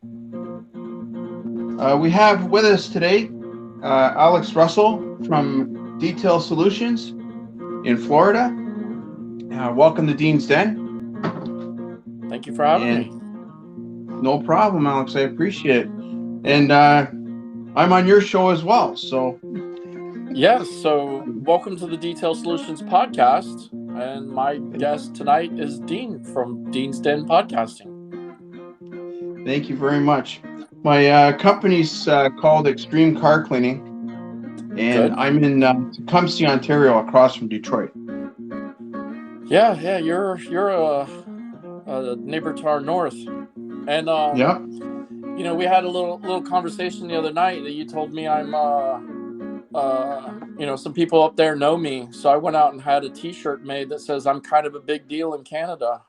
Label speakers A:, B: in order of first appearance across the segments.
A: We have with us today Alex Russell from Detail Solutions in Florida. Welcome to Dean's Den.
B: Thank you for having me.
A: And no problem, Alex. I appreciate it. And I'm on your show as well. So,
B: So welcome to the Detail Solutions podcast. And my guest tonight is Dean from Dean's Den Podcasting.
A: thank you very much. My company's called Extreme Car Cleaning, and
B: Good.
A: I'm in Tecumseh, Ontario, across from Detroit.
B: Yeah, you're a neighbor to our north, and
A: Yep.
B: we had a little conversation the other night that you told me I'm some people up there know me, so I went out and had a T-shirt made that says I'm kind of a big deal in Canada.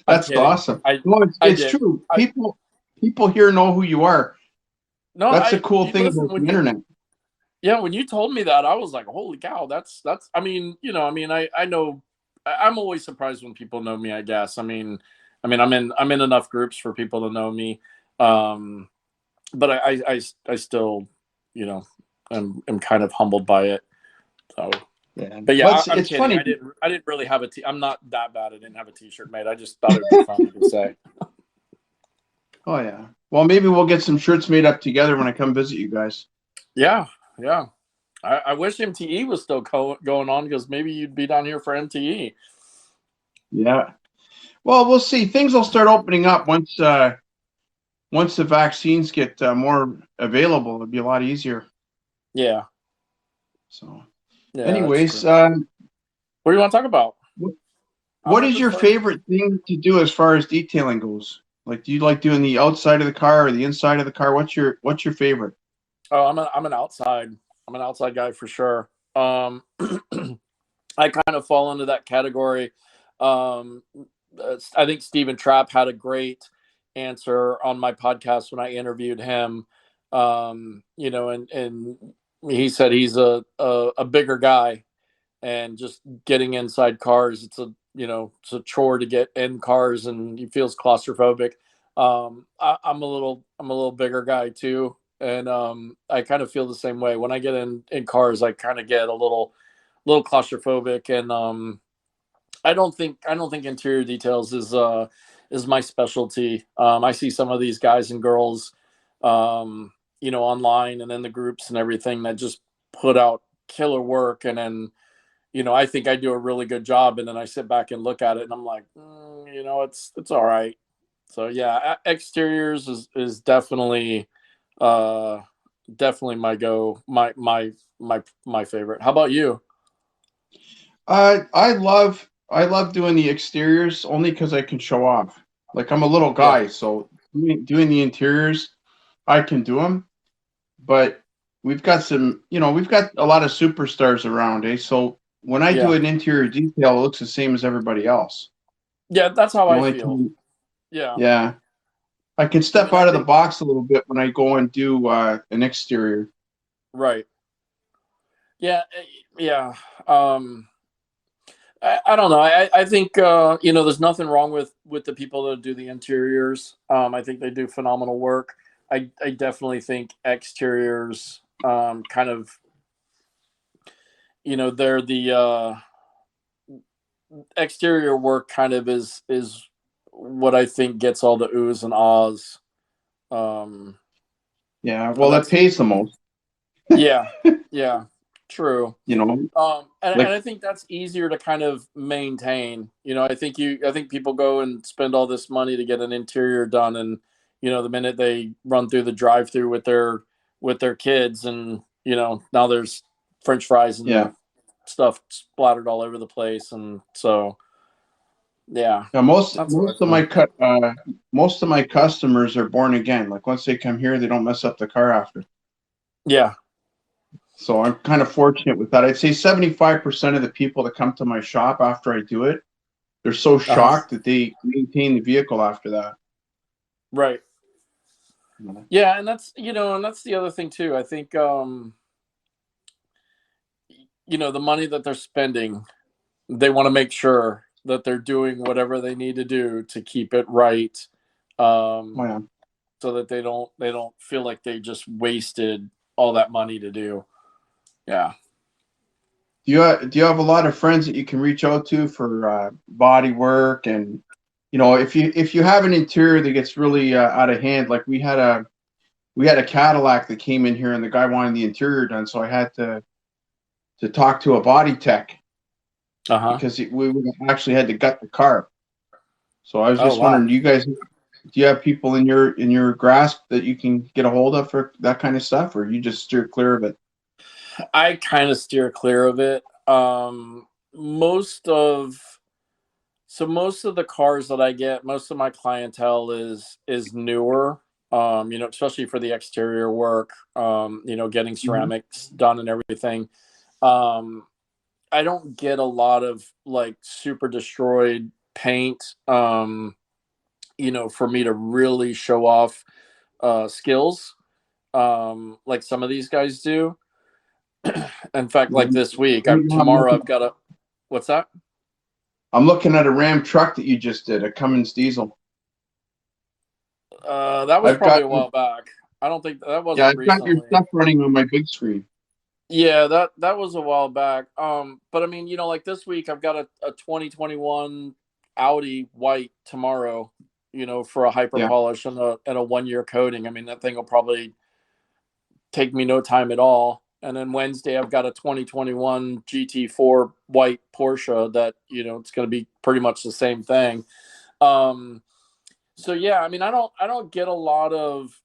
B: I'm
A: That's
B: kidding.
A: awesome. No, it's true. People here know who you are.
B: No,
A: That's a cool thing
B: listen,
A: about the internet.
B: Yeah, when you told me that, I was like, "Holy cow!" That's. I know. I'm always surprised when people know me. I guess. I'm in enough groups for people to know me, but I still, am kind of humbled by it. So,
A: Yeah.
B: but yeah, I'm
A: It's
B: kidding.
A: funny.
B: I didn't really have I'm not that bad. I didn't have a T-shirt made. I just thought it'd be funny to say.
A: Oh yeah. Well, maybe we'll get some shirts made up together when I come visit you guys.
B: Yeah. I wish MTE was still going on, because maybe you'd be down here for MTE.
A: Yeah. Well, we'll see. Things will start opening up once the vaccines get more available. It'll be a lot easier.
B: Yeah.
A: So,
B: Yeah.
A: anyways,
B: what do you want to talk about?
A: What is your favorite thing to do as far as detailing goes? Like, do you like doing the outside of the car or the inside of the car? What's your favorite?
B: Oh, I'm an outside guy for sure. I kind of fall into that category. Um, I think Stephen Trapp had a great answer on my podcast when I interviewed him. And he said he's a bigger guy, and just getting inside cars, it's a chore to get in cars, and he feels claustrophobic. I'm a little bigger guy too, and I kind of feel the same way. When I get in cars, I kind of get a little claustrophobic, and I don't think interior details is my specialty. I see some of these guys and girls, online and in the groups and everything, that just put out killer work, and then I think I do a really good job, and then I sit back and look at it, and I'm like, it's all right. So yeah, exteriors is definitely definitely my favorite. How about you?
A: I love doing the exteriors only because I can show off. Like, I'm a little
B: Yeah.
A: guy, so doing the interiors, I can do them. But we've got a lot of superstars around, eh? So when I do
B: Yeah.
A: an interior detail, it looks the same as everybody else.
B: Yeah, that's how
A: The
B: I
A: only
B: feel.
A: time,
B: Yeah.
A: yeah, I can
B: I
A: step
B: mean, I
A: out of the
B: think
A: box a little bit when I go and do an exterior.
B: right. Yeah, yeah. Um I don't know. I think there's nothing wrong with the people that do the interiors. I think they do phenomenal work. I definitely think exteriors, kind of, they're the exterior work kind of is what I think gets all the oohs and ahs. Um,
A: Yeah,
B: and
A: well, it
B: that's
A: pays the most,
B: Yeah, yeah, true.
A: you know.
B: And
A: Like,
B: I think that's easier to kind of maintain. I think people go and spend all this money to get an interior done, and the minute they run through the drive-through with their kids, and now there's French fries
A: yeah,
B: and stuff splattered all over the place, and so yeah,
A: yeah.
B: that's what I feel.
A: Most of my customers are born again. Like, once they come here, they don't mess up the car after.
B: Yeah,
A: So I'm kind of fortunate with that. I'd say 75% of the people that come to my shop after I do it, they're so
B: uh-huh.
A: shocked that they maintain the vehicle after that.
B: Right.
A: You know?
B: Yeah, and that's the other thing too. I think the money that they're spending, they want to make sure that they're doing whatever they need to do to keep it right. um,
A: Oh, yeah.
B: so that they don't feel like they just wasted all that money to do. Yeah.
A: Do you have a lot of friends that you can reach out to for body work? And if you have an interior that gets really out of hand, like we had a Cadillac that came in here, and the guy wanted the interior done, so I had to talk to a body tech
B: Uh huh.
A: because we actually had to gut the car. So I was
B: Oh
A: just
B: wow.
A: wondering, do you have people in your grasp that you can get a hold of for that kind of stuff, or you just steer clear of it?
B: I kind of steer clear of it. Most of most of the cars that I get, most of my clientele is newer. Especially for the exterior work. Getting
A: Mhm.
B: ceramics done and everything. Um, I don't get a lot of like super destroyed paint. For me to really show off skills, like some of these guys do. In fact, like this week,
A: Right now,
B: tomorrow I've got a. What's that?
A: I'm looking at a Ram truck that you just did, a Cummins diesel.
B: That was
A: I've
B: probably
A: got
B: a while back. I don't think that
A: Yeah,
B: wasn't
A: I've got your
B: recently.
A: stuff running on my big screen.
B: Yeah, that was a while back. But I mean, like this week, I've got a 2021 Audi white tomorrow. For a hyper
A: Yeah.
B: polish and a 1 year coating. I mean, that thing will probably take me no time at all. And then Wednesday, I've got a 2021 GT4 white Porsche that it's going to be pretty much the same thing. Um, so yeah, I mean, I don't get a lot of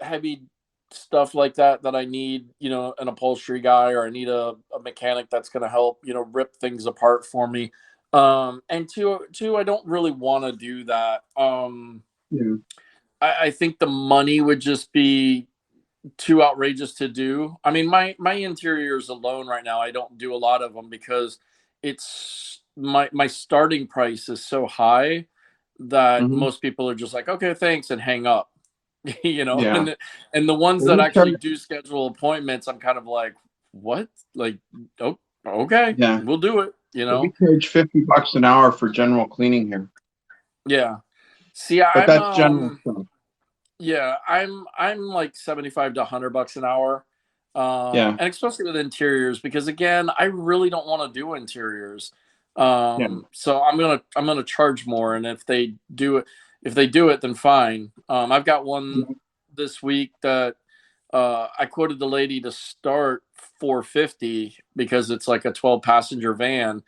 B: heavy stuff like that I need, an upholstery guy, or I need a mechanic that's going to help, rip things apart for me. And two, I don't really want to do that.
A: Yeah.
B: I think the money would just be too outrageous to do. I mean, my interiors alone right now, I don't do a lot of them because it's my starting price is so high that
A: Hmm.
B: most people are just like, okay, thanks, and hang up.
A: Yeah.
B: And the ones
A: Well,
B: that
A: we charge,
B: actually do schedule appointments, I'm kind of like, what? Like, oh, okay,
A: yeah,
B: we'll do it.
A: well, we charge $50 an hour for general cleaning here,
B: Yeah. See,
A: but that's general stuff.
B: yeah, I'm like 75 to 100 bucks an hour.
A: Yeah.
B: And especially with interiors, because again, I really don't want to do interiors.
A: Yeah.
B: So I'm gonna charge more, and if they do it, then fine. I've got one
A: Yeah.
B: this week that I quoted the lady to start 450 because it's like a 12 passenger van,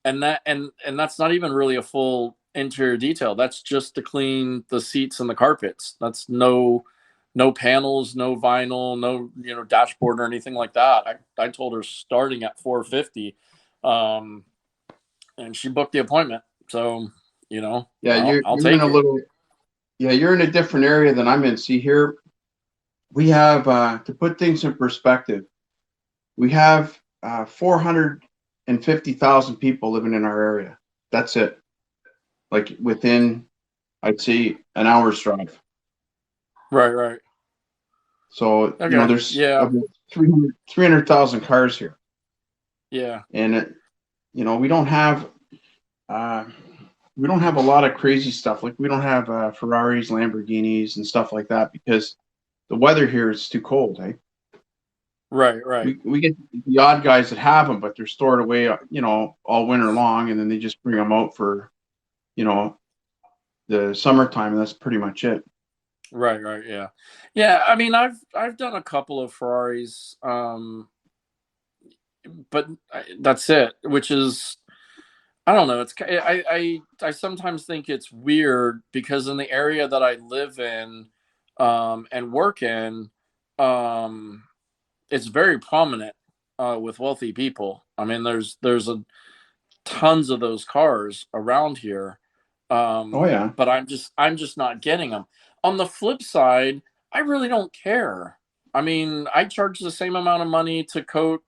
B: and that's not even really a full interior detail. That's just to clean the seats and the carpets. That's no panels, no vinyl, no dashboard or anything like that. I told her starting at 450, um, and she booked the appointment. So
A: Yeah.
B: I'll
A: You're in
B: take
A: a
B: it.
A: little, yeah, you're in a different area than I'm in. See here, we have, to put things in perspective, we have 450,000 people living in our area. That's it. Like within, I'd say, an hour's drive.
B: Right, right.
A: So,
B: Okay.
A: there's
B: Yeah,
A: about 300,000 cars here.
B: yeah.
A: And, we don't have, uh, we don't have a lot of crazy stuff. Like we don't have Ferraris, Lamborghinis, and stuff like that because the weather here is too cold. Eh?
B: Right, right.
A: We get the odd guys that have them, but they're stored away, all winter long, and then they just bring them out for, you know, the summertime, and that's pretty much it.
B: Right, right, yeah. Yeah, I mean, I've done a couple of Ferraris, but that's it, which is I don't know, I sometimes think it's weird because in the area that I live in, and work in, um, it's very prominent, with wealthy people. I mean, there's a tons of those cars around here,
A: Oh yeah,
B: but I'm just not getting them. On the flip side, I really don't care. I mean, I charge the same amount of money to coat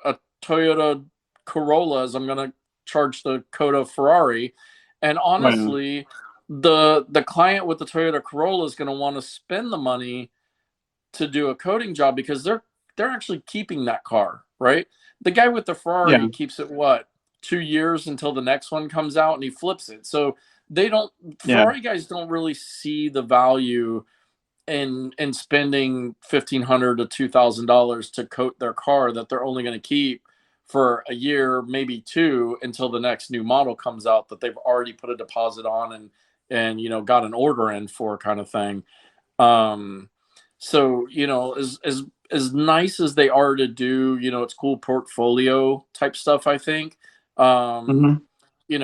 B: a Toyota Corolla as I'm going to charge the coat a Ferrari, and
A: oh yeah,
B: honestly, the client with the Toyota Corolla is going to want to spend the money to do a coating job because they're actually keeping that car, right? The guy with the
A: yeah,
B: Ferrari keeps it what 2 years until the next one comes out and he flips it. So they don't
A: Yeah.
B: Ferrari guys don't really see the value in spending $1,500 to $2,000 to coat their car that they're only going to keep for a year, maybe two, until the next new model comes out that they've already put a deposit on and got an order in for, kind of thing. Um, so as nice as they are to do, it's cool portfolio type stuff, I think. Um,
A: Hmm.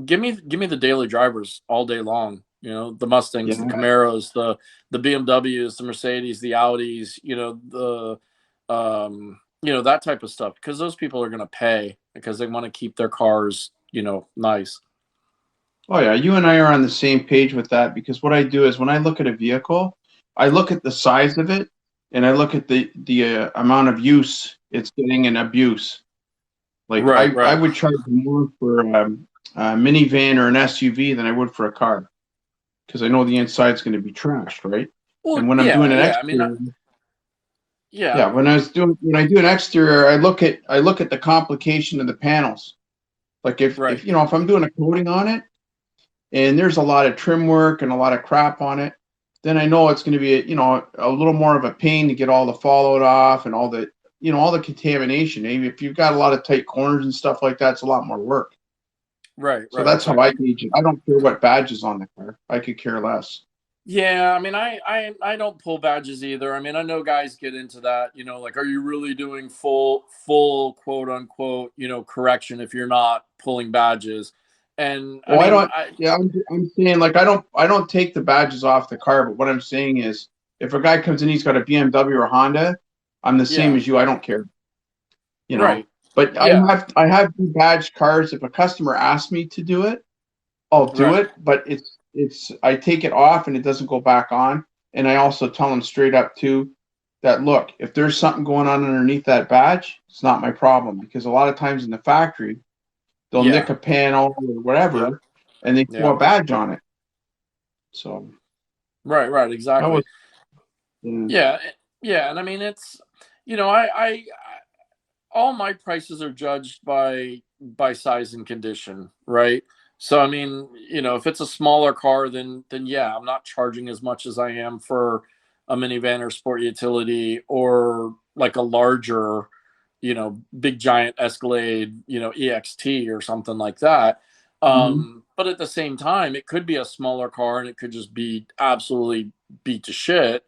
B: give me the daily drivers all day long. The Mustangs, the
A: Yeah.
B: Camaros, the BMWs, the Mercedes, the Audis. That type of stuff, because those people are going to pay because they want to keep their cars, nice.
A: Oh yeah, you and I are on the same page with that because what I do is when I look at a vehicle, I look at the size of it and I look at the amount of use it's getting in abuse. Like
B: Right,
A: I
B: right.
A: would charge more for a minivan or an SUV than I would for a car because I know the inside's going to be trashed, right?
B: Well,
A: And when I'm doing
B: yeah,
A: an
B: yeah. I mean,
A: exterior,
B: yeah,
A: yeah, when I do an exterior, I look at the complication of the panels. Like
B: right,
A: if I'm doing a coating on it and there's a lot of trim work and a lot of crap on it, then I know it's going to be a little more of a pain to get all the fallout off and all the contamination. Maybe if you've got a lot of tight corners and stuff like that, it's a lot more work.
B: right,
A: So
B: right.
A: that's how I
B: Exactly.
A: gauge it. I don't care what badge is on the car. I could care less.
B: Yeah, I mean, I don't pull badges either. I mean, I know guys get into that, like, are you really doing full quote unquote, correction if you're not pulling badges? And I
A: Well, I
B: mean,
A: don't. Yeah, I'm saying like I don't take the badges off the car. But what I'm saying is, if a guy comes in, he's got a BMW or Honda, I'm the same
B: yeah,
A: as you. I don't care. you know.
B: right,
A: But
B: yeah,
A: I have badged cars. If a customer asks me to do it, I'll do
B: right,
A: it. But it's I take it off and it doesn't go back on. And I also tell them straight up too that look, if there's something going on underneath that badge, it's not my problem because a lot of times in the factory they'll nick
B: yeah,
A: a panel or
B: yep,
A: whatever and they throw
B: yeah,
A: a badge on it. So
B: right, right,
A: that was
B: exactly.
A: yeah.
B: Yeah, yeah, and I mean, it's, I all my prices are judged by size and condition, right? So I mean, if it's a smaller car, then yeah, I'm not charging as much as I am for a minivan or sport utility, or like a larger, big giant Escalade, EXT or something like that.
A: Mhm.
B: But at the same time, it could be a smaller car and it could just be absolutely beat to shit.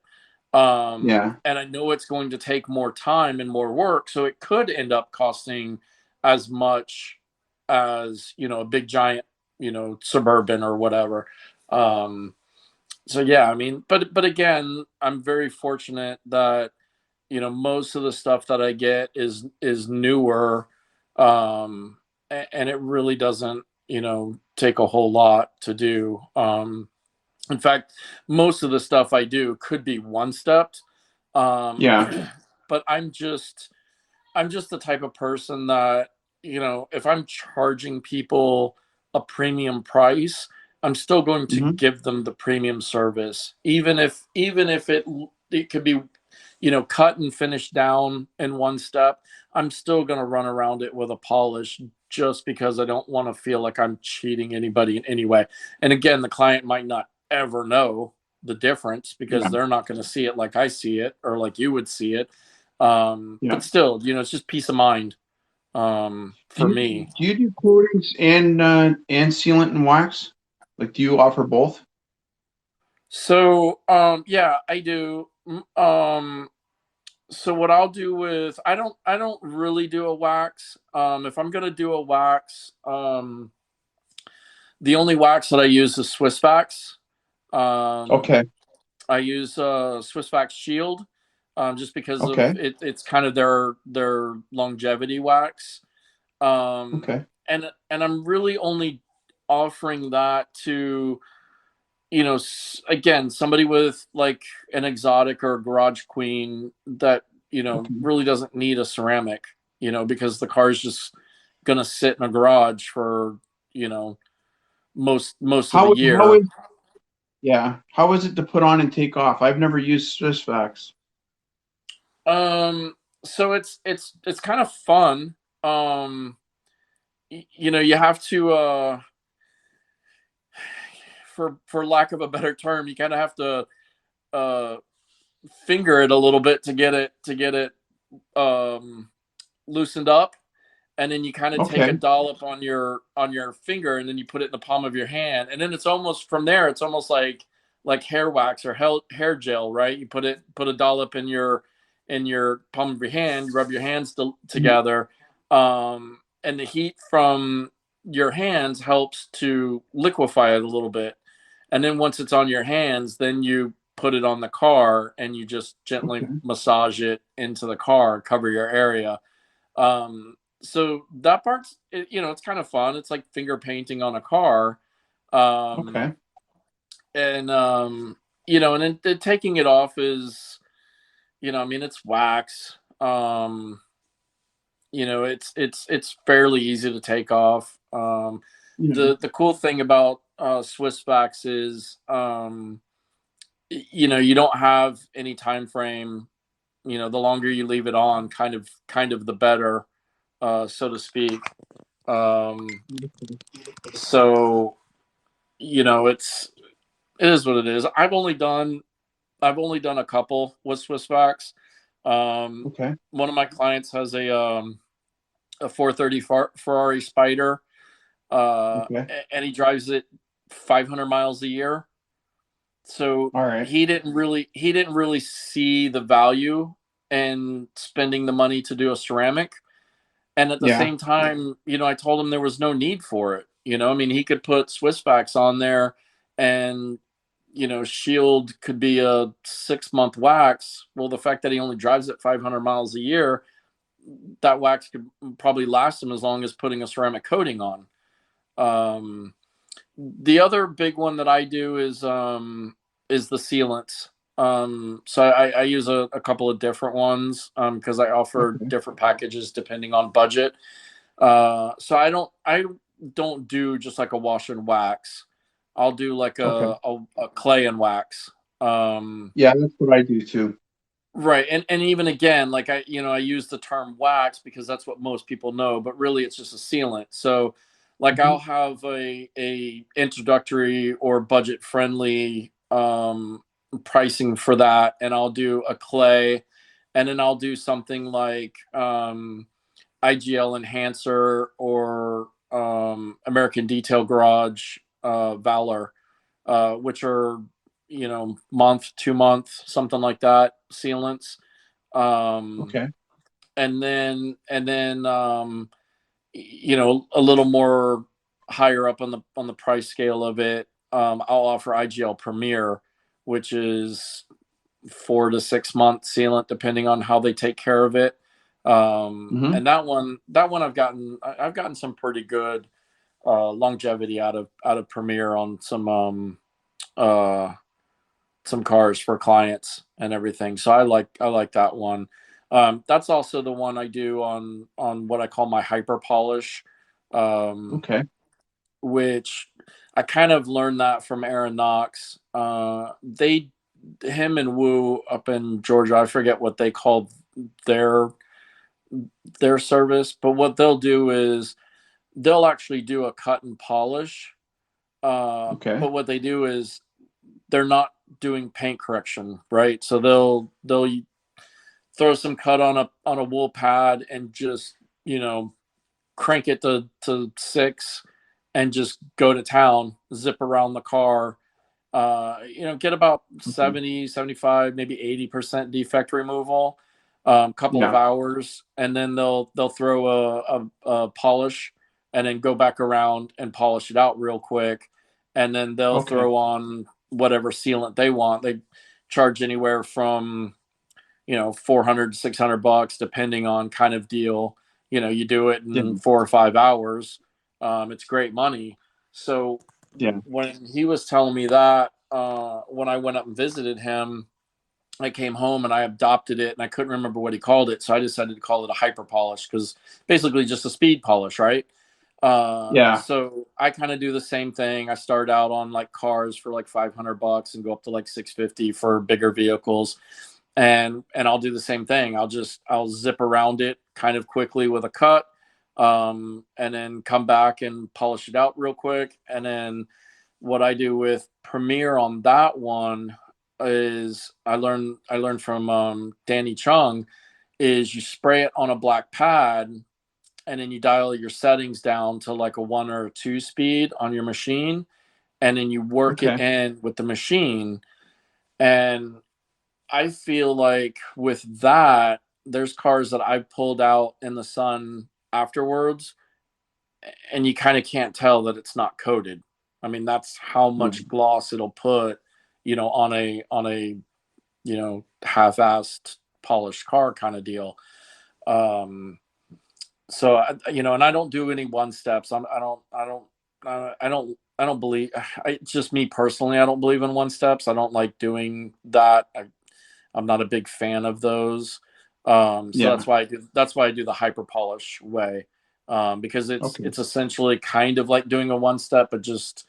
A: Yeah.
B: And I know it's going to take more time and more work, so it could end up costing as much as, a big giant, Suburban or whatever. Um, so yeah, I mean, but again, I'm very fortunate that, most of the stuff that I get is newer, and it really doesn't, take a whole lot to do. In fact, most of the stuff I do could be one stepped.
A: Yeah.
B: But I'm just the type of person that, if I'm charging people a premium price, I'm still going to
A: Hmm.
B: give them the premium service, even if it could be, cut and finished down in one step. I'm still going to run around it with a polish, just because I don't want to feel like I'm cheating anybody in any way. And again, the client might not ever know the difference because
A: Yeah.
B: they're not going to see it like I see it or like you would see it.
A: Yeah.
B: But still, it's just peace of mind,
A: Do
B: for
A: you
B: me.
A: do you do coatings and sealant and wax? Like, do you offer both?
B: So, yeah, I do. So what I'll do with, I don't really do a wax. If I'm gonna do a wax, the only wax that I use is Swiss Wax. Um,
A: Okay.
B: I use Swiss Wax Shield, just because of
A: Okay.
B: it. It's kind of their longevity wax. Um,
A: Okay.
B: and I'm really only offering that to, again, somebody with like an exotic or a garage queen that,
A: Okay.
B: really doesn't need a ceramic, because the car's just gonna sit in a garage for, you know most of the
A: How
B: year.
A: is yeah? How is it to put on and take off? I've never used Swiss Wax.
B: So it's kind of fun. Um, you have to, for lack of a better term, you kind of have to uh, finger it a little bit to get it loosened up, and then you kind of take a
A: Okay.
B: dollop on your finger, and then you put it in the palm of your hand, and then it's almost from there. It's almost like hair wax or hair gel, right? You put a dollop in your palm of your hand, you rub your hands
A: Mhm.
B: together, and the heat from your hands helps to liquefy it a little bit. And then once it's on your hands, then you put it on the car and you just gently
A: Okay.
B: massage it into the car, cover your area. So that part's, it's kind of fun. It's like finger painting on a car. Um,
A: Okay.
B: and, and then taking it off is, I mean, it's wax. It's fairly easy to take off.
A: Yeah.
B: The cool thing about Swiss wax is, you don't have any time frame. The longer you leave it on, kind of the better, so to speak. Um, so it is what it is. I've only done a couple with Swiss wax.
A: Okay.
B: One of my clients has a 430 Ferrari Spider,
A: Okay.
B: and he drives it 500 miles a year. So
A: All right.
B: he didn't really see the value in spending the money to do a ceramic. And at the
A: Yeah.
B: same time, I told him there was no need for it. I mean, he could put Swiss wax on there, and Shield could be a 6-month wax. Well, the fact that he only drives it 500 miles a year, that wax could probably last him as long as putting a ceramic coating on. Um, the other big one that I do is the sealants. So I use a couple of different ones because I offer
A: Okay.
B: different packages depending on budget. So I don't do just like a wash and wax. I'll do like
A: Okay.
B: a clay and wax. Um,
A: Yeah, that's what I do too.
B: right, and even again, like I use the term wax because that's what most people know, but really it's just a sealant. So, like
A: Mhm.
B: I'll have a introductory or budget friendly pricing for that, and I'll do a clay, and then I'll do something like IGL Enhancer or American Detail Garage Valor, which are month, 2 month, something like that sealants. Um,
A: Okay.
B: and then a little more higher up on the price scale of it. I'll offer IGL Premier, which is 4 to 6 month sealant, depending on how they take care of it.
A: Hmm.
B: And that one I've gotten some pretty good longevity out of Premier on uh, some cars for clients and everything. So I like that one. That's also the one I do on what I call my hyper polish, um,
A: Okay.
B: which I kind of learned that from Aaron Knox. Him and Woo up in Georgia, I forget what they call their their service, but what they'll do is they'll actually do a cut and polish.
A: Okay.
B: But what they do is they're not doing paint correction, right? So they'll throw some cut on a wool pad and just crank it to 6 and just go to town, zip around the car. Get about
A: Okay.
B: 70, 75, maybe 80% defect removal, couple of
A: Yeah.
B: hours, and then they'll throw a polish and then go back around and polish it out real quick, and then they'll
A: Okay.
B: throw on whatever sealant they want. They charge anywhere from 400 to $600 depending on kind of deal. You do it
A: Yeah.
B: in 4 or 5 hours. It's great money. So
A: Yeah.
B: when he was telling me that, when I went up and visited him, I came home and I adopted it, and I couldn't remember what he called it, so I decided to call it a hyper polish because basically just a speed polish, right?
A: Yeah.
B: So I kind of do the same thing. I start out on like cars for like $500 and go up to like 650 for bigger vehicles, and I'll do the same thing. I'll zip around it kind of quickly with a cut, and then come back and polish it out real quick, and then what I do with Premiere on that one is I learned from Danny Chung is you spray it on a black pad and then you dial your settings down to like a 1 or a 2 speed on your machine and then you work it
A: Okay.
B: in with the machine. And I feel like with that, there's cars that I've pulled out in the sun afterwards, and you kind of can't tell that it's not coated. I mean, that's how much
A: Mm.
B: gloss it'll put, on a half-assed polished car kind of deal. Um, and I don't do any one steps. I don't believe. It's just me personally. I don't believe in one steps. I don't like doing that. I'm not a big fan of those. So
A: Yeah.
B: that's why I do the hyper polish way, because it's
A: Okay.
B: it's essentially kind of like doing a one step, but just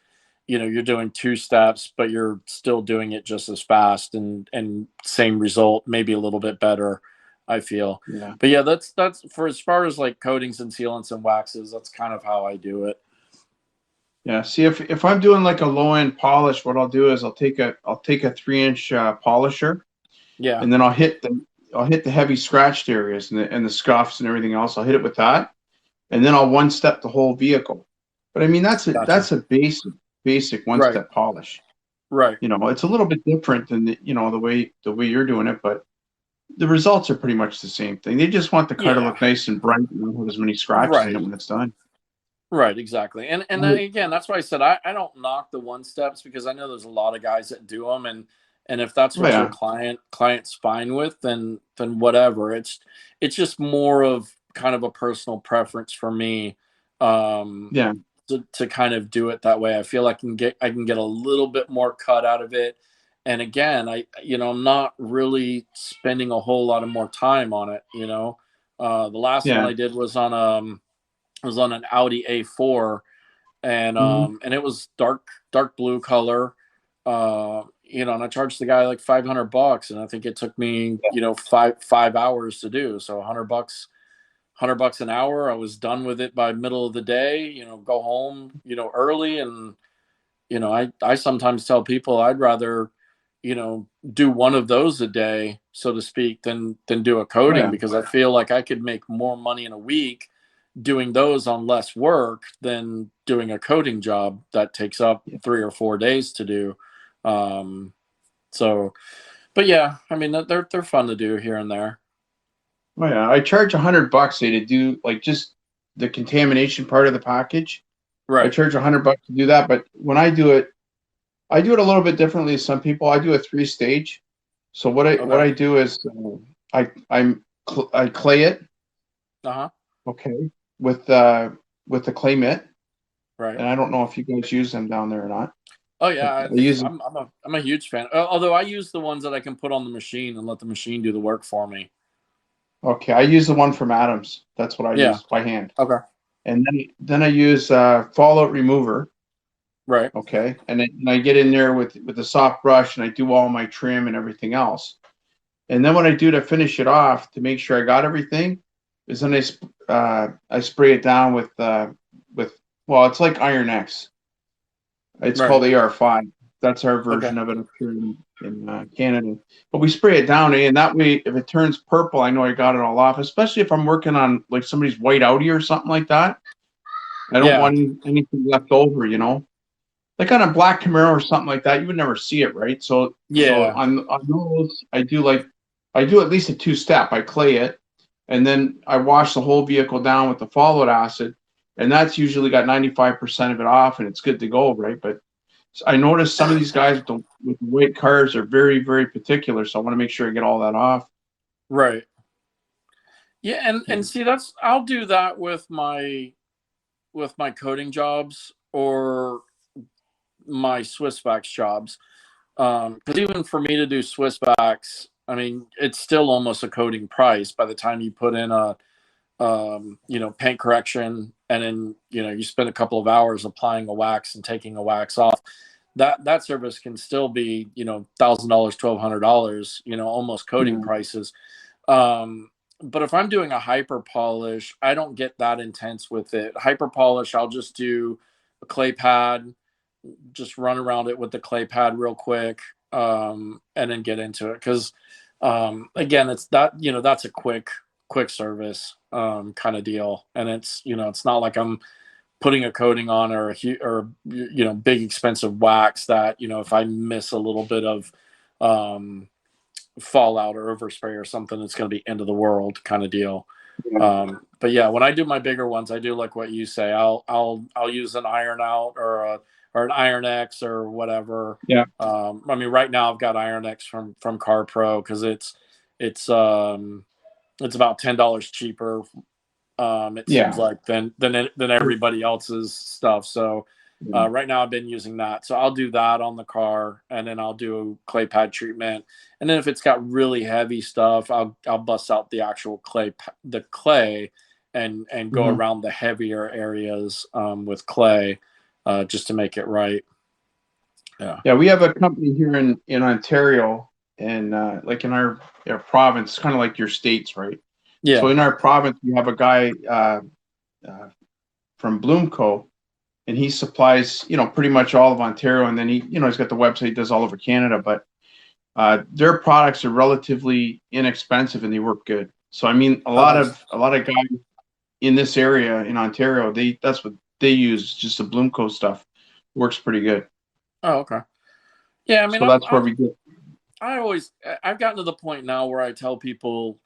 B: you're doing two steps, but you're still doing it just as fast and same result, maybe a little bit better. I feel,
A: Yeah.
B: but yeah, that's for as far as like coatings and sealants and waxes. That's kind of how I do it.
A: Yeah. See, if I'm doing like a low end polish, what I'll do is I'll take a 3-inch polisher,
B: Yeah,
A: and then I'll hit the heavy scratched areas and the scuffs and everything else. I'll hit it with that, and then I'll one step the whole vehicle. But I mean that's a
B: gotcha.
A: that's a basic one
B: Right,
A: step polish.
B: right.
A: It's a little bit different than the way you're doing it, but the results are pretty much the same thing. They just want the car to
B: Yeah,
A: look nice and bright and not have as many scratches in it
B: right.
A: when it's done.
B: Right, exactly. And then
A: Right.
B: again, that's why I said I don't knock the one steps because I know there's a lot of guys that do them, and if that's
A: Oh
B: what your
A: yeah,
B: client's fine with, then whatever. It's just more of kind of a personal preference for me, um
A: yeah,
B: to kind of do it that way. I feel I can get a little bit more cut out of it. And again, I'm not really spending a whole lot of more time on it. The last one
A: yeah.
B: I did was on an Audi A4, and
A: Mhm.
B: and it was dark blue color. And I charged the guy like $500, and I think it took me five hours to do. So $100 an hour. I was done with it by middle of the day. Go home early, and I sometimes tell people I'd rather do one of those a day, so to speak, than do a
A: Oh
B: coating
A: yeah,
B: because I feel like I could make more money in a week doing those on less work than doing a coding job that takes up
A: yeah.
B: 3 or 4 days to do. Um, so, but yeah, I mean they're fun to do here and there.
A: Oh yeah. I charge $100 to do like just the contamination part of the package. I
B: Right.
A: charge $100 to do that, but when I do it a little bit differently. Than some people, I do a 3 stage. So what I
B: Okay.
A: do is I clay it,
B: Uh huh.
A: okay, with the clay mitt,
B: Right.
A: and I don't know if you guys use them down there or not,
B: Oh
A: but
B: yeah,
A: I use
B: I'm a huge fan. Although I use the ones that I can put on the machine and let the machine do the work for me.
A: okay. I use the one from Adams. That's what I
B: Yeah.
A: use by hand,
B: Okay.
A: and then I use fallout remover.
B: Right.
A: Okay, and I get in there with the soft brush and I do all my trim and everything else. And then what I do to finish it off to make sure I got everything is then I spray it down with well, it's like Iron X. It's
B: Right.
A: called AR5. That's our
B: Okay.
A: version of it up here in Canada. But we spray it down, and that way, if it turns purple, I know I got it all off. Especially if I'm working on like somebody's white Audi or something like that. I don't
B: Yeah.
A: want anything left over. Like on a black Camaro or something like that, you would never see it, right? So
B: Yeah.
A: on those, I do at least a 2 step. I clay it, and then I wash the whole vehicle down with the fallout acid, and that's usually got 95% of it off, and it's good to go, right? But I noticed some of these guys with the weight cars are very, very particular, so I want to make sure I get all that off.
B: Right. Yeah, and
A: Yeah.
B: see I'll do that with my coding jobs or my Swissvax jobs. Because even for me to do Swissvax, I mean, it's still almost a coding price by the time you put in a paint correction, and then you spend a couple of hours applying a wax and taking a wax off. That service can still be $1,000, $1,200, almost coding
A: Yeah.
B: prices. But if I'm doing a hyper polish, I don't get that intense with it. Hyper polish, I'll just do a clay pad, just run around it with the clay pad real quick, and then get into it. Because again, it's that, that's a quick service kind of deal, and it's not like I'm putting a coating on or big expensive wax that if I miss a little bit of fallout or overspray or something, it's going to be end of the world kind of deal. But yeah, when I do my bigger ones, I do like what you say. I'll use an iron out or an Iron X or whatever.
A: Yeah.
B: I mean, right now I've got Iron X from Car Pro because it's about $10 cheaper. It seems like than everybody else's stuff. So right now I've been using that. So I'll do that on the car, and then I'll do clay pad treatment. And then if it's got really heavy stuff, I'll bust out the actual clay and go around the heavier areas with clay just to make it right.
A: Yeah, we have a company here in Ontario, and like in our province, kind of like your states, right?
B: Yeah.
A: So in our province, we have a guy from Bloomco, and he supplies, pretty much all of Ontario, and then he's got the website, does all over Canada. But their products are relatively inexpensive and they work good. So I mean, a lot of guys in this area in Ontario, that's what they use, just the Bloomco stuff. Works pretty good.
B: Oh, okay. Yeah, I mean,
A: so that's where we get.
B: I've gotten to the point now where I tell people,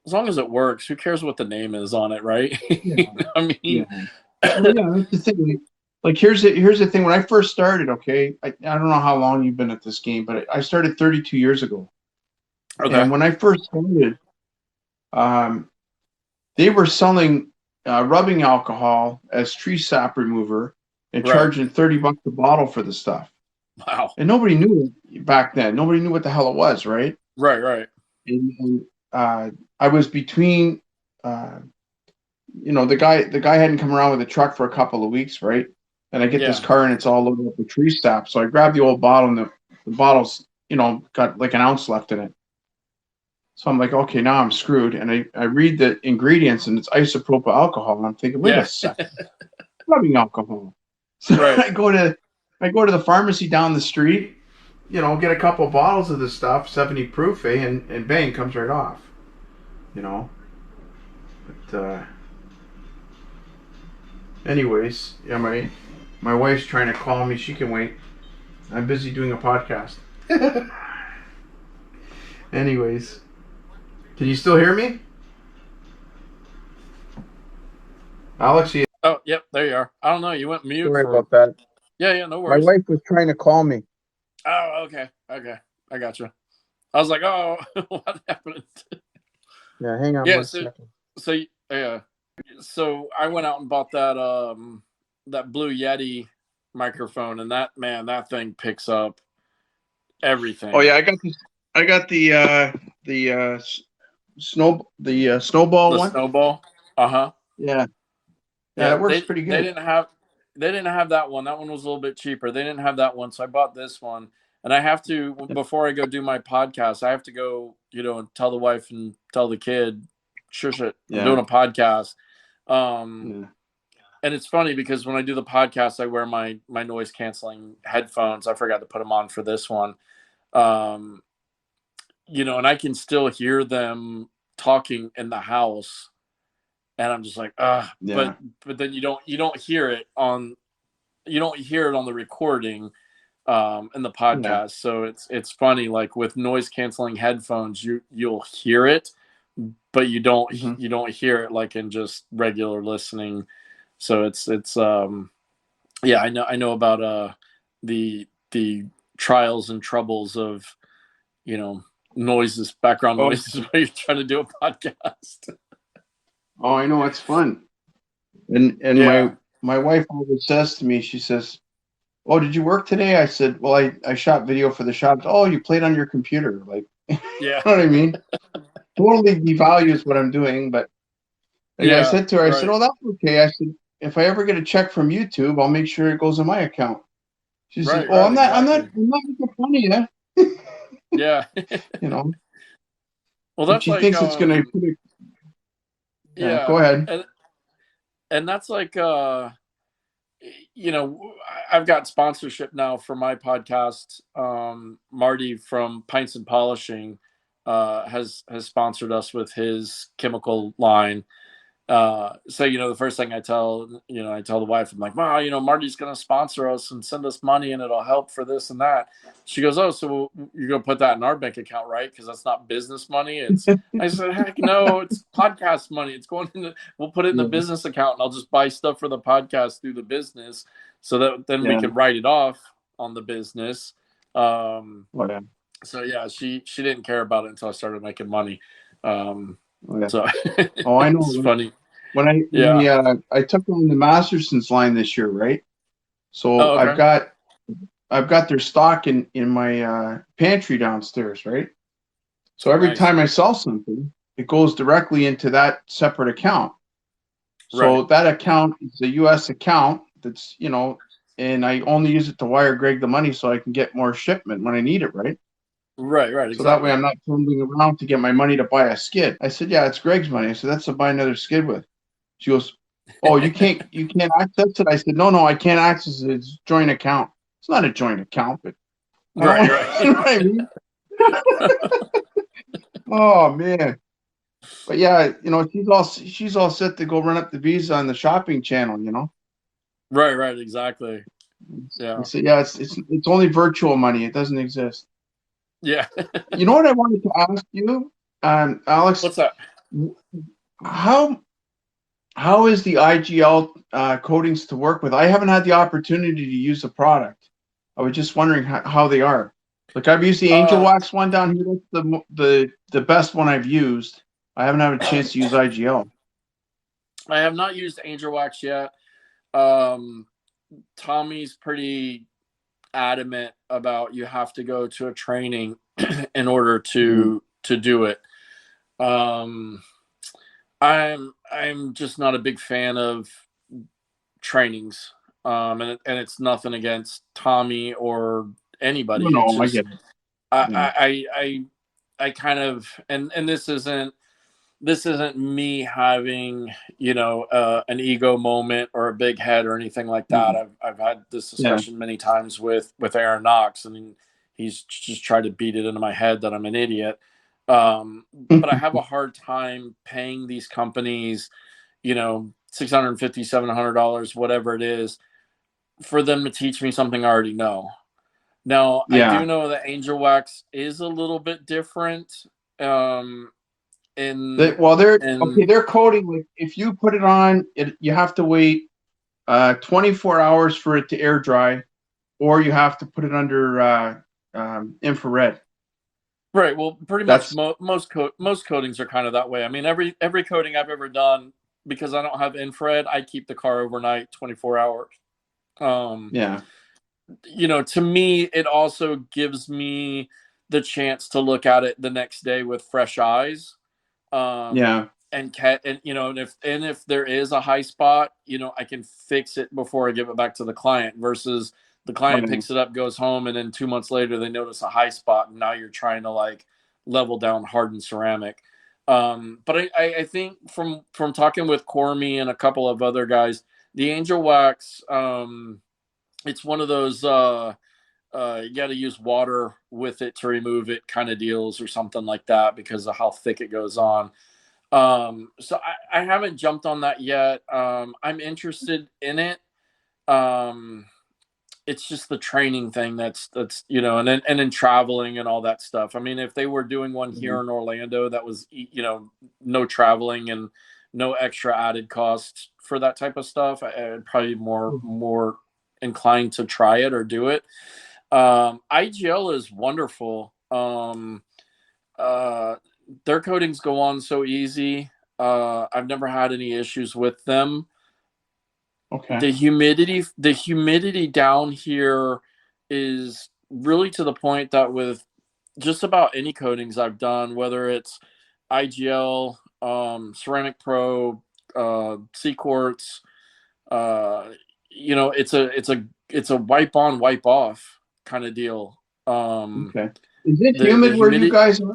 B: as long as it works, who cares what the name is on it, right?
A: Yeah.
B: I mean,
A: well, yeah, that's the thing. Like here's the thing. When I first started, okay, I don't know how long you've been at this game, but I started 32 years ago. Okay. And when I first started, they were selling rubbing alcohol as tree sap remover and charging $30 a bottle for the stuff.
B: Wow.
A: And nobody knew it back then. Nobody knew what the hell it was, right?
B: Right.
A: And I was between, the guy hadn't come around with a truck for a couple of weeks, right? And I get this car and it's all loaded up with tree sap. So I grabbed the old bottle, and the bottle's, got like an ounce left in it. So I'm like, okay, now I'm screwed. And I read the ingredients, and it's isopropyl alcohol. And I'm thinking, wait a second, rubbing alcohol. So I go to the pharmacy down the street, get a couple of bottles of this stuff, 70 proof, and bang, comes right off. But anyways, yeah, my wife's trying to call me. She can wait. I'm busy doing a podcast. Anyways, can you still hear me? Alex,
B: oh, yep, there you are. I don't know. You went mute.
A: Sorry about that.
B: Yeah, no worries.
A: My wife was trying to call me.
B: Oh, okay. I got you. I was like, oh, what happened?
A: Yeah, hang on one second.
B: So I went out and bought that Blue Yeti microphone, and that thing picks up everything.
A: Oh yeah, I got the snowball one.
B: Snowball.
A: Yeah, it works pretty good.
B: They didn't have that one. That one was a little bit cheaper. They didn't have that one, so I bought this one. And I have to, before I go do my podcast, I have to go, and tell the wife and tell the kid, shush it, I'm doing a podcast. And it's funny because when I do the podcast, I wear my noise canceling headphones. I forgot to put them on for this one. And I can still hear them talking in the house, and I'm just like, but then you don't hear it on the recording in the podcast. So it's funny, like with noise canceling headphones, you'll hear it, but you don't hear it like in just regular listening. So it's I know about the trials and troubles of background noises while you're trying to do a podcast.
A: Oh, I know, it's fun. And my wife always says to me, she says, "Oh, did you work today?" I said, "Well, I shot video for the shop." "Oh, you played on your computer." Like,
B: yeah.
A: You know what I mean? Totally devalues what I'm doing. But I said to her, I said, "Oh, that's okay." I said, "If I ever get a check from YouTube, I'll make sure it goes in my account." She said, "Oh, I'm not making fun of you."
B: Yeah. Well, that's
A: she
B: like,
A: thinks it's gonna put it.
B: Yeah.
A: Go ahead.
B: And that's like I've got sponsorship now for my podcast. Marty from Pints and Polishing has sponsored us with his chemical line. So the first thing I tell the wife, I'm like, wow, Marty's gonna sponsor us and send us money and it'll help for this and that. She goes, oh, so you're gonna put that in our bank account, right? Because that's not business money. I said, heck no, it's podcast money. It's going in we'll put it in the
A: Yeah.
B: business account and I'll just buy stuff for the podcast through the business so that then we
A: Yeah.
B: can write it off on the business.
A: Whatever.
B: So yeah, she didn't care about it until I started making money.
A: Yeah.
B: So
A: Oh, I know.
B: it's funny.
A: When
B: Yeah.
A: I took on the Masterson's line this year, right? So
B: Oh, okay.
A: I've got their stock in my pantry downstairs, right? So every
B: Nice.
A: time I sell something, it goes directly into that separate account. So
B: Right.
A: that account is a U.S. account that's, and I only use it to wire Greg the money so I can get more shipment when I need it, right?
B: Right.
A: So that way
B: Exactly.
A: I'm not fumbling around to get my money to buy a skid. I said, yeah, it's Greg's money. I said, that's to buy another skid with. She goes, oh, you can't access it. I said, no, I can't access it. It's a joint account. It's not a joint account, but I don't
B: Right.
A: want, you know what I mean? Oh man. But yeah, she's all set to go run up the visa on the shopping channel.
B: Right. Exactly.
A: I
B: Yeah.
A: said, yeah, it's only virtual money. It doesn't exist.
B: Yeah.
A: You know what I wanted to ask you, Alex?
B: What's that?
A: How how is the IGL coatings to work with? I haven't had the opportunity to use the product. I was just wondering how they are. Like I've used the Angel
B: Uh,
A: Wax one down here. That's the best one I've used. I haven't had a chance to use IGL.
B: I have not used Angel Wax yet. Um, Tommy's pretty adamant about you have to go to a training in order
A: Mm.
B: to do it. Um, I'm just not a big fan of trainings. And it's nothing against Tommy or
A: No,
B: anybody. It's
A: no, I
B: just
A: get it.
B: I
A: Yeah,
B: I I I kind of and this isn't me having an ego moment or a big head or anything like that.
A: mm,
B: I've had this
A: yeah,
B: discussion many times with Aaron Knox, and he's just tried to beat it into my head that I'm an idiot. But I have a hard time paying these companies, $650, $700, whatever it is, for them to teach me something I already know. Now, I
A: yeah.
B: do know that Angel Wax is a little bit different. Um, in
A: Well, they're okay.
B: in
A: They're coating. Like if you put it on, you have to wait 24 hours for it to air dry, or you have to put it under infrared.
B: Right. Well, pretty much
A: That's
B: most coatings are kind of that way. I mean, every coating I've ever done, because I don't have infrared, I keep the car overnight, 24 hours. Um,
A: yeah,
B: to me, it also gives me the chance to look at it the next day with fresh eyes. Um,
A: yeah.
B: and if there is a high spot, I can fix it before I give it back to the client versus the client
A: Right.
B: picks it up, goes home, and then 2 months later they notice a high spot, and now you're trying to like level down hardened ceramic. But I think from talking with Cormy and a couple of other guys, the Angel Wax, it's one of those you got to use water with it to remove it kind of deals or something like that because of how thick it goes on. So I haven't jumped on that yet. I'm interested in it. Um, it's just the training thing that's and then traveling and all that stuff. I mean, if they were doing one here in Orlando that was no traveling and no extra added costs for that type of stuff, I'd probably more inclined to try it or do it. IGL is wonderful. Uh, their coatings go on so easy. I've never had any issues with them.
A: Okay.
B: The humidity down here is really to the point that with just about any coatings I've done, whether it's IGL, Ceramic Pro, C Quartz, it's a wipe on, wipe off kind of deal.
A: Okay. Is it
B: The
A: humid where you
B: humidity.
A: guys are?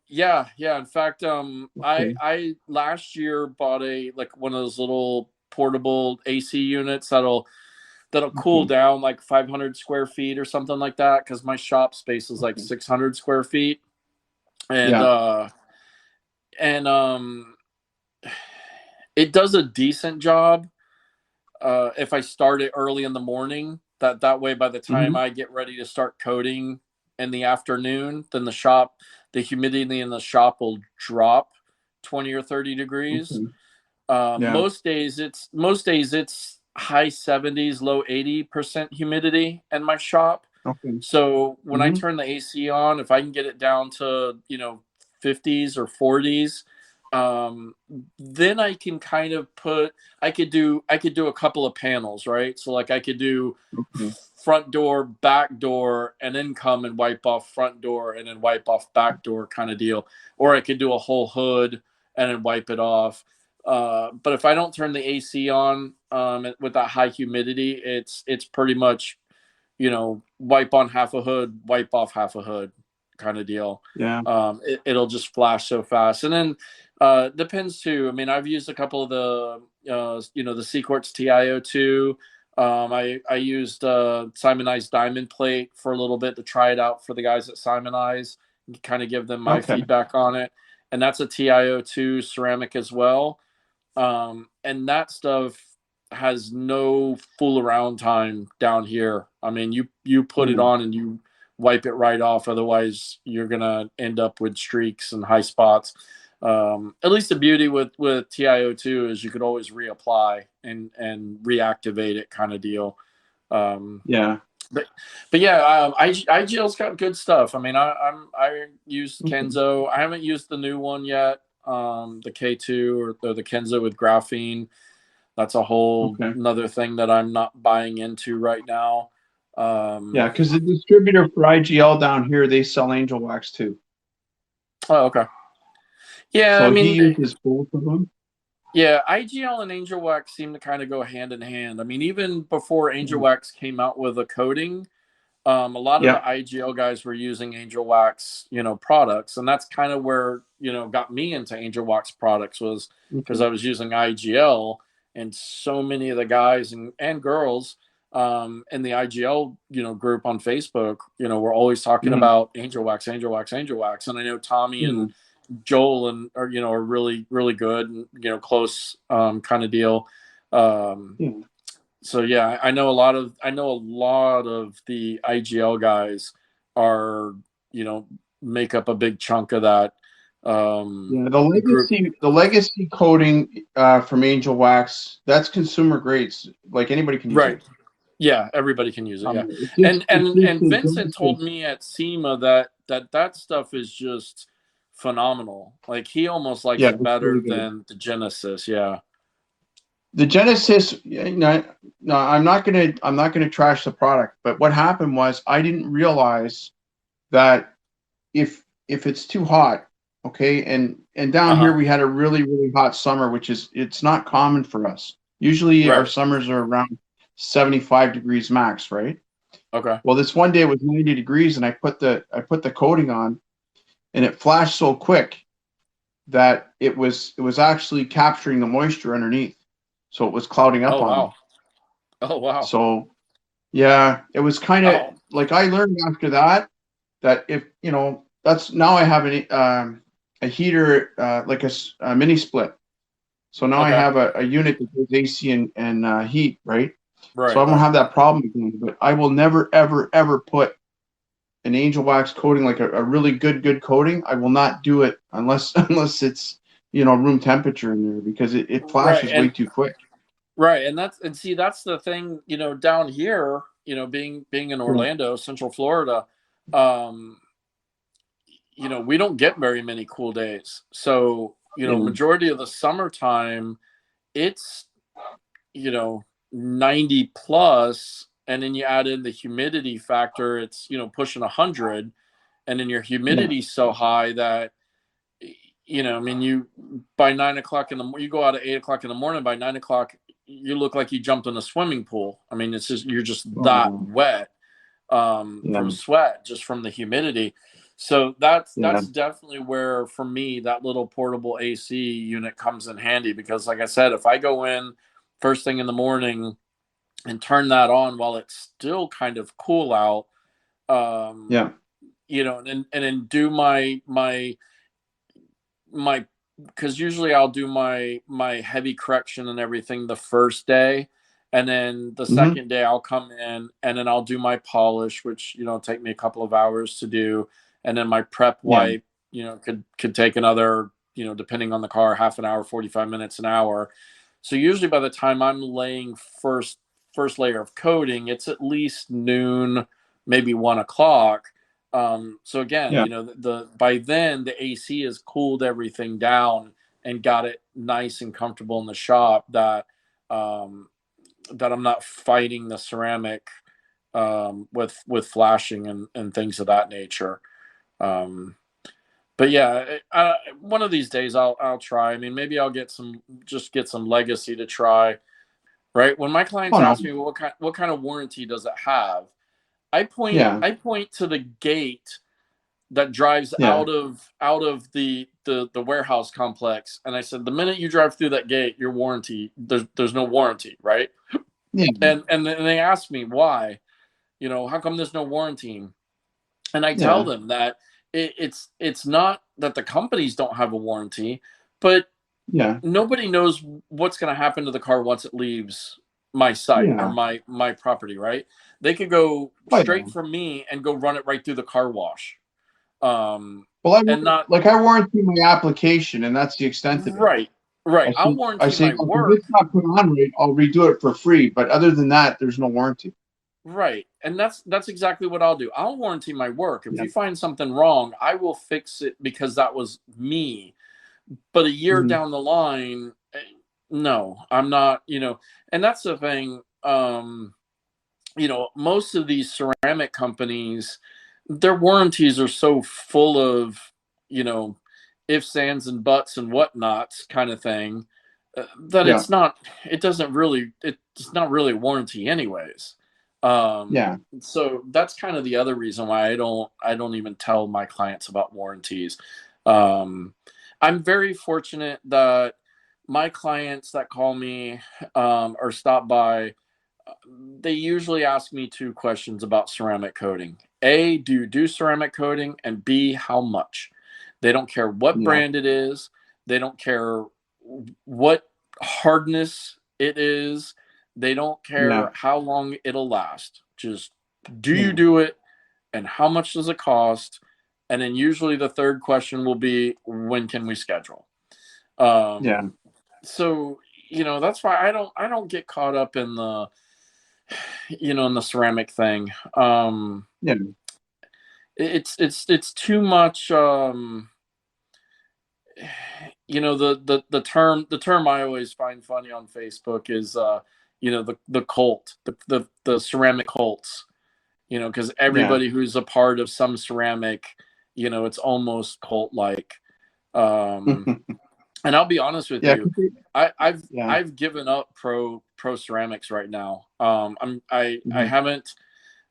B: Yeah. In fact, I
A: Okay.
B: I last year bought one of those little portable AC units that'll cool
A: Okay.
B: down like 500 square feet or something like that, because my shop space is like
A: Okay.
B: 600 square feet, and
A: Yeah.
B: and it does a decent job if I start it early in the morning. That way, by the time
A: Hmm.
B: I get ready to start coating in the afternoon, then the humidity in the shop will drop 20 or 30 degrees.
A: Okay. Yeah.
B: Most days it's high 70s, low 80% humidity in my shop.
A: Okay.
B: So when I
A: Hmm.
B: turn the AC on, if I can get it down to 50s or 40s, um, then I can kind of I could do a couple of panels, right? So like I could do
A: Okay.
B: front door, back door, and then come and wipe off front door and then wipe off back door kind of deal. Or I could do a whole hood and then wipe it off. But if I don't turn the AC on with that high humidity, it's pretty much wipe on half a hood, wipe off half a hood kind of deal.
A: Yeah.
B: It'll just flash so fast. And then depends too. I mean, I've used a couple of the Seaquartz TiO2. I used Simonized Diamond Plate for a little bit to try it out for the guys at Simonize, kind of give them my
A: Okay.
B: feedback on it. And that's a TiO2 ceramic as well. And that stuff has no fool around time down here. I mean, you put it
A: Yeah.
B: on and you wipe it right off. Otherwise, you're gonna end up with streaks and high spots. At least the beauty with TiO2 is you could always reapply and reactivate it, kind of deal. Um,
A: Yeah.
B: but yeah, IGL's got good stuff. I mean, I use
A: Okay.
B: Kenzo. I haven't used the new one yet. The K2 or the Kenzo with graphene. That's a whole
A: Okay.
B: another thing that I'm not buying into right now.
A: Yeah, because the distributor for IGL down here, they sell Angel Wax too.
B: Oh, okay. Yeah, I
A: So he
B: mean,
A: uses both of them.
B: yeah, IGL and Angel Wax seem to kind of go hand in hand. I mean, even before Angel
A: Yeah.
B: Wax came out with a coating, a lot of the
A: Yeah.
B: IGL guys were using Angel Wax, products, and that's kind of where got me into Angel Wax products, was because
A: Okay.
B: I was using IGL, and so many of the guys and girls in the IGL group on Facebook, were always talking
A: Yeah.
B: about Angel Wax, Angel Wax, Angel Wax, and I know Tommy
A: Yeah.
B: and Joel are really really good and close kind of deal. Um,
A: Yeah.
B: so yeah, I know a lot of the IGL guys are make up a big chunk of that
A: Yeah.
B: group.
A: The legacy coating from Angel Wax, that's consumer grades. Like anybody can use it.
B: Right. Yeah, everybody can use it. Yeah,
A: It's just
B: and
A: the
B: Vincent told
A: Genesis.
B: me at SEMA that stuff is just phenomenal. Like he almost likes
A: Yeah,
B: it
A: it's really
B: better
A: good.
B: than the Genesis. Yeah.
A: The Genesis, no, I'm not gonna trash the product. But what happened was I didn't realize that if it's too hot, okay, and
B: Uh
A: down here
B: huh.
A: we had a really hot summer, which is it's not common for us. Usually our
B: Right.
A: summers are around 75 degrees max, right?
B: Okay.
A: Well, this one day it was 90 degrees, and I put the coating on, and it flashed so quick that it was actually capturing the moisture underneath, so it was clouding up
B: Oh
A: on me.
B: wow. Oh wow.
A: So yeah, it was kind of
B: Oh.
A: like I learned after that that if that's now I have a heater like a mini split. So now I
B: Okay.
A: have a unit that does AC and heat, right? So I
B: Right.
A: won't have that problem again. But I will never ever put an angel wax coating like a really good coating. I will not do it unless unless it's room temperature in there because it
B: Right.
A: flashes way too quick.
B: Right, and see that's the thing, down here, being in
A: Yeah.
B: Orlando, Central Florida, um, we don't get very many cool days. So,
A: Yeah.
B: majority of the summertime, it's, you know, 90 plus, and then you add in the humidity factor, it's, pushing 100, and then your
A: Yeah.
B: humidity's so high that I mean, by 9 o'clock you go out at 8 o'clock in the morning. By 9 o'clock, you look like you jumped in a swimming pool. I mean, you're just that
A: Oh,
B: wet
A: yeah.
B: from sweat, just from the humidity. So that's
A: Yeah.
B: definitely where, for me, that little portable AC unit comes in handy, because, like I said, if I go in first thing in the morning and turn that on while it's still kind of cool out. Um,
A: Yeah.
B: and then do my because usually I'll do my heavy correction and everything the first day, and then the
A: Hmm.
B: second day I'll come in and then I'll do my polish, which take me a couple of hours to do, and then my prep
A: Yeah.
B: wipe, could take another, depending on the car, half an hour, 45 minutes, an hour. So usually by the time I'm laying first layer of coating, it's at least noon, maybe 1 o'clock. So again,
A: Yeah.
B: the by then the AC has cooled everything down and got it nice and comfortable in the shop, um, that I'm not fighting the ceramic, with flashing and things of that nature. Um, but yeah, one of these days I'll try. I mean, maybe I'll get some legacy to try. Right when my clients
A: Oh no.
B: ask me, well, what kind of warranty does it have,
A: Yeah.
B: I point to the gate that drives
A: Yeah.
B: out of the warehouse complex, and I said, the minute you drive through that gate, your warranty, there's no warranty, right?
A: Yeah.
B: And then they ask me why, how come there's no warranty? And I tell
A: Yeah.
B: them that it's not that the companies don't have a warranty, but
A: Yeah.
B: nobody knows what's going to happen to the car once it leaves my site or
A: Yeah.
B: my property, right? They could go
A: Oh
B: straight
A: yeah.
B: from me and go run it right through the car wash, um
A: Well,
B: and not
A: I warranty my application, and that's the extent of it.
B: right. Right, I'll
A: I
B: warranty
A: say,
B: my
A: look, if
B: work.
A: it's not put on right, I'll redo it for free. But other than that, there's no warranty.
B: Right, and that's exactly what I'll do. I'll warranty my work. If
A: Yeah.
B: you find something wrong, I will fix it because that was me. But a year
A: Hmm.
B: down the line, no, I'm not. And that's the thing. Most of these ceramic companies, their warranties are so full of, you know, ifs, ands, and buts and whatnots kind of thing, that
A: Yeah.
B: it's not really a warranty anyways.
A: Yeah.
B: So that's kind of the other reason why I don't even tell my clients about warranties. Um, I'm very fortunate that my clients that call me, or stop by, they usually ask me two questions about ceramic coating. A, do you do ceramic coating? And B, how much? They don't care what
A: Yeah.
B: brand it is. They don't care what hardness it is. They don't
A: Yeah.
B: care how long it'll last. Just, do you
A: Yeah.
B: do it? And how much does it cost? And then usually the third question will be, when can we schedule?
A: Yeah.
B: Um, so that's why I don't get caught up in the ceramic thing.
A: Yeah.
B: It's too much. The term I always find funny on Facebook is, the cult, the ceramic cults. Because
A: Yeah.
B: everybody who's a part of some ceramic, it's almost cult like. Um, and I'll be honest with
A: Yeah.
B: you,
A: Yeah.
B: I've given up pro ceramics right now. I
A: Mhm.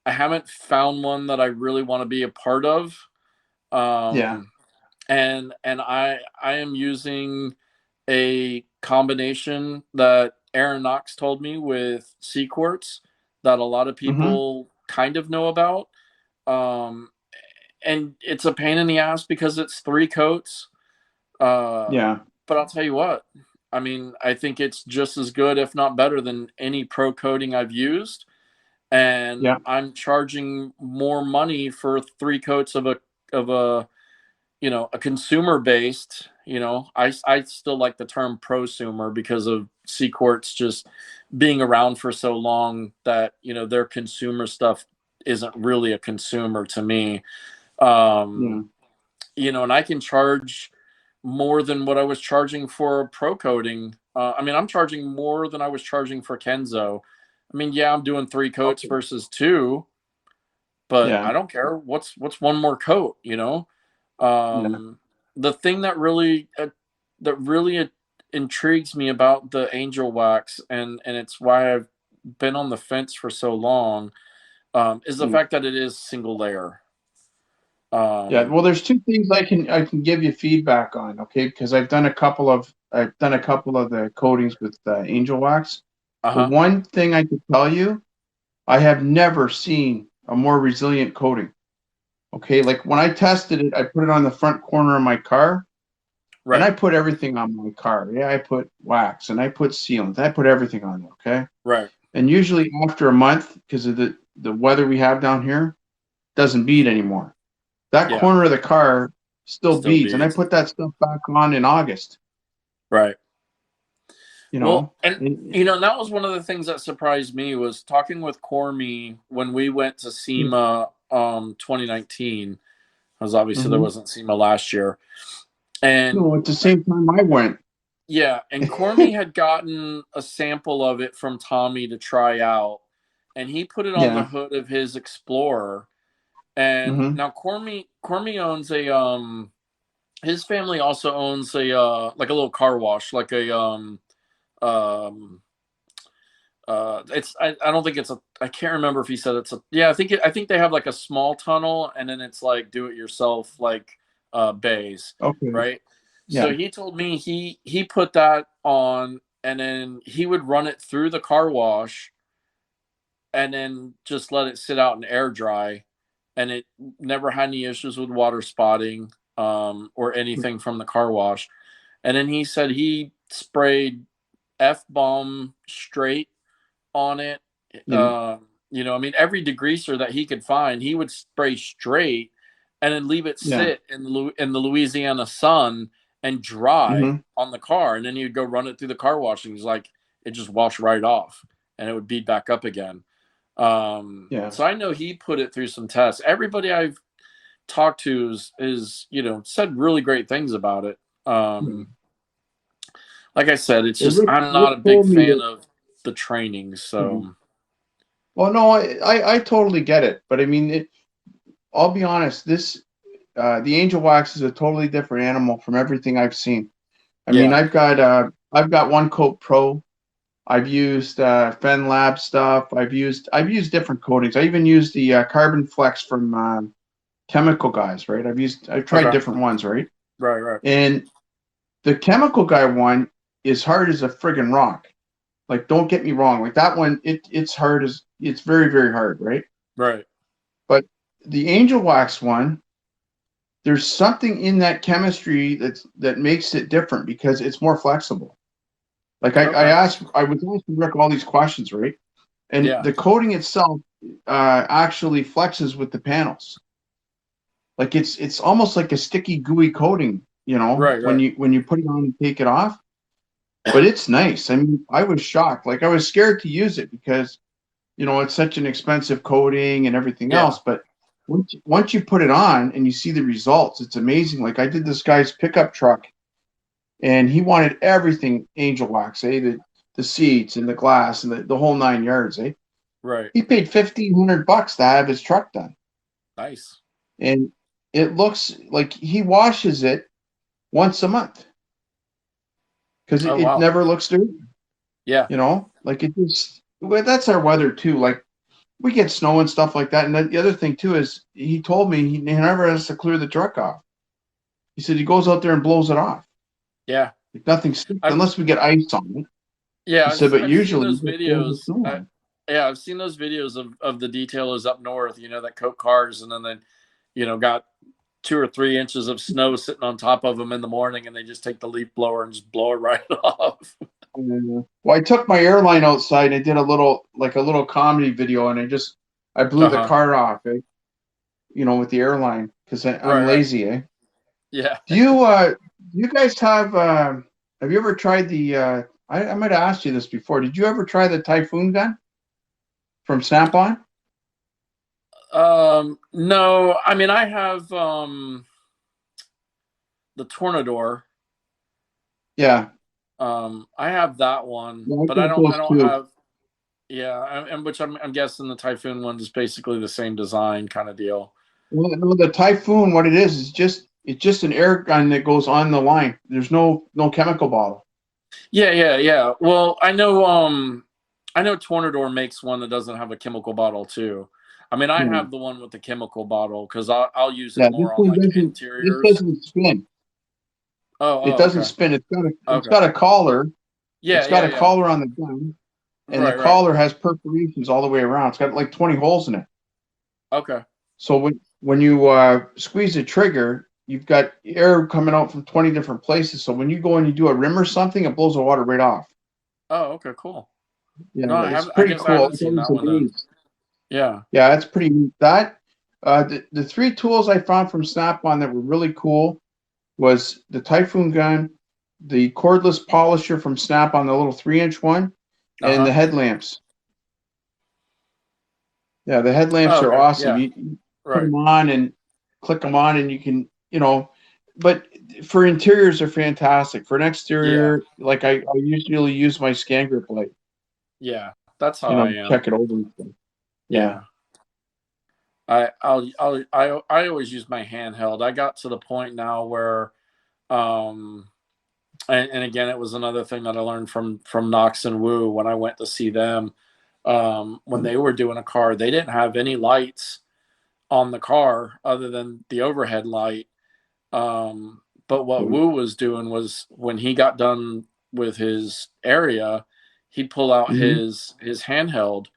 B: haven't found one that I really want to be a part of.
A: Yeah.
B: Um, and I am using a combination that Aaron Knox told me with sea quartz that a lot of
A: Hmm.
B: people kind of know about. Um, and it's a pain in the ass because it's 3 coats. Uh,
A: Yeah.
B: but I'll tell you what, I mean, I think it's just as good, if not better, than any pro coating I've used. And
A: Yeah.
B: I'm charging more money for 3 coats of a a consumer based. I still like the term prosumer because of sea quartz just being around for so long that their consumer stuff isn't really a consumer to me.
A: Yeah.
B: um and I can charge more than what I was charging for pro coating. I mean, I'm charging more than I was charging for Kenzo. I mean, yeah, I'm doing 3 coats
A: Okay.
B: versus 2, but
A: Yeah.
B: I don't care. What's one more coat?
A: Yeah.
B: Um, the thing that really intrigues me about the angel wax, and it's why I've been on the fence for so long, is the
A: Yeah.
B: fact that it is single layer.
A: Yeah.
B: Um,
A: Well, there's two things I can give you feedback on. Okay, because I've done a couple of the coatings with Angel Wax. The
B: Uh-huh.
A: one thing I could tell you, I have never seen a more resilient coating. Okay, like when I tested it, I put it on the front corner of my car, and
B: Right.
A: I put everything on my car. Yeah, I put wax and I put sealant. I put everything on there. Okay,
B: Right.
A: and usually after a month, because of the weather we have down here, doesn't bead anymore. That
B: Yeah.
A: corner of the car still
B: Still
A: beads, and I
B: beads.
A: put that stuff back on in August.
B: Right.
A: You
B: Well,
A: know,
B: and that was one of the things that surprised me was talking with Cormy when we went to SEMA 2019, because obviously there
A: mm-hmm.
B: wasn't SEMA last year. And
A: No, at the same time I went.
B: yeah, and Cormy had gotten a sample of it from Tommy to try out, and he put it on the
A: Yeah.
B: hood of his Explorer. And
A: Mm-hmm.
B: now Cormy owns a his family also owns a like a little car wash, like a um it's I don't think it's a I can't remember if he said it's a yeah, I think they have like a small tunnel, and then it's like do it yourself like bays,
A: Okay.
B: right?
A: Yeah.
B: So he told me he put that on, and then he would run it through the car wash and then just let it sit out and air dry, and it never had any issues with water spotting or anything from the car wash. And then he said he sprayed F bomb straight on it.
A: Yeah.
B: I mean, every degreaser that he could find, he would spray straight and then leave it
A: Yeah.
B: sit in the Louisiana sun and dry
A: Mm-hmm.
B: on the car, and then he'd go run it through the car wash, and he's like, it just washed right off, and it would beat back up again.
A: Yeah.
B: So I know he put it through some tests. Everybody I've talked to is said really great things about it.
A: Yeah.
B: Like I said, it's
A: Well,
B: just I'm
A: Rick
B: not a big
A: told me
B: fan
A: that.
B: of the training.
A: Mhm.
B: So
A: Well, no, I totally get it, but I mean, I'll be honest. The angel wax is a totally different animal from everything I've seen. I mean,
B: yeah,
A: I've got One Coat Pro. I've used Fen Lab stuff. I've used different coatings. I even used the Carbon Flex from Chemical Guys, right? I've tried
B: okay,
A: different ones, right?
B: right, right,
A: And the Chemical Guy one is hard as a friggin' rock. Like, don't get me wrong. Like that one, it's very, very hard, right?
B: right.
A: But the Angel Wax one, there's something in that chemistry that makes it different because it's more flexible. Like
B: Okay,
A: I was asking Rick all these questions, right? And
B: yeah,
A: the coating itself actually flexes with the panels. Like it's almost like a sticky, gooey coating,
B: right,
A: when
B: right.
A: you put it on and take it off. But it's nice. I mean, I was shocked. Like I was scared to use it because it's such an expensive coating and everything
B: Yeah,
A: else. But once you put it on and you see the results, it's amazing. Like I did this guy's pickup truck, and he wanted everything angel wax, the seats and the glass and the whole 9 yards, eh?
B: right.
A: He paid $1,500 to have his truck done,
B: Nice.
A: and it looks like he washes it once a month because
B: Oh
A: it
B: wow.
A: never looks dirty.
B: Yeah.
A: Like it just. Well, that's our weather too. Like we get snow and stuff like that. And then the other thing too is he told me he never has to clear the truck off. He said he goes out there and blows it off.
B: Yeah.
A: Like nothing sticks
B: I've
A: unless we get ice on it.
B: yeah,
A: He said, but
B: I've seen
A: usually he
B: those
A: just blows the
B: videos.
A: snow on.
B: Yeah, I've seen those videos of the detailers up north. That coat cars, and then they, got 2 or 3 inches of snow sitting on top of them in the morning, and they just take the leaf blower and just blow it right off.
A: Well, I took my airline outside. I did a little comedy video, and I blew
B: Uh
A: the
B: huh.
A: car off, with the airline because I'm
B: Right. Right.
A: lazy, eh?
B: Yeah.
A: Do you guys have you ever tried I might have asked you this before. Did you ever try the Typhoon gun from Snap-on?
B: No, I mean I have the Tornador.
A: Yeah.
B: I have that one,
A: Yeah, I
B: but
A: got
B: I
A: those
B: don't
A: too.
B: have. Yeah, and which I'm guessing the Typhoon one is basically the same design kind of deal.
A: Well, no, the Typhoon, what it is it's just an air gun that goes on the line. There's no chemical bottle.
B: Yeah, yeah, yeah. Well, I know Tornador makes one that doesn't have a chemical bottle too. I mean, I
A: Yeah.
B: have the one with the chemical bottle because I'll use it
A: Yeah, this
B: more on
A: one
B: like
A: doesn't this
B: interiors.
A: doesn't spin.
B: Oh,
A: It
B: oh,
A: doesn't
B: okay,
A: spin. It's
B: okay.
A: got a collar.
B: Yeah,
A: It's got
B: yeah,
A: a
B: yeah,
A: collar on the gun, and the
B: Right.
A: collar has perforations all the way around. It's got like 20 holes in it.
B: Okay.
A: So when you squeeze the trigger, you've got air coming out from 20 different places. So when you go and you do a rim or something, it blows the water right off.
B: Oh, okay, cool.
A: Yeah,
B: No, I
A: it's
B: haven't. I
A: pretty
B: guess I
A: cool.
B: haven't
A: It's
B: seen
A: always
B: that
A: a
B: one then.
A: breeze.
B: Yeah.
A: Yeah, that's pretty neat. That the three tools I found from Snap-on that were really cool was the Typhoon gun, the cordless polisher from Snap-on, the little 3-inch one,
B: Uh
A: and
B: huh.
A: the headlamps. Yeah, the headlamps
B: Oh,
A: are
B: okay.
A: awesome.
B: Yeah.
A: You put
B: Right.
A: them on and click them on, and you can, but for interiors, they're fantastic. For an
B: Yeah.
A: exterior, like I usually use my scan grip light,
B: Yeah. That's how I am.
A: check it over and stuff. Yeah.
B: Yeah. I always use my handheld. I got to the point now where, um, and again, it was another thing that I learned from Knox and Woo when I went to see them. When they were doing a car, they didn't have any lights on the car other than the overhead light. But what Woo was doing was when he got done with his area, he'd pull out
A: Mm-hmm.
B: his handheld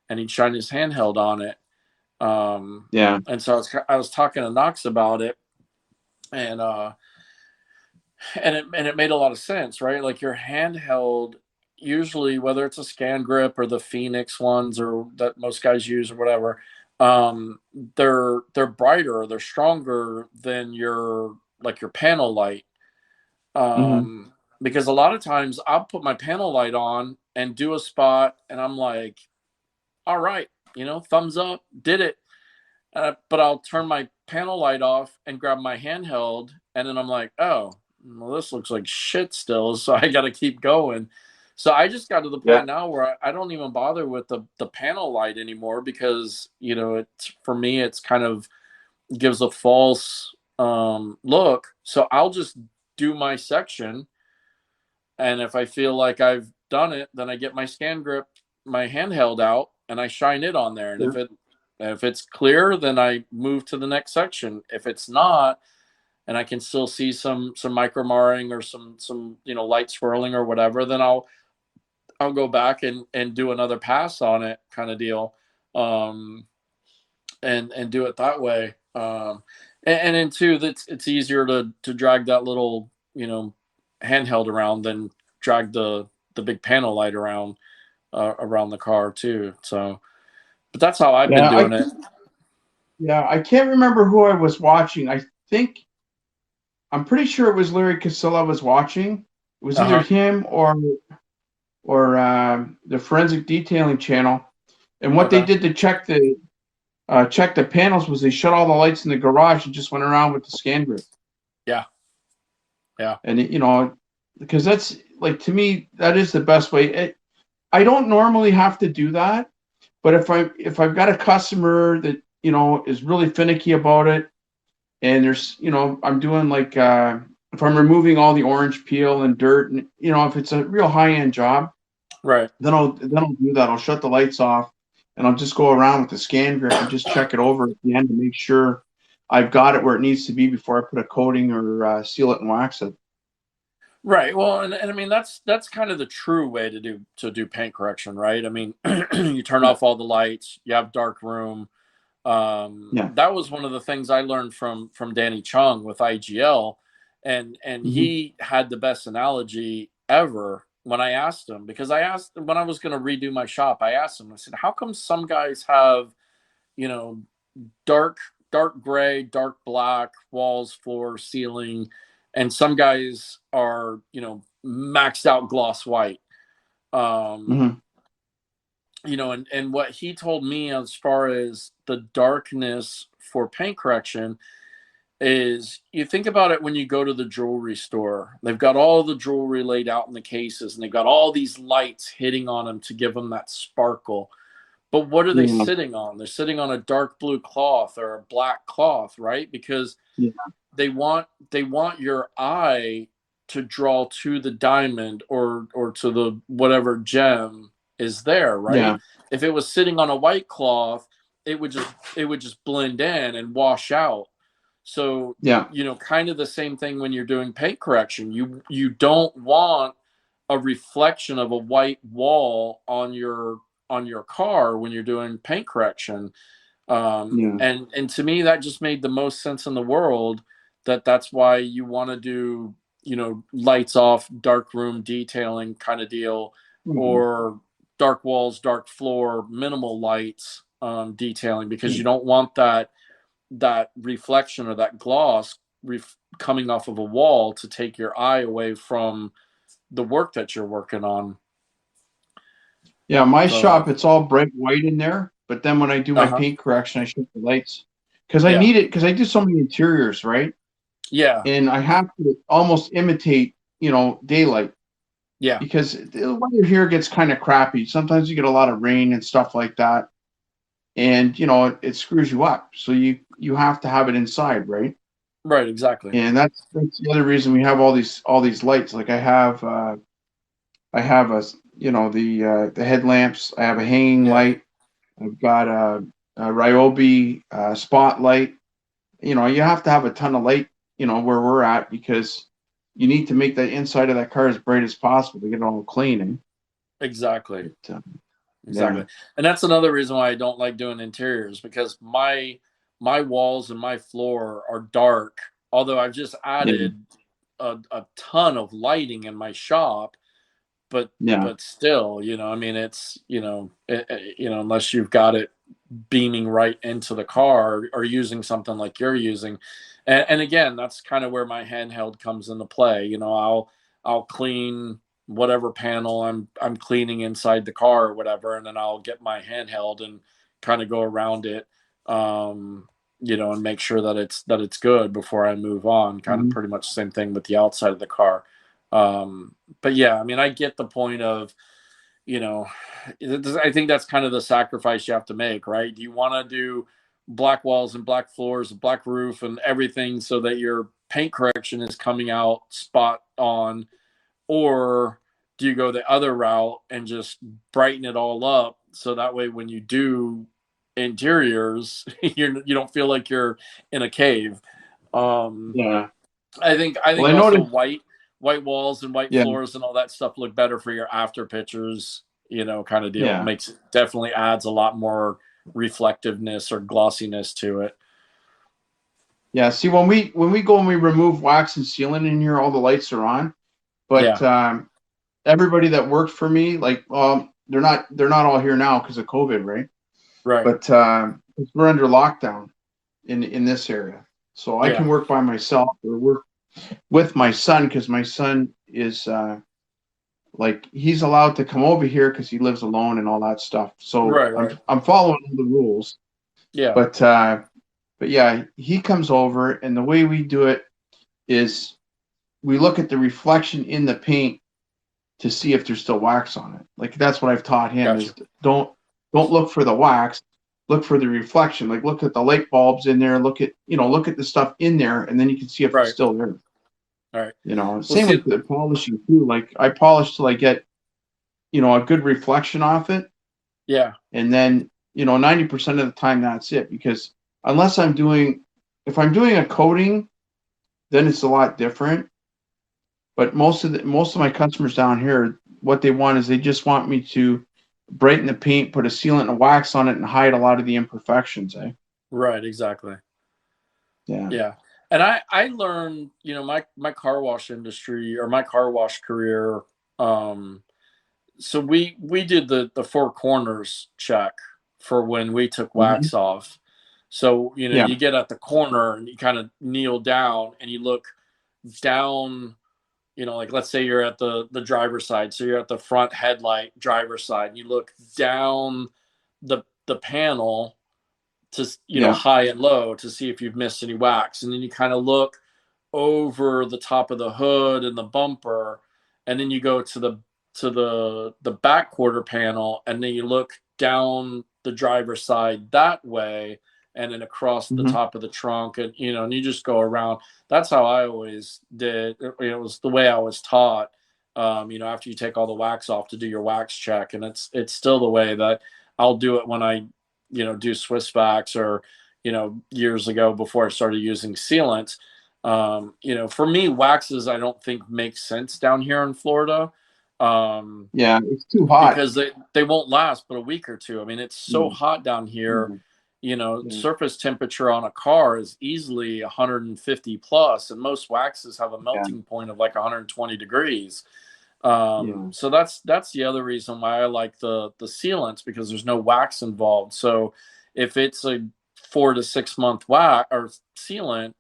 B: and he'd shine his handheld on it.
A: Yeah.
B: And so I was talking to Knox about it, and it made a lot of sense, right? Like your handheld, usually whether it's a Scan Grip or the Phoenix ones or that most guys use or whatever, they're brighter, they're stronger than your panel light.
A: Mm-hmm.
B: Because a lot of times I'll put my panel light on and do a spot, and I'm like, all right, thumbs up, did it. But I'll turn my panel light off and grab my handheld, and then I'm like, oh, well, this looks like shit still, so I got to keep going. So I just got to the
A: Yeah.
B: point now where I don't even bother with the panel light anymore because it's for me it's kind of gives a false look. So I'll just do my section, and if I feel like I've done it, then I get my Scan Grip, my handheld out, and I shine it on there. And
A: Yeah.
B: if it's clear, then I move to the next section. If it's not, and I can still see some micro marring or some light swirling or whatever, then I'll go back and do another pass on it, kind of deal, um, and do it that way. And then too, that's it's easier to drag that little handheld around than drag the big panel light around the car too. So, but that's how I've been
A: Yeah.
B: doing it.
A: I can't remember who I was watching. Think I'm pretty sure it was Larry Casilla I was watching. It was
B: Uh
A: either
B: huh.
A: him or the Forensic Detailing channel. And what they
B: Okay.
A: did to check the panels was they shut all the lights in the garage and just went around with the scan grip.
B: Yeah. Yeah.
A: And because that's like, to me, that is the best way. I don't normally have to do that, but if I've got a customer that is really finicky about it, and there's I'm doing like if I'm removing all the orange peel and dirt, and if it's a real high end job,
B: Right.
A: then I'll do that. I'll shut the lights off, and I'll just go around with the scan grip and just check it over at the end to make sure I've got it where it needs to be before I put a coating or seal it and wax it.
B: Right. Well, and I mean that's kind of the true way to do paint correction, right? I mean, you turn
A: Yeah,
B: off all the lights, you have dark room.
A: yeah,
B: That was one of the things I learned from Danny Chung with IGL, and
A: hmm
B: he had the best analogy ever when I asked him, because I asked him when I was going to redo my shop. I asked him, I said, how come some guys have you know dark dark gray, dark black walls, floor, ceiling, and some guys are maxed out gloss white. Um,
A: hmm
B: and what he told me as far as the darkness for paint correction is, you think about it when you go to the jewelry store. They've got all the jewelry laid out in the cases, and they've got all these lights hitting on them to give them that sparkle. But what are they
A: yeah,
B: sitting on? They're sitting on a dark blue cloth or a black cloth, right? Because
A: yeah,
B: they want your eye to draw to the diamond or to the whatever gem is there, right?
A: yeah,
B: If it was sitting on a white cloth, it would just blend in and wash out. So,
A: yeah,
B: kind of the same thing when you're doing paint correction. You don't want a reflection of a white wall on your car when you're doing paint correction.
A: Yeah.
B: And to me, that just made the most sense in the world. That's why you want to do, lights off, dark room detailing kind of deal,
A: Mhm.
B: or dark walls, dark floor, minimal lights detailing, because
A: Yeah.
B: you don't want that reflection or that gloss coming off of a wall to take your eye away from the work that you're working on.
A: Yeah, my
B: So,
A: shop, it's all bright white in there, but then when I do my
B: uh-huh.
A: paint correction, I shift the lights because I
B: Yeah.
A: need it because I do so many interiors, right?
B: Yeah.
A: And I have to almost imitate, daylight
B: Yeah.
A: because the weather here gets kind of crappy. Sometimes you get a lot of rain and stuff like that, and it screws you up. So you have to have it inside, right?
B: Right. Exactly.
A: And that's the other reason we have all these lights. Like I have the headlamps. I have a hanging
B: Yeah.
A: light. I've got a Ryobi spotlight. You have to have a ton of light, where we're at because you need to make the inside of that car as bright as possible to get it all clean.
B: Exactly.
A: But, yeah,
B: Exactly. And that's another reason why I don't like doing interiors, because my walls and my floor are dark. Although I've just
A: yeah,
B: added a ton of lighting in my shop, but
A: yeah.
B: but still, I mean, it's, unless you've got it beaming right into the car or using something like you're using. And again, that's kind of where my handheld comes into play. I'll clean whatever panel I'm cleaning inside the car or whatever, and then I'll get my handheld and kind of go around it, and make sure that it's good before I move on. Kind of
A: Mhm.
B: pretty much the same thing with the outside of the car. But yeah, I mean, I get the point of, you know, I think that's kind of the sacrifice you have to make, right? Do you want to do black walls and black floors, and black roof and everything so that your paint correction is coming out spot on? Or do you go the other route and just brighten it all up so that way when you do interiors, you don't feel like you're in a cave? Um,
A: Yeah.
B: I think
A: Well, I
B: also
A: noticed.
B: white walls and white
A: Yeah,
B: floors and all that stuff look better for your after pictures, kind of deal.
A: yeah,
B: Makes definitely adds a lot more reflectiveness or glossiness to it.
A: yeah. See, when we go and we remove wax and sealant in here, all the lights are on. But
B: Yeah,
A: everybody that worked for me, like, they're not all here now because of COVID, right?
B: right.
A: But we're under lockdown in this area, so I can
B: Yeah,
A: work by myself or work with my son because my son is like he's allowed to come over here because he lives alone and all that stuff. So
B: right,
A: I'm
B: right.
A: I'm following all the rules,
B: Yeah,
A: but yeah, he comes over and the way we do it is we look at the reflection in the paint to see if there's still wax on it. Like that's what I've taught him
B: gotcha.
A: is don't look for the wax, look for the reflection. Like look at the light bulbs in there, look at the stuff in there, and then you can see if it's
B: Right.
A: still there.
B: All right. Well,
A: Same
B: see,
A: with the polishing too. Like I polish till I get a good reflection off it,
B: yeah,
A: and then 90% of the time that's it. Because unless if I'm doing a coating, then it's a lot different. But most of my customers down here, what they want is they just want me to brighten the paint, put a sealant and wax on it, and hide a lot of the imperfections.
B: right, exactly.
A: Yeah.
B: Yeah. And I learned, my car wash industry or my car wash career. Um, so we did the four corners check for when we took
A: Hmm.
B: wax off. So,
A: Yeah.
B: you get at the corner and you kind of kneel down and you look down, like let's say you're at the driver's side. So you're at the front headlight driver's side. And you look down the panel to,
A: Yeah.
B: high and low to see if you've missed any wax. And then you kind of look over the top of the hood and the bumper, and then you go to the back quarter panel, and then you look down the driver's side that way, and then across the
A: Hmm.
B: top of the trunk, and you just go around. That's how I always did. It was the way I was taught. After you take all the wax off to do your wax check, and it's still the way that I'll do it when I do Swiss Wax, or years ago before I started using sealants. For me, waxes I don't think make sense down here in Florida.
A: Yeah, it's too hot.
B: because they won't last but a week or two. I mean, it's so
A: Yeah,
B: hot down here.
A: yeah,
B: You know,
A: yeah,
B: surface temperature on a car is easily 150 plus, and most waxes have a
A: yeah,
B: melting point of like 120 degrees.
A: yeah,
B: So that's the other reason why I like the sealants, because there's no wax involved. So if it's a 4 to 6 month wax or sealant,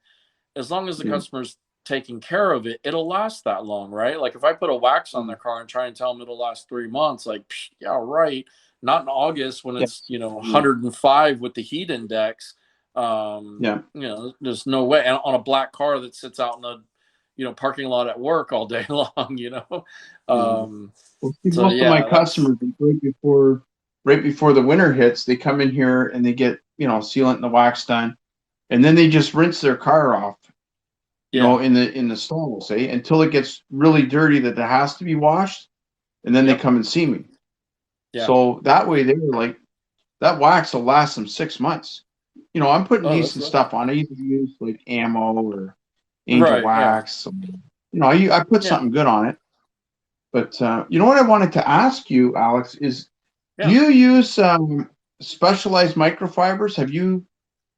B: as long as the
A: yeah,
B: customer's taking care of it, it'll last that long, right? Like if I put a wax on
A: yeah,
B: their car and try and tell them it'll last 3 months, like, yeah, right. Not in August when
A: yeah,
B: it's, you know,
A: yeah,
B: 105 with the heat index.
A: yeah.
B: You know, there's no way. And on a black car that sits out in the, you know, parking lot at work all day long, you know.
A: Yeah.
B: Um,
A: Well, see,
B: so
A: most of my
B: yeah, that's
A: customers, right before the winter hits, they come in here and they get, sealant and the wax done, and then they just rinse their car off,
B: yeah,
A: in the stall, say, until it gets really dirty that it has to be washed, and then they
B: yep,
A: come and see me.
B: yeah.
A: So that way, they're like, that wax will last them 6 months. I'm putting
B: Oh, that's
A: decent stuff on. I either use like ammo or Angel
B: right. Yeah,
A: Wax. I put
B: yeah,
A: something good on it. But you know what I wanted to ask you, Alex, is do
B: yeah.
A: you use specialized microfibers? Have you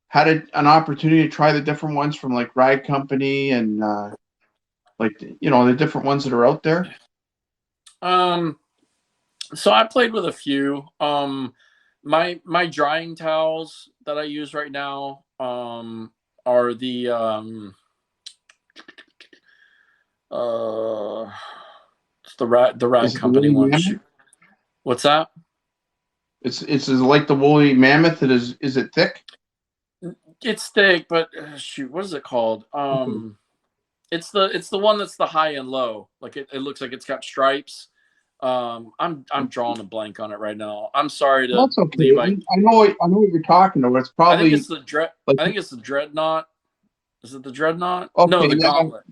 A: had an opportunity to try the different ones from like Rag Company and like the different ones that are out there?
B: Um, So I played with a few. My drying towels that I use right now are uh it's the rag
A: Is it the
B: company
A: woolly
B: one.
A: mammoth?
B: Shoot. What's that?
A: It's like the woolly mammoth. Is it thick?
B: It's thick, but shoot, what is it called?
A: Okay.
B: It's the one that's the high and low. Like it looks like it's got stripes. I'm drawing a blank on it right now. I'm sorry to
A: That's okay.
B: Levi.
A: I know what you're talking about. It's
B: I think it's
A: probably
B: the dread.
A: like
B: I think it's the dreadnought. Is it the dreadnought? No,
A: okay,
B: the
A: yeah,
B: gauntlet.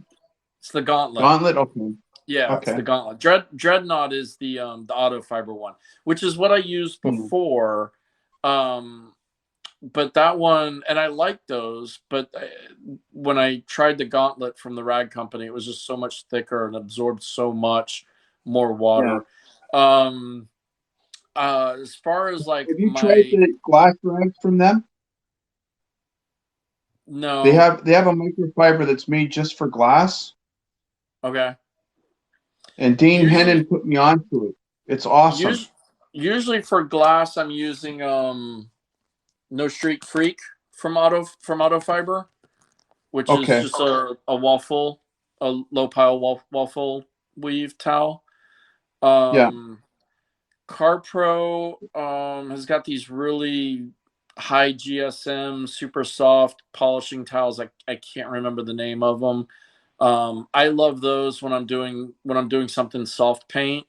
B: It's the gauntlet.
A: gauntlet. Okay,
B: Yeah, it's
A: okay,
B: the gauntlet. Dreadnought is the auto fiber one, which is what I used
A: hmm,
B: before. Um, but that one, and I like those. But when I tried the gauntlet from the Rag Company, it was just so much thicker and absorbed so much more
A: yeah.
B: water. Um, as far as like
A: Have you tried
B: my
A: the glass rags from them? They
B: no,
A: have they have a microfiber that's made just for glass,
B: okay.
A: and Dean
B: Usually,
A: Hennon put me onto it. It's awesome.
B: usually, usually for glass, I'm using No Streak Freak from Auto Fiber, which is
A: Okay.
B: just a waffle, a low pile waffle weave towel.
A: Yeah.
B: Um, CarPro has got these really high GSM, super soft polishing towels. I can't remember the name of them. I love those when I'm doing something soft paint.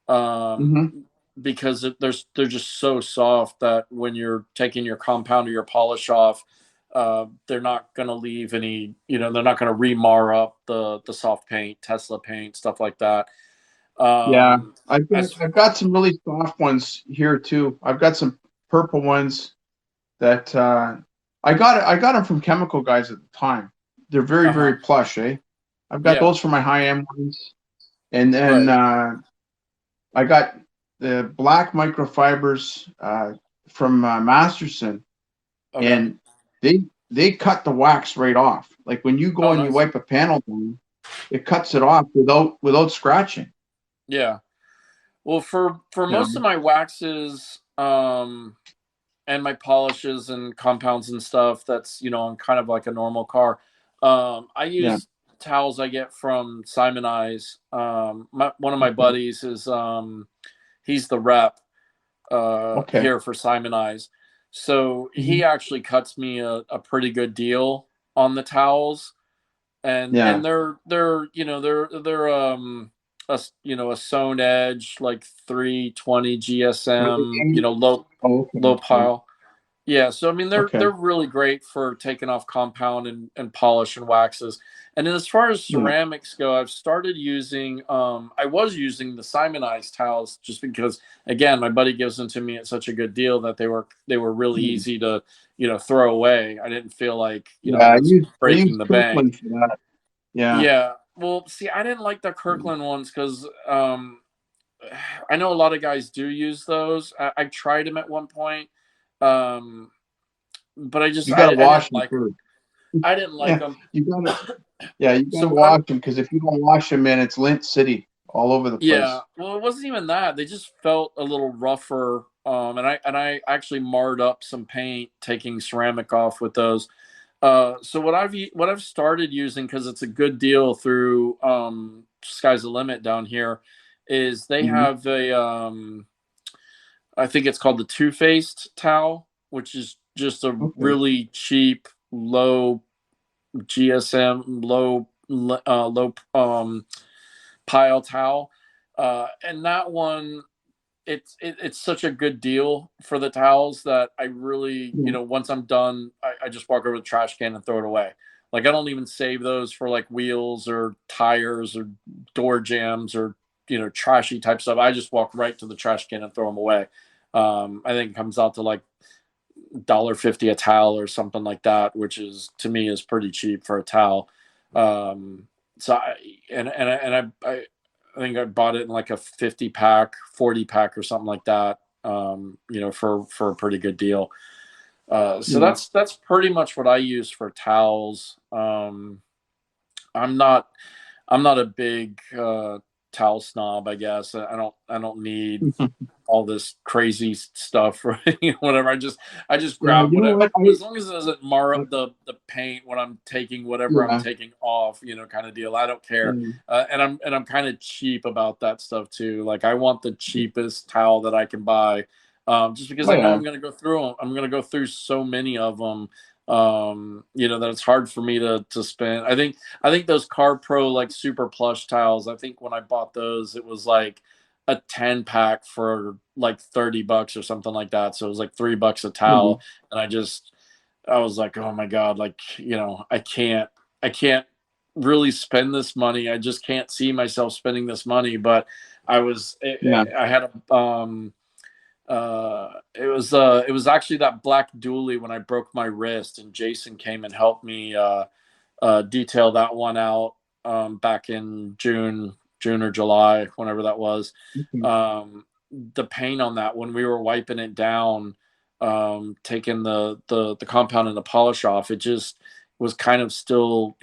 B: Um,
A: Hmm.
B: because they're just so soft that when you're taking your compound or your polish off, they're not going to leave any. They're not going to remar up the soft paint, Tesla paint, stuff like that.
A: Yeah.
B: Um,
A: I've got
B: as
A: I've got some really soft ones here too. I've got some purple ones that I got them from Chemical Guys at the time. They're very,
B: uh-huh,
A: very plush, eh? I've got
B: yeah,
A: those for my high end ones. And then
B: right,
A: I got the black microfibers from Masterson,
B: okay,
A: and they cut the wax right off. Like when you go
B: oh
A: and you
B: nice,
A: wipe a panel down, it cuts it off without scratching.
B: yeah. Well, for
A: You know?
B: most of my waxes, and my polishes and compounds and stuff that's on kind of like a normal car, I
A: Yeah.
B: use towels I get from Simon Eyes. One of my
A: Okay.
B: buddies is he's the rep
A: Okay.
B: here for Simon Eyes, so he
A: Hmm.
B: actually cuts me a pretty good deal on the towels, and
A: Yeah.
B: they're a sewn edge like 320 GSM,
A: Oh, okay.
B: low
A: Yeah.
B: pile. Yeah, so I mean they're
A: Okay.
B: really great for taking off compound and polish and waxes. And then as far as
A: Yeah.
B: ceramics go, I've started using I was using the Simonized towels just because again my buddy gives them to me at such a good deal that they were really
A: Yeah.
B: easy to throw away. I didn't feel like
A: Yeah.
B: I
A: I
B: was
A: use I use
B: breaking the bank.
A: Kirkland for that. Yeah.
B: Yeah. Well, see, I didn't like the Kirkland ones because I know a lot of guys do use those. I tried them at one point, um, but
A: You got to
B: I didn't
A: wash them
B: like them.
A: first.
B: I didn't like
A: Yeah,
B: them.
A: you got to. Yeah, you got to
B: So I'm
A: wash them because if you don't wash them, man, it's lint city all over the
B: Yeah,
A: place.
B: well, it wasn't even that. They just felt a little rougher. And I actually marred up some paint, taking ceramic off with those. So what I've started using, because it's a good deal through Sky's the Limit down here, is they
A: Hmm.
B: have I think it's called the Two Faced towel, which is just a
A: Okay.
B: really cheap, low GSM, low pile towel, and that one, it's such a good deal for the towels that I really,
A: Yeah.
B: once I'm done, I just walk over to the trash can and throw it away. Like, I don't even save those for like wheels or tires or door jams or trashy type stuff. I just walk right to the trash can and throw them away. I think it comes out to like $1.50 a towel or something like that, which is, to me, is pretty cheap for a towel. Um, so I, and I think I bought it in like a 50 pack, 40 pack or something like that. For a pretty good deal. So
A: Yeah.
B: that's pretty much what I use for towels. I'm not I'm not a big towel snob, I guess. I don't need all this crazy stuff or whatever. I just
A: Yeah.
B: grab
A: You know
B: whatever,
A: what?
B: as long as it doesn't mar up the paint when I'm taking whatever I'm
A: Yeah.
B: taking off, kind of deal. I don't care.
A: Yeah.
B: And I'm kind of cheap about that stuff too. Like, I want the cheapest towel that I can buy, just because
A: Oh
B: I know
A: yeah.
B: I'm going to go through them. I'm going to go through so many of them, that it's hard for me to spend. I think those Car Pro like super plush tiles, I think when I bought those, it was like a 10 pack for like $30 or something like that. So it was like $3 a
A: Yeah.
B: towel. And I was like, oh my God, like, I can't really spend this money. I just can't see myself spending this money. But
A: Yeah.
B: I had it was actually that black dually when I broke my wrist, and Jason came and helped me detail that one out, back in June or July, whenever that was.
A: Okay.
B: The paint on that, when we were wiping it down, taking the compound and the polish off, it just was kind of still,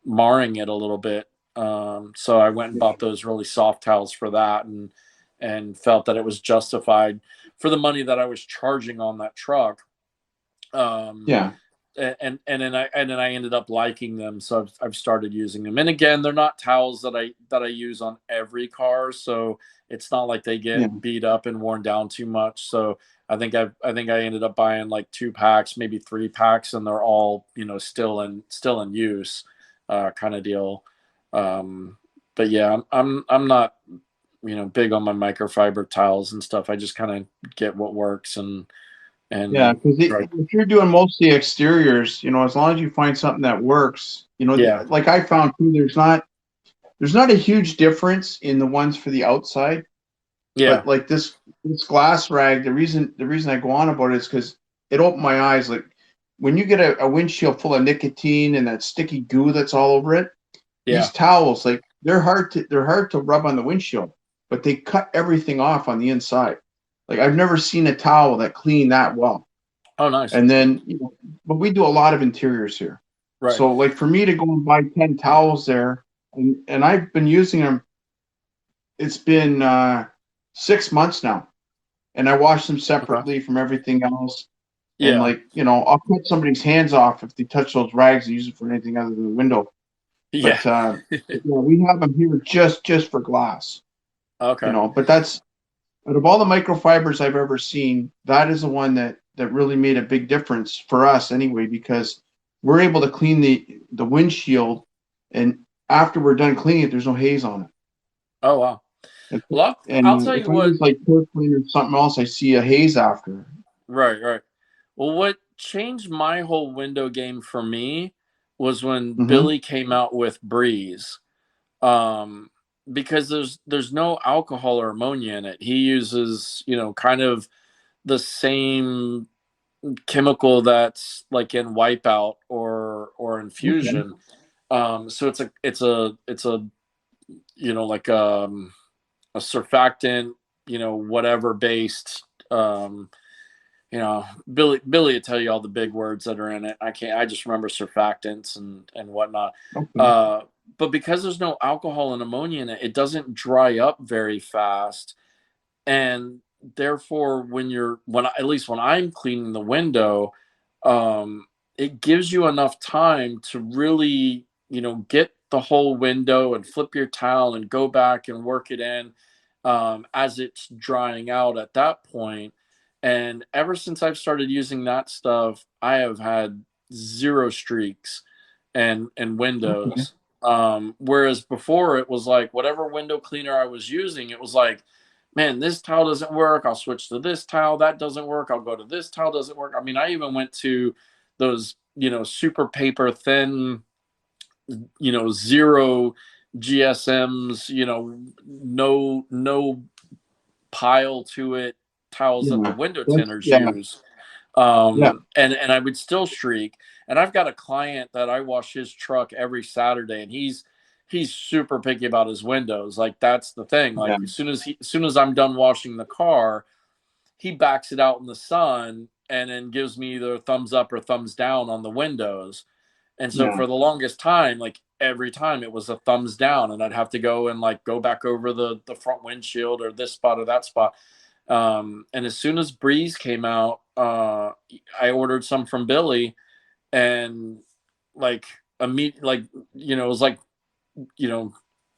B: marring it a little bit. So I went and
A: Yeah.
B: bought those really soft towels for that, and felt that it was justified for the money that I was charging on that truck. Um,
A: Yeah.
B: and then I ended up liking them, so I've started using them. And again, they're not towels that I use on every car, so it's not like they
A: Yeah.
B: get beat up and worn down too much. So I think I ended up buying like 2 packs, maybe 3 packs, and they're all still in use, kind of deal. Um, but yeah, I'm not big on my microfiber tiles and stuff. I just kind of get what works
A: Yeah.
B: and
A: Because
B: try.
A: if you're doing mostly exteriors, as long as you find something that works,
B: Yeah,
A: like I found too, there's not a huge difference in the ones for the outside,
B: yeah,
A: but like this glass rag, the reason I go on about it is because it opened my eyes. Like when you get a windshield full of nicotine and that sticky goo that's all over it,
B: yeah.
A: these towels, like they're hard to rub on the windshield, but they cut everything off on the inside. Like I've never seen a towel that cleaned that well.
B: Oh, nice.
A: And then, but we do a lot of interiors here.
B: Right.
A: So like for me to go and buy 10 towels there, and I've been using them, it's been 6 months now. And I wash them
B: Okay.
A: separately from everything else. And
B: Yeah.
A: like, I'll cut somebody's hands off if they touch those rags and use it for anything other than the window.
B: Yeah.
A: But yeah, we have them here just for glass,
B: Okay.
A: but that's out of all the microfibers I've ever seen, that is the one that really made a big difference for us anyway, because we're able to clean the windshield, and after we're done cleaning it, there's no haze on
B: Oh, wow.
A: it.
B: Well, I'll
A: And
B: tell
A: if
B: you
A: I
B: what.
A: use like Kirkland or something else, I see a haze after.
B: Right. Right. Well, what changed my whole window game for me was when
A: Mm-hmm.
B: Billy came out with Breeze. Um, because there's no alcohol or ammonia in it. He uses, kind of the same chemical that's like in Wipeout or
A: Okay.
B: Infusion. So it's a like, surfactant, whatever based. Billy will tell you all the big words that are in it. I just remember surfactants and whatnot.
A: Okay.
B: But because there's no alcohol and ammonia in it, it doesn't dry up very fast. And therefore, at least when I'm cleaning the window, it gives you enough time to really, get the whole window and flip your towel and go back and work it in, as it's drying out at that point. And ever since I've started using that stuff, I have had zero streaks and
A: Okay.
B: windows. Whereas before it was like whatever window cleaner I was using, it was like, man, this towel doesn't work. I'll switch to this towel. That doesn't work. I'll go to this towel. Doesn't work. I mean, I even went to those, super paper thin, zero GSMs, no pile to it towels that the
A: Yeah.
B: window
A: That's,
B: tinners
A: yeah.
B: use.
A: Yeah.
B: And I would still streak. And I've got a client that I wash his truck every Saturday, and he's super picky about his windows. Like that's the thing.
A: Yeah.
B: Like as soon as I'm done washing the car, he backs it out in the sun and then gives me either a thumbs up or thumbs down on the windows. And so
A: Yeah.
B: for the longest time, like every time it was a thumbs down, and I'd have to go and like go back over the front windshield or this spot or that spot. And as soon as Breeze came out, I ordered some from Billy, and like it was like,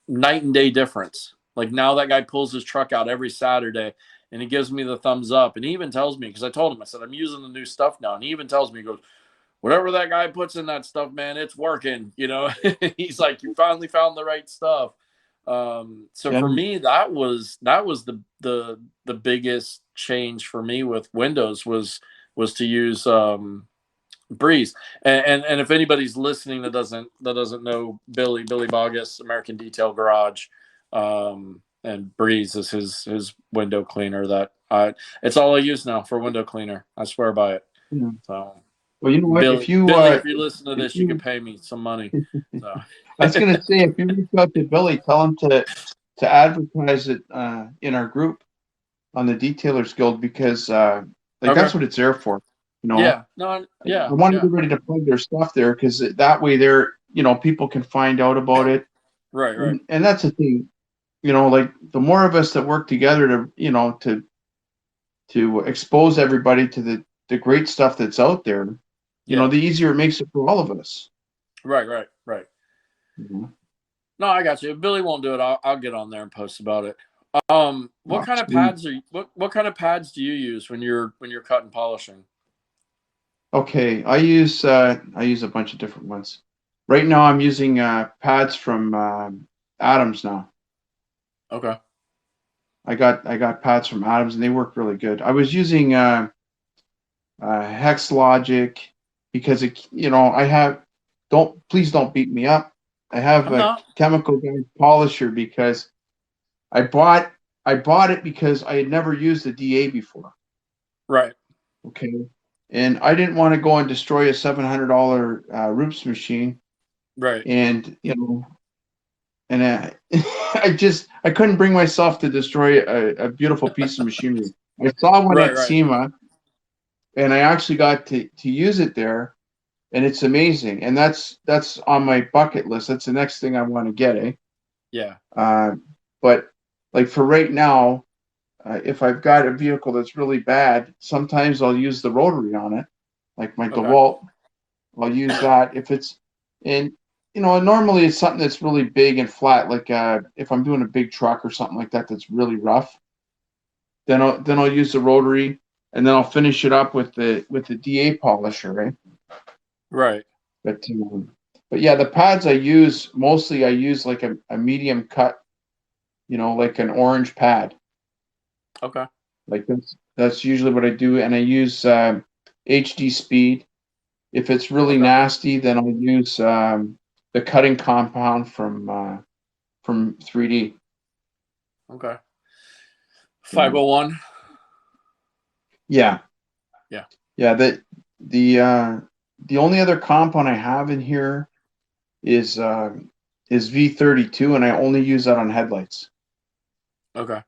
B: night and day difference. Like now that guy pulls his truck out every Saturday and he gives me the thumbs up, and he even tells me, because I told him, I said, I'm using the new stuff now. And he even tells me, he goes, whatever that guy puts in that stuff, man, it's working. He's like, you finally found the right stuff. So
A: Yeah.
B: for me, that was the biggest change for me with Windows was to use Breeze. And if anybody's listening that doesn't know Billy Bogus, American Detail Garage, and Breeze is his window cleaner that it's all I use now for window cleaner. I swear by it.
A: Yeah.
B: So
A: Well, you know what?
B: Billy, if you listen to
A: If
B: this, you
A: you,
B: could pay me some money. So
A: I was gonna say, if you reach out to Billy, tell him to advertise it in our group on the Detailers Guild, because like
B: okay,
A: that's what it's there for.
B: yeah, no,
A: I
B: yeah,
A: want
B: yeah,
A: everybody to plug their stuff there, because that way people can find out about it.
B: right,
A: And that's the thing, like the more of us that work together to expose everybody to the great stuff that's out there,
B: yeah,
A: the easier it makes it for all of us.
B: right.
A: Mhm.
B: No, I got you. If Billy won't do it, I'll get on there and post about it. What
A: Oh,
B: kind of
A: sweet.
B: pads what kind of pads do you use when you're cutting polishing?
A: Okay, I use a bunch of different ones. Right now, I'm using pads from Adams now.
B: Okay,
A: I got pads from Adams, and they work really good. I was using Hex Logic, because I have, please don't beat me up. I have
B: I'm
A: a
B: not
A: chemical guide polisher, because I bought I bought it because I had never used a DA before.
B: right,
A: Okay, and I didn't want to go and destroy a $700 Roops machine,
B: right,
A: and and I couldn't bring myself to destroy a beautiful piece of machinery. I saw one at
B: right.
A: SEMA, and I actually got to use it there, and it's amazing. And that's on my bucket list. That's the next thing I want to get.
B: Yeah,
A: Uh, but like for right now, if I've got a vehicle that's really bad, sometimes I'll use the rotary on it, like my
B: okay,
A: DeWalt. I'll use that if it's and normally it's something that's really big and flat, like if I'm doing a big truck or something like that that's really rough, then I'll use the rotary, and then I'll finish it up with the DA polisher, right?
B: right,
A: But but yeah, the pads I use like a medium cut, like an orange pad.
B: okay,
A: Like that's usually what I do, and I use HD Speed. If it's really
B: okay,
A: nasty, then I'll use the cutting compound from 3D.
B: okay.
A: Yeah,
B: 501.
A: yeah,
B: Yeah.
A: yeah. The only other compound I have in here is V32, and I only use that on headlights.
B: Okay.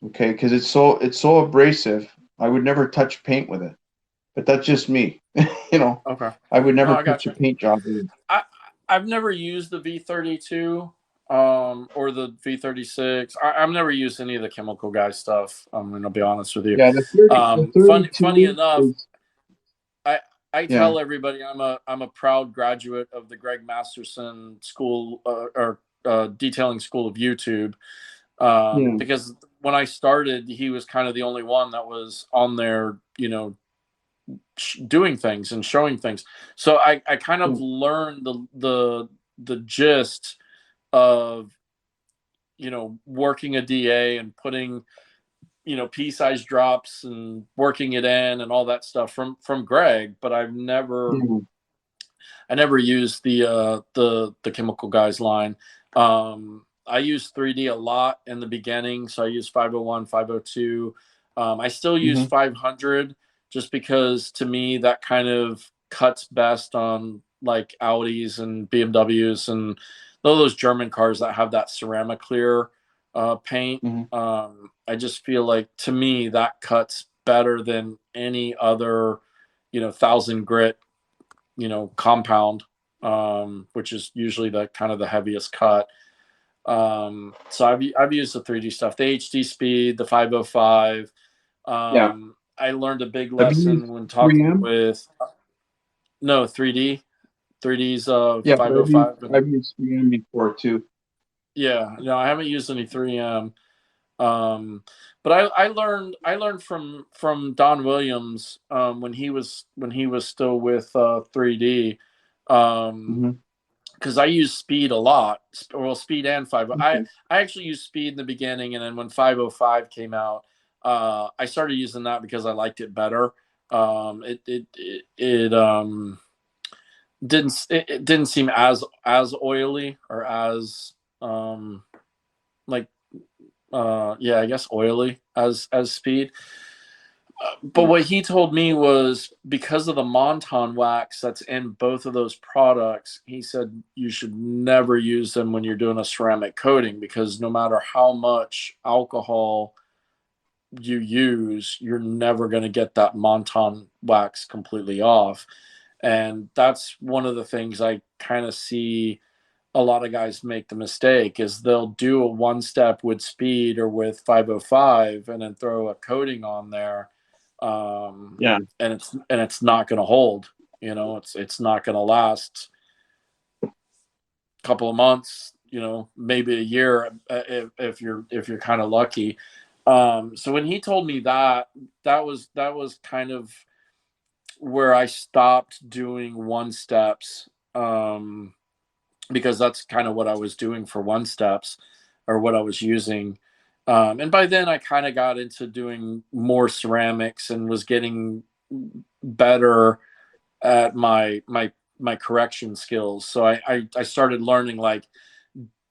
A: Okay, because it's so abrasive. I would never touch paint with it, but that's just me. You know,
B: Okay.
A: I would
B: No,
A: never
B: I
A: touch
B: got
A: a
B: you.
A: paint job with it.
B: I I've never used the V32 or the V36. I've never used any of the Chemical Guy stuff. I'm gonna be honest with you.
A: Yeah, the
B: Funny
A: 32
B: enough,
A: is
B: I I
A: yeah.
B: tell everybody I'm a proud graduate of the Greg Masterson School or Detailing School of YouTube,
A: Yeah.
B: because when I started, he was kind of the only one that was on there, you know, doing things and showing things. So I kind
A: Yeah.
B: of learned the gist of, you know, working a DA and putting, you know, pea size drops and working it in and all that stuff from Greg. But
A: Yeah.
B: I never used the Chemical Guys line. I used 3D a lot in the beginning, so I used 501, 502. I still use
A: Hmm.
B: 500 just because to me that kind of cuts best on like Audis and BMWs and all those German cars that have that ceramic clear paint.
A: Hmm.
B: I just feel like to me that cuts better than any other, you know, thousand grit, you know, compound, which is usually the kind of the heaviest cut. So I've used the 3D stuff, the HD speed, the 505.
A: Yeah.
B: I learned a big
A: Have you used
B: lesson when talking
A: 3M?
B: with no 3D. 3D's
A: Yeah, but
B: 505 and
A: I've used 3M before too.
B: yeah, no, I haven't used any 3M. Um, but I learned from Don Williams when he was still with 3D. Um,
A: Hmm.
B: because I use speed a lot. Well, speed and five.
A: Okay.
B: I actually used speed in the beginning, and then when 505 came out, I started using that because I liked it better. It didn't seem as oily or as um like yeah, I guess oily as speed. But
A: Yeah.
B: what he told me was because of the Monton wax that's in both of those products, he said you should never use them when you're doing a ceramic coating because no matter how much alcohol you use, you're never going to get that Monton wax completely off. And that's one of the things I kind of see a lot of guys make the mistake is they'll do a one step with speed or with 505 and then throw a coating on there,
A: Yeah.
B: and it's not going to hold. You know, it's not going to last a couple of months. You know, maybe a year if you're kind of lucky. So when he told me that, that was kind of where I stopped doing one steps. Because that's kind of what I was doing for one steps or what I was using. And by then I kind of got into doing more ceramics and was getting better at my correction skills. So I started learning like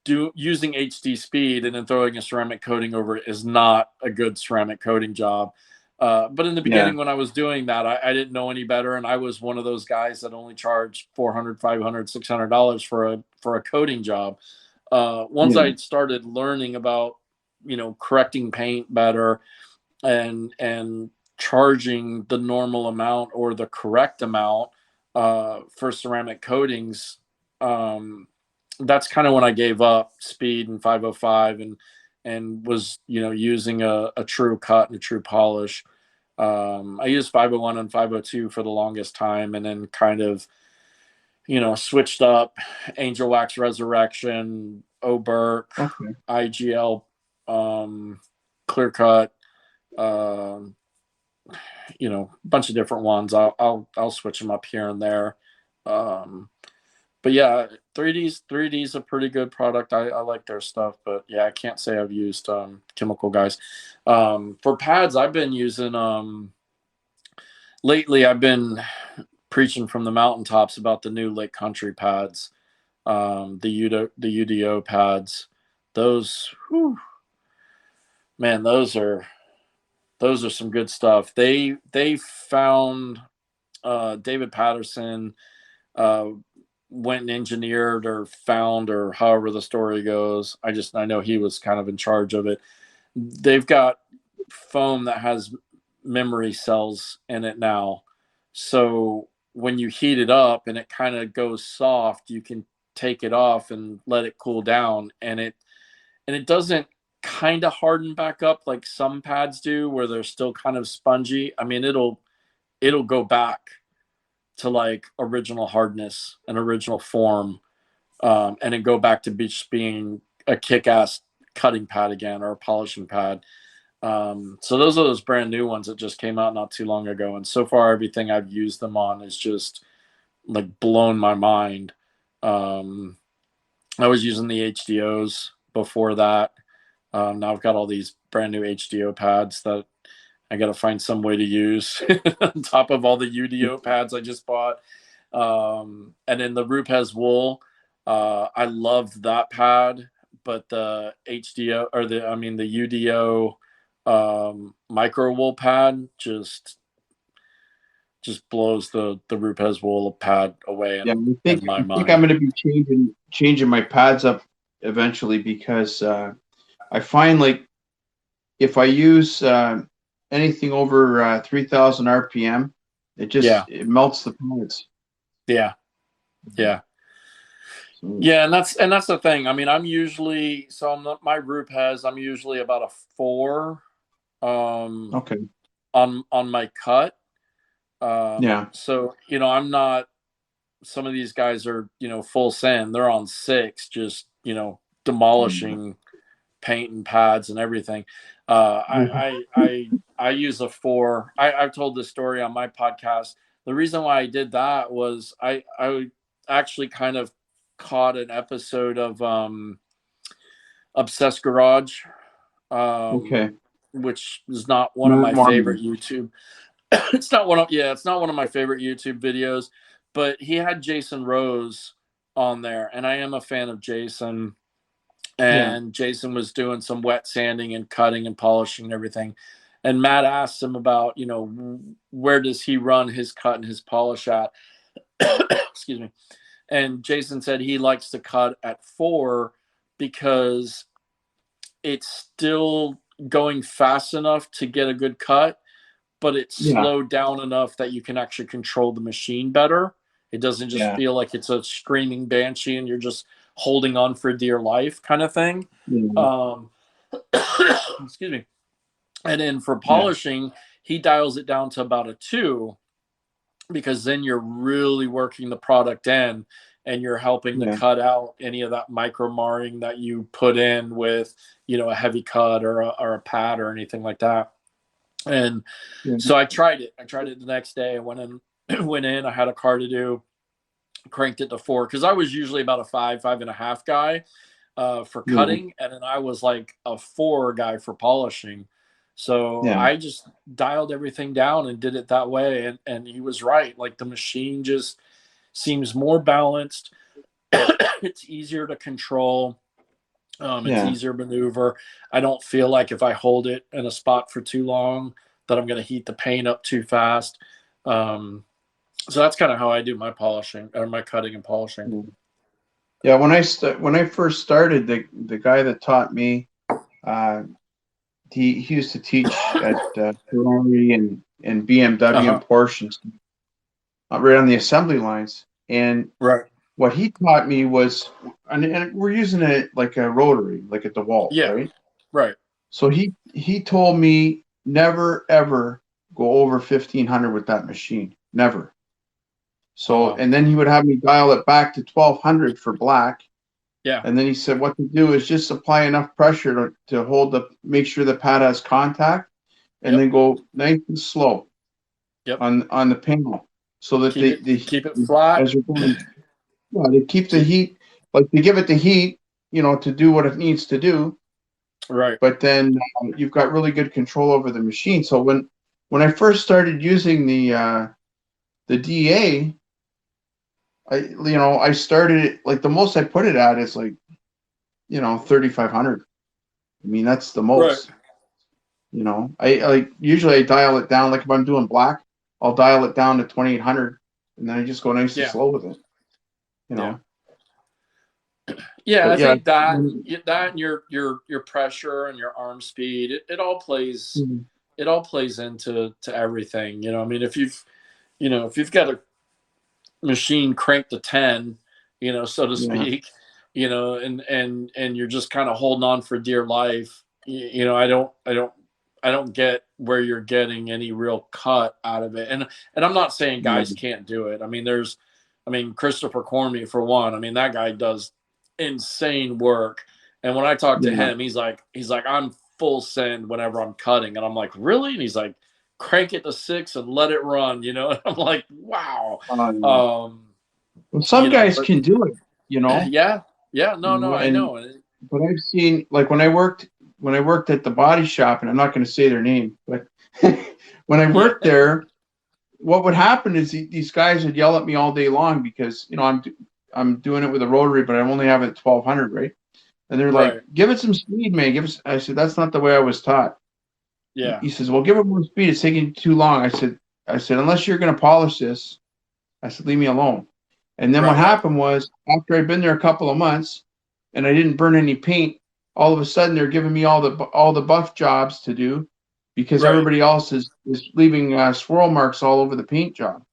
B: using HD speed and then throwing a ceramic coating over it is not a good ceramic coating job. But in the
A: Yeah.
B: beginning, when I was doing that, I didn't know any better, and I was one of those guys that only charged 400, 500, $600 for a coating job. Once
A: Yeah.
B: I started learning about, you know, correcting paint better and charging the normal amount or the correct amount for ceramic coatings, um, that's kind of when I gave up speed and 505 and was, you know, using a true cut and a true polish. I used 501 and 502 for the longest time, and then kind of, you know, switched up Angel Wax Resurrection, Oberk,
A: Okay.
B: IGL, Clear Cut, um, you know, a bunch of different ones. I'll switch them up here and there. Um, but yeah, 3D's a pretty good product. I like their stuff, but yeah, I can't say I've used Chemical Guys. For pads, I've been using lately. I've been preaching from the mountaintops about the new Lake Country pads, the UDO pads. Those, whew, man, those are some good stuff. They found David Patterson. Uh, went and engineered or found, or however the story goes. I know he was kind of in charge of it. They've got foam that has memory cells in it now. So when you heat it up and it kind of goes soft, you can take it off and let it cool down, and it doesn't kind of harden back up like some pads do where they're still kind of spongy. I mean, it'll go back to like original hardness and original form, and then go back to just being a kick-ass cutting pad again, or a polishing pad. So those are those brand new ones that just came out not too long ago, and so far everything I've used them on is just like blown my mind. um, I was using the HDOs before that. Now I've got all these brand new HDO pads that I got to find some way to use on top of all the UDO pads I just bought. And then the Rupes wool, I loved that pad, but the HDO, or the UDO micro wool pad just blows the Rupes wool pad away
A: Yeah,
B: in my
A: I think I'm
B: mind.
A: going to be changing my pads up eventually, because I find like if I use anything over 3,000 RPM,
B: Yeah,
A: it melts the pads.
B: yeah, yeah.
A: So,
B: Yeah, and that's the thing. I mean, I'm usually so I'm not, my Rupes, I'm usually about a 4 um
A: okay,
B: on my cut.
A: yeah,
B: So I'm not. Some of these guys are full send. They're on 6, just demolishing paint and pads and everything. I use a 4. I've told this story on my podcast. The reason why I did that was I actually kind of caught an episode of Obsessed Garage, um,
A: okay.
B: which is not one of
A: Matt
B: my
A: Marmon.
B: favorite YouTube. It's not one of my favorite YouTube videos, but he had Jason Rose on there, and I am a fan of Jason.
A: Yeah,
B: And Jason was doing some wet sanding and cutting and polishing and everything. And Matt asked him about, where does he run his cut and his polish at? Excuse me. And Jason said he likes to cut at 4 because it's still going fast enough to get a good cut, but it's
A: yeah,
B: slowed down enough that you can actually control the machine better. It doesn't just
A: yeah,
B: feel like it's a screaming banshee and you're just holding on for dear life kind of thing.
A: yeah,
B: Um, excuse me. And then for
A: yeah,
B: polishing, he dials it down to about a 2, because then you're really working the product in, and you're helping to
A: yeah,
B: cut out any of that micro marring that you put in with a heavy cut or a pad or anything like that. And
A: yeah,
B: so I tried it the next day. I went in went in, I had a car to do, cranked it to 4, because I was usually about a 5.5 guy for
A: yeah,
B: cutting, and then I was like a 4 guy for polishing. So
A: yeah,
B: I just dialed everything down and did it that way, and he was right. Like, the machine just seems more balanced. It's easier to control. It's
A: yeah.
B: easier maneuver. I don't feel like if I hold it in a spot for too long that I'm going to heat the paint up too fast. Um, so that's kind of how I do my polishing, or my cutting and polishing.
A: Yeah. Yeah, when I first started, the guy that taught me, uh, he used to teach at Ferrari and
B: Uh
A: BMW and
B: huh.
A: Porsche and stuff, right on the assembly lines. And
B: Right.
A: what he taught me was, and we're using it like a rotary, like at DeWalt,
B: Yeah.
A: right?
B: Right.
A: So he told me never ever go over 1,500 with that machine, never.
B: Oh
A: So,
B: wow.
A: and then he would have me dial it back to 1,200 for black.
B: Yeah.
A: And then he said, what to do is just apply enough pressure to make sure the pad has contact, and
B: Yep.
A: then go nice and slow
B: Yep.
A: on the panel, so that
B: Keep it flat.
A: as you're going, yeah, they keep the
B: Keep
A: heat, like they give it the heat, to do what it needs to do.
B: right.
A: But then you've got really good control over the machine. So when I first started using the DA, I started it, like the most I put it at is like 3,500. I mean, that's the
B: Right.
A: most. I like usually I dial it down. Like if I'm doing black, I'll dial it down to 2,800, and then I just go nice and
B: Yeah.
A: slow with it. you
B: Yeah.
A: know.
B: Yeah, I
A: But yeah,
B: think that and your pressure and your arm speed, it all plays
A: mhm,
B: into everything. I mean, if you've got a machine cranked to 10, so to
A: yeah,
B: speak, and you're just kind of holding on for dear life. I don't get where you're getting any real cut out of it. And I'm not saying
A: yeah,
B: guys can't do it. I mean, Christopher Cormier, for one. I mean, that guy does insane work. And when I talk to
A: yeah.
B: him, he's like, I'm full send whenever I'm cutting. And I'm like, really? And he's like, crank it to 6 and let it run. And I'm like, wow.
A: Yeah.
B: Um,
A: Well, some guys
B: but
A: can do it, you know,
B: yeah, yeah, no, I
A: and
B: know.
A: but I've seen like when I worked at the body shop, and I'm not going to say their name, but when I
B: Yeah,
A: worked there, what would happen is these guys would yell at me all day long because I'm doing it with a rotary, but I only have it at 1200, right? And they're like,
B: right.
A: "Give it some speed, man. Give us." I said, "That's not the way I was taught."
B: Yeah,
A: He says, "Well, give it more speed. It's taking too long." I said, "Unless you're going to polish this," I said, "leave me alone." And then what
B: right.
A: happened was, after I'd been there a couple of months, and I didn't burn any paint, all of a sudden they're giving me all the buff jobs to do, because
B: Right.
A: everybody else is leaving swirl marks all over the paint job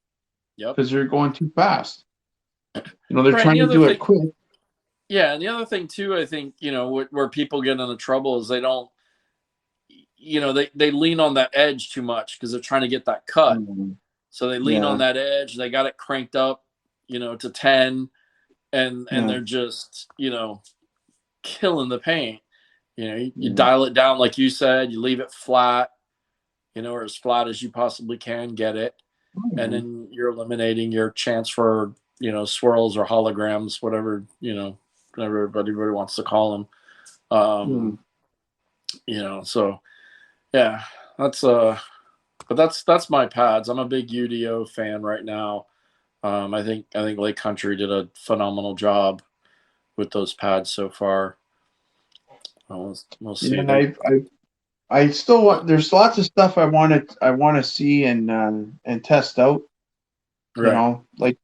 B: Yep.
A: because they're going too fast. They're
B: Right. And
A: trying
B: the
A: to
B: other
A: do it
B: thing,
A: quick.
B: yeah, and the other thing too, I think, where people get into trouble is they don't, they lean on that edge too much because they're trying to get that cut.
A: Mhm.
B: So they lean on
A: Yeah,
B: that edge. They got it cranked up, to 10, and
A: yeah,
B: they're just, killing the paint. You
A: yeah.
B: dial it down, like you said, you leave it flat, or as flat as you possibly can get it. And
A: Oh,
B: then you're eliminating your chance for, swirls or holograms, whatever everybody wants to call them.
A: yeah. Yeah.
B: So yeah, that's but that's my pads. I'm a big UDO fan right now. I think Lake Country did a phenomenal job with those pads so far. We'll
A: Yeah,
B: see.
A: and I still want. There's lots of stuff I want to see and test out.
B: Right.
A: Like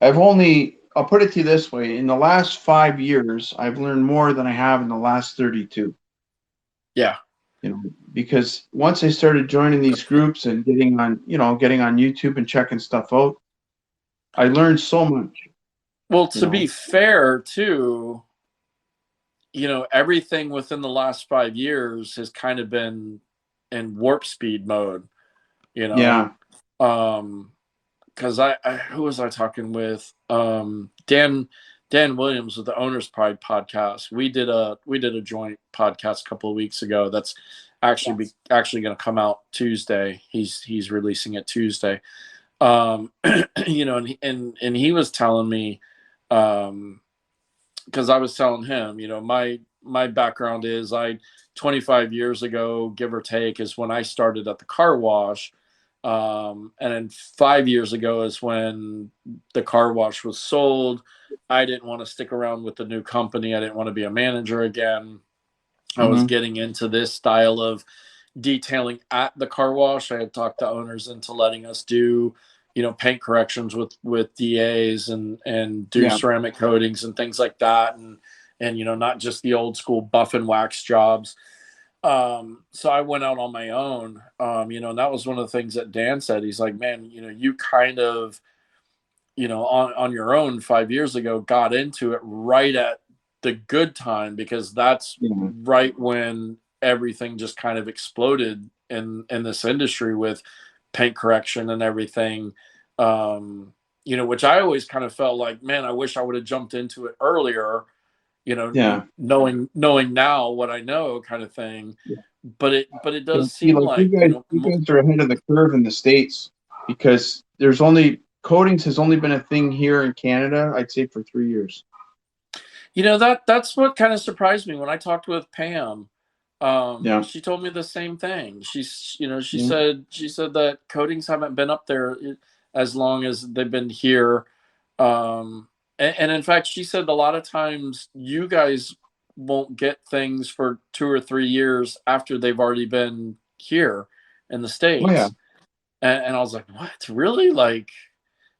A: I'll put it to you this way: in the last 5 years, I've learned more than I have in the last 32.
B: Yeah.
A: Because once I started joining these groups and getting on YouTube and checking stuff out, I learned so much.
B: Well,
A: You
B: to be
A: know,
B: fair, too, everything within the last 5 years has kind of been in warp speed mode. You know,
A: yeah,
B: um, because I who was I talking with? Dan Williams with the Owners Pride podcast. We did a joint podcast a couple of weeks ago. That's actually going to come out Tuesday. He's releasing it Tuesday. Um, and he was telling me, because I was telling him, my background is 25 years ago, give or take, is when I started at the car wash. And then 5 years ago is when the car wash was sold. I didn't want to stick around with the new company. I didn't want to be a manager again. I was
A: hmm,
B: getting into this style of detailing at the car wash. I had talked to owners into letting us do, paint corrections with DAs and do
A: yeah,
B: ceramic coatings and things like that, and not just the old school buff and wax jobs. So I went out on my own, and that was one of the things that Dan said. He's like, man, you kind of, on your own 5 years ago, got into it right at the good time, because that's
A: yeah,
B: right when everything just kind of exploded in this industry with paint correction and everything. Which I always kind of felt like, man, I wish I would have jumped into it earlier,
A: yeah.
B: knowing now what I know, kind of thing. But it does
A: See,
B: seem
A: like
B: like,
A: you guys are ahead of the curve in the States, because there's only coatings has only been a thing here in Canada, I'd say, for 3 years.
B: that's what kind of surprised me when I talked with Pam.
A: Yeah,
B: She told me the same thing. She
A: yeah,
B: said that coatings haven't been up there as long as they've been here. And in fact, she said a lot of times you guys won't get things for 2 or 3 years after they've already been here in the
A: oh yeah.
B: States. And I was like, what, really? Like,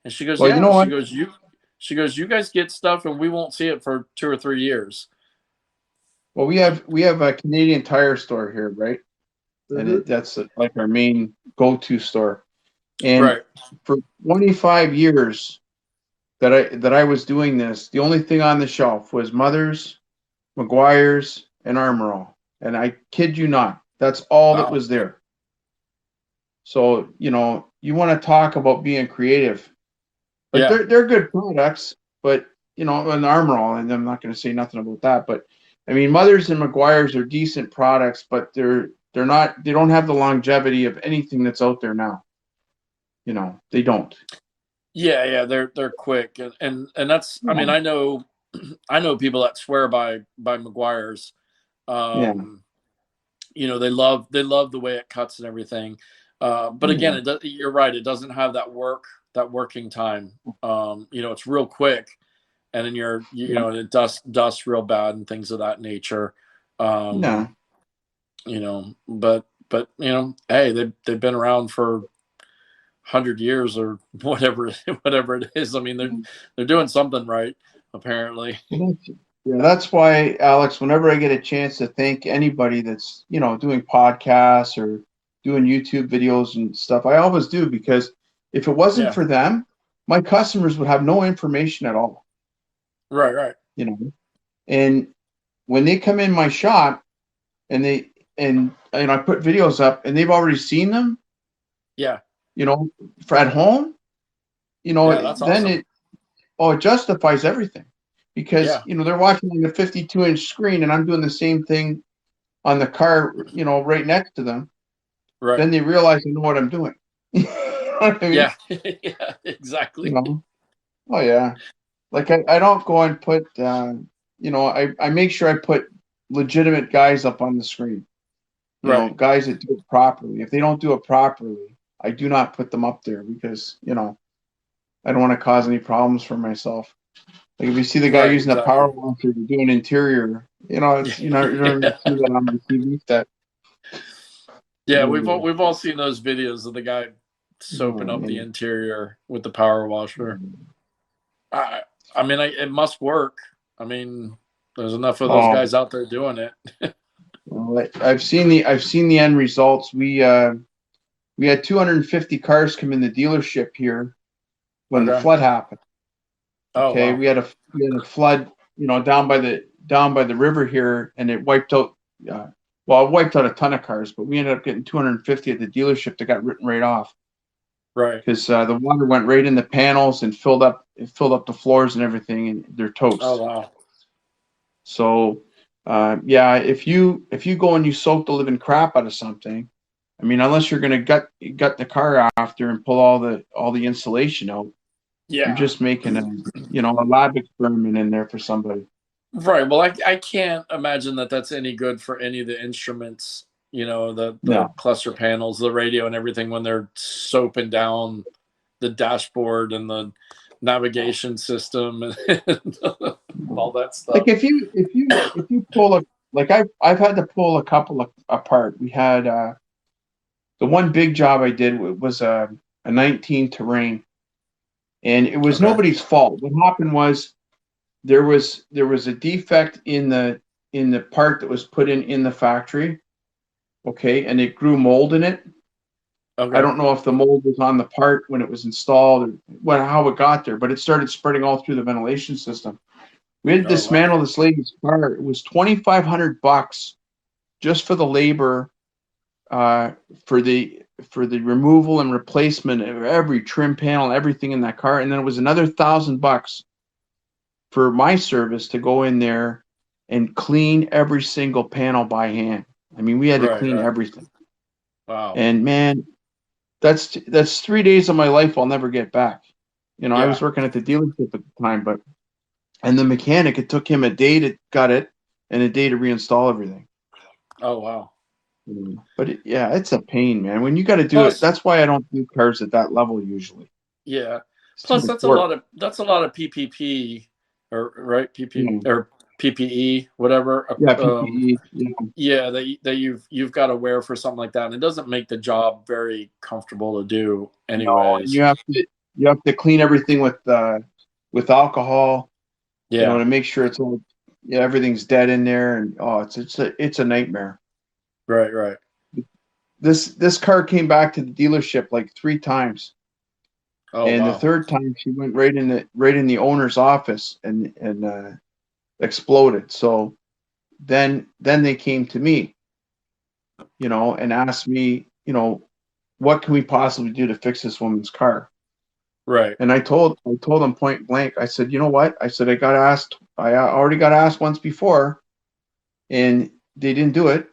B: and she goes,
A: Well, you
B: yeah.
A: know
B: She
A: what?
B: goes, She goes, you guys get stuff and we won't see it for 2 or 3 years.
A: Well, we have a Canadian Tire store here, right? And that's like our main go-to store. And
B: Right.
A: for 25 years that I was doing this, the only thing on the shelf was Mother's, Meguiar's, and Armor All. And I kid you not, that's all that
B: Wow.
A: was there. So, you want to talk about being creative. Like
B: Yeah.
A: they're good products, but an Armor All, and I'm not going to say nothing about that. But I mean, Mother's and Meguiar's are decent products, but they're not. They don't have the longevity of anything that's out there now. They don't.
B: Yeah. They're quick. And that's, I mean,
A: Yeah.
B: I know people that swear by Meguiar's.
A: Yeah.
B: They love the way it cuts and everything. But
A: Yeah.
B: again, you're right. It doesn't have that working time. It's real quick, and then
A: Yeah.
B: it dusts real bad and things of that nature.
A: No.
B: But hey, they've been around for 100 years or whatever it is. I mean, they're doing something right, apparently.
A: Yeah, that's why, Alex, whenever I get a chance to thank anybody that's, doing podcasts or doing YouTube videos and stuff, I always do, because if it wasn't
B: Yeah.
A: for them, my customers would have no information at all,
B: Right.
A: And when they come in my shop and I put videos up and they've already seen them,
B: Yeah.
A: For at home,
B: Yeah, that's
A: then
B: awesome.
A: it justifies everything, because
B: Yeah.
A: they're watching on the 52-inch screen and I'm doing the same thing on the car, right next to them.
B: Right.
A: Then they realize I know what I'm doing. You know what I mean?
B: Yeah. Yeah, exactly.
A: Oh yeah. Like I don't go and put I make sure I put legitimate guys up on the screen.
B: Right.
A: Guys that do it properly. If they don't do it properly, I do not put them up there, because I don't want to cause any problems for myself. Like if you see the guy
B: Right,
A: using a power
B: exactly.
A: washer to do an interior, it's you're not gonna see that on the TV set.
B: Yeah, we've all seen those videos of the guy soaping up the
A: Yeah.
B: interior with the power washer. I mean, it must work. I mean, there's enough of those
A: Oh,
B: guys out there doing it.
A: well, I've seen the end results. We had 250 cars come in the dealership here when the
B: Okay.
A: flood happened.
B: Oh
A: Okay,
B: wow.
A: we had a flood, down by the river here, and it wiped out. It wiped out a ton of cars, but we ended up getting 250 at the dealership that got written right off,
B: Right.
A: because the water went right in the panels and filled up the floors and everything, and they're toast.
B: Oh wow.
A: So, yeah, if you go and you soak the living crap out of something, I mean, unless you're gonna gut the car after and pull all the insulation out, you're
B: Yeah.
A: just making a lab experiment in there for somebody.
B: Right. Well, I can't imagine that that's any good for any of the instruments, the
A: No.
B: cluster panels, the radio and everything, when they're soaping down the dashboard and the navigation system and all that stuff.
A: Like if you pull like I've had to pull a couple apart. We had the one big job I did was a 19 Terrain, and it was
B: Okay.
A: nobody's fault. What happened was there was a defect in the part that was put in the factory. Okay, and it grew mold in it.
B: Okay.
A: I don't know if the mold was on the part when it was installed or how it got there, but it started spreading all through the ventilation system. We had to dismantle this lady's car. It was $2,500 just for the labor, for the removal and replacement of every trim panel, everything in that car, and then it was another $1,000 for my service to go in there and clean every single panel by hand. I mean, we had to clean
B: Right.
A: everything.
B: Wow.
A: And man, that's 3 days of my life I'll never get back. I was working at the dealership at the time, and the mechanic, it took him a day to gut it and a day to reinstall everything.
B: Oh wow.
A: But it's a pain, man. When you got to do
B: Plus,
A: it, that's why I don't do cars at that level usually.
B: yeah.
A: It's too
B: Plus,
A: much
B: that's a
A: work.
B: lot of PPP, or right PP
A: Yeah.
B: or PPE, whatever.
A: Yeah, PPE.
B: Yeah, that you've got to wear for something like that, and it doesn't make the job very comfortable to do,
A: No, and
B: anyways.
A: you have to clean everything with with alcohol,
B: Yeah.
A: to make sure it's all, yeah, everything's dead in there, and oh, it's a nightmare.
B: Right. Right.
A: This car came back to the dealership like 3 times,
B: Oh
A: and the
B: wow.
A: third time she went right in the owner's office and exploded. So then they came to me, and asked me, what can we possibly do to fix this woman's car?
B: Right.
A: And I told them point blank. I said, you know what? I said, I got asked. I already got asked once before, and they didn't do it.